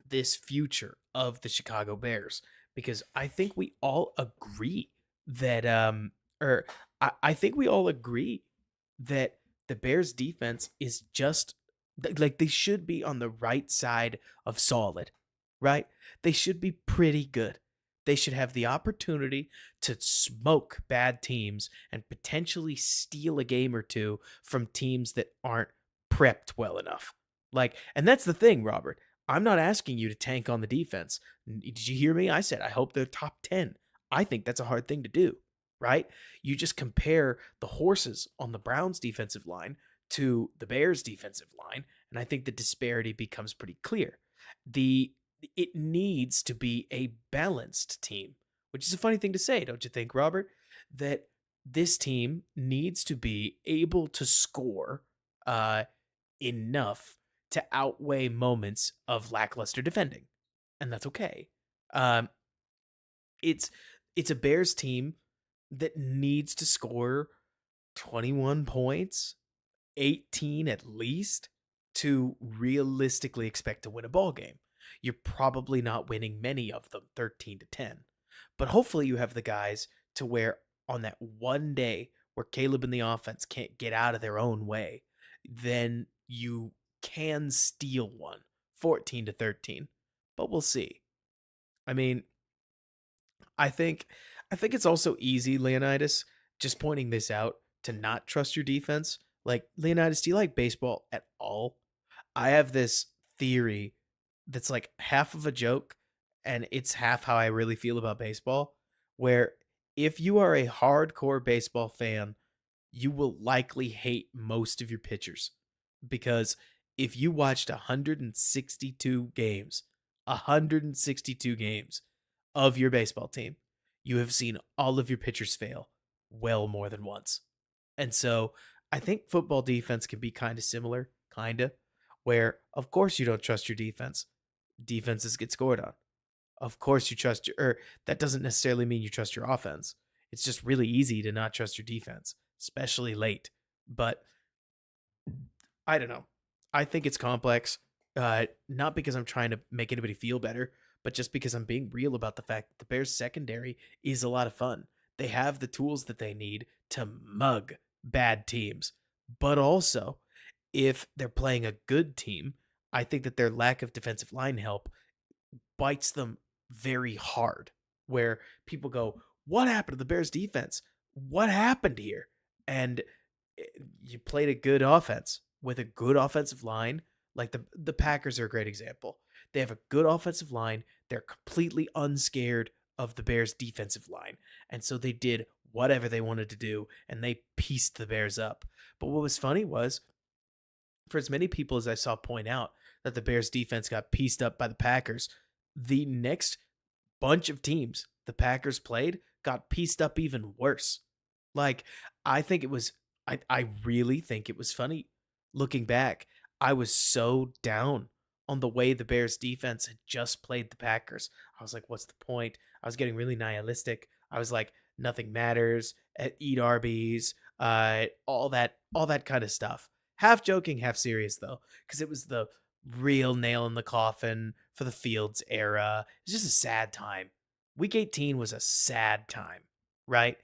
this future of the Chicago Bears because I think we all agree that, or I think we all agree that the Bears defense is just like they should be on the right side of solid, right? They should be pretty good. They should have the opportunity to smoke bad teams and potentially steal a game or two from teams that aren't prepped well enough. Like, and that's the thing, Robert. I'm not asking you to tank on the defense. Did you hear me? I said I hope they're top 10. I think that's a hard thing to do, right? You just compare the horses on the Browns defensive line to the Bears defensive line, and I think the disparity becomes pretty clear. It needs to be a balanced team, which is a funny thing to say, don't you think, Robert? That this team needs to be able to score enough to outweigh moments of lackluster defending, and that's okay. Um, it's it's a Bears team that needs to score 21 points, 18 at least, to realistically expect to win a ball game. You're probably not winning many of them 13 to 10. But hopefully you have the guys to where on that one day where Caleb and the offense can't get out of their own way, then you can steal one 14 to 13. But we'll see. I mean, I think I think it's also easy, Leonidas, just pointing this out, to not trust your defense. Like, Leonidas, do you like baseball at all? I have this theory that's like half of a joke and it's half how I really feel about baseball, where if you are a hardcore baseball fan, you will likely hate most of your pitchers because if you watched 162 games of your baseball team, you have seen all of your pitchers fail well more than once. And so I think football defense can be kind of similar, kind of, where of course you don't trust your defense. Defenses get scored on. Of course you trust or that doesn't necessarily mean you trust your offense. It's just really easy to not trust your defense, especially late. But I don't know. I think it's complex, not because I'm trying to make anybody feel better, but just because I'm being real about the fact that the Bears secondary is a lot of fun. They have the tools that they need to mug bad teams. But also, if they're playing a good team, I think that their lack of defensive line help bites them very hard. Where people go, "What happened to the Bears defense? What happened here?" And you played a good offense with a good offensive line. Like the Packers are a great example. They have a good offensive line. They're completely unscared of the Bears defensive line. And so they did whatever they wanted to do and they pieced the Bears up. But what was funny was, for as many people as I saw point out that the Bears defense got pieced up by the Packers, the next bunch of teams the Packers played got pieced up even worse. Like, I think it was, I really think it was funny. Looking back, I was so down on the way the Bears defense had just played the Packers. I was like, what's the point? I was getting really nihilistic. I was like, nothing matters. Eat Arby's, all that kind of stuff. Half joking, half serious though, because it was the real nail in the coffin for the Fields era. It's just a sad time. Week 18 was a sad time, right?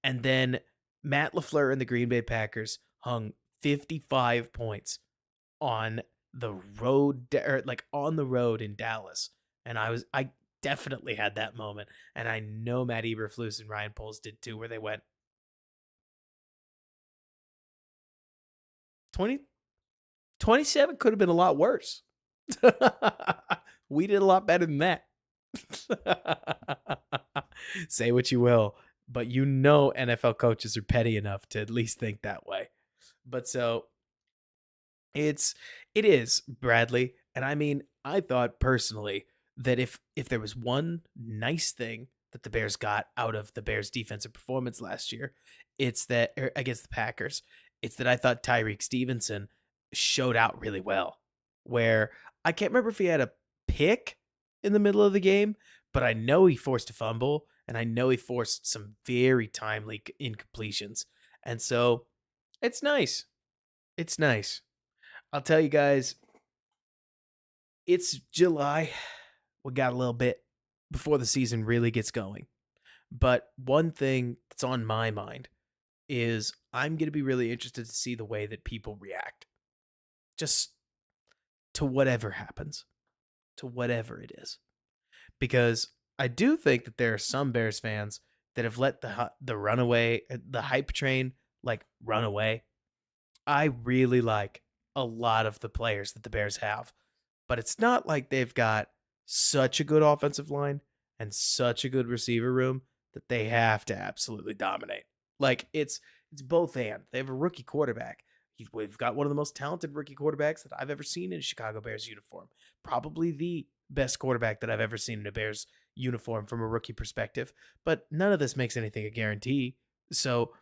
And then Matt LaFleur and the Green Bay Packers hung 55 points on the road, or like on the road in Dallas. And I definitely had that moment. And I know Matt Eberflus and Ryan Poles did too, where they went 20, 27 could have been a lot worse. We did a lot better than that. Say what you will, but you know NFL coaches are petty enough to at least think that way. But so it is Bradley, and I mean, I thought personally that if there was one nice thing that the Bears got out of the Bears defensive performance last year, it's that against the Packers, it's that I thought Tyreek Stevenson showed out really well. Where I can't remember if he had a pick in the middle of the game, but I know he forced a fumble and I know he forced some very timely incompletions. And so it's nice. It's nice. I'll tell you guys, it's July. We got a little bit before the season really gets going. But one thing that's on my mind is I'm going to be really interested to see the way that people react. Just to whatever happens, to whatever it is. Because I do think that there are some Bears fans that have let the runaway, the hype train, like run away. I really like a lot of the players that the Bears have, but it's not like they've got such a good offensive line and such a good receiver room that they have to absolutely dominate. Like it's both and. They have a rookie quarterback. We've got one of the most talented rookie quarterbacks that I've ever seen in a Chicago Bears uniform. Probably the best quarterback that I've ever seen in a Bears uniform from a rookie perspective. But none of this makes anything a guarantee. So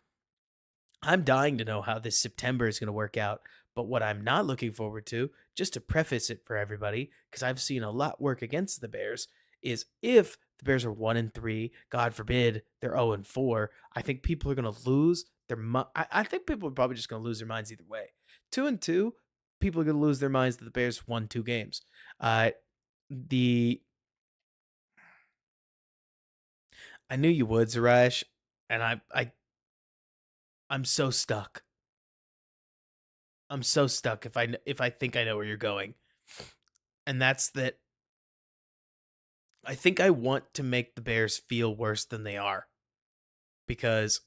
I'm dying to know how this September is going to work out. But what I'm not looking forward to, just to preface it for everybody, because I've seen a lot work against the Bears, is if the Bears are 1-3, God forbid they're 0-4, I think people are going to lose their I think people are probably just going to lose their minds either way. 2-2, people are going to lose their minds that the Bears won 2 games. The I knew you would, Zarash, and I'm so stuck. I'm so stuck if I think I know where you're going. And that's that I think I want to make the Bears feel worse than they are because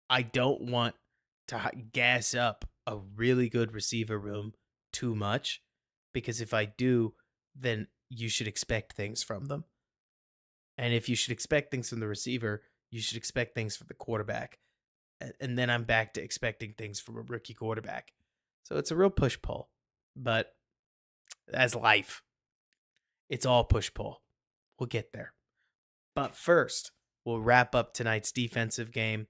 I don't want to gas up a really good receiver room too much because if I do, then you should expect things from them. And if you should expect things from the receiver, you should expect things from the quarterback. And then I'm back to expecting things from a rookie quarterback. So it's a real push pull. But as life, it's all push pull. We'll get there. But first, we'll wrap up tonight's defensive game.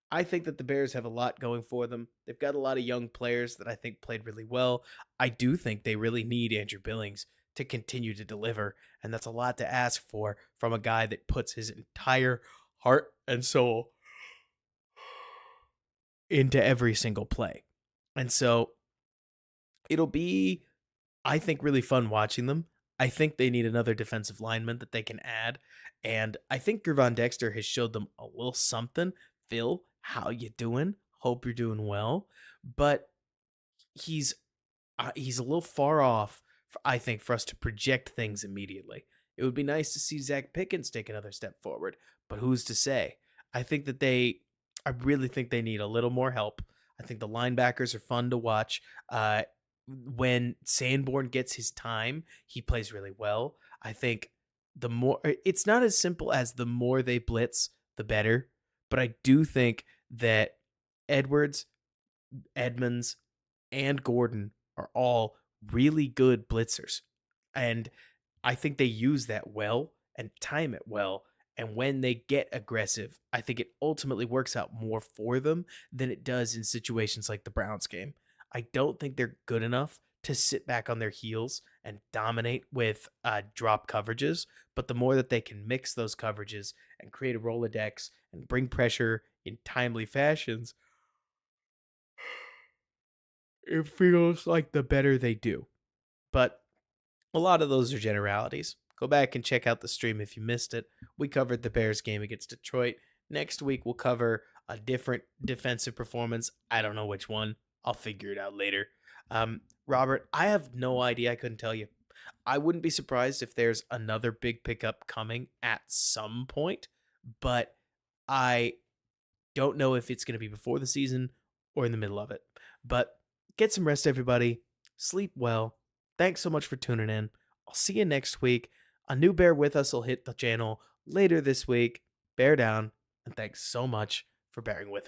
I think that the Bears have a lot going for them. They've got a lot of young players that I think played really well. I do think they really need Andrew Billings to continue to deliver, and that's a lot to ask for from a guy that puts his entire heart and soul into every single play. And so it'll be, I think, really fun watching them. I think they need another defensive lineman that they can add. And I think Gervon Dexter has showed them a little something. Phil, how you doing? Hope you're doing well. But he's a little far off, I think, for us to project things immediately. It would be nice to see Zach Pickens take another step forward, but who's to say? I think that I really think they need a little more help. I think the linebackers are fun to watch. When Sanborn gets his time, he plays really well. I think it's not as simple as the more they blitz, the better. But I do think that Edwards, Edmonds, and Gordon are all really good blitzers. And I think they use that well and time it well. And when they get aggressive, I think it ultimately works out more for them than it does in situations like the Browns game. I don't think they're good enough to sit back on their heels and dominate with drop coverages. But the more that they can mix those coverages and create a Rolodex and bring pressure in timely fashions, it feels like the better they do. But a lot of those are generalities. Go back and check out the stream if you missed it. We covered the Bears game against Detroit. Next week, we'll cover a different defensive performance. I don't know which one. I'll figure it out later. Robert, I have no idea. I couldn't tell you. I wouldn't be surprised if there's another big pickup coming at some point, but I don't know if it's going to be before the season or in the middle of it. But get some rest, everybody. Sleep well. Thanks so much for tuning in. I'll see you next week. A new Bear With Us will hit the channel later this week. Bear down, and thanks so much for bearing with me.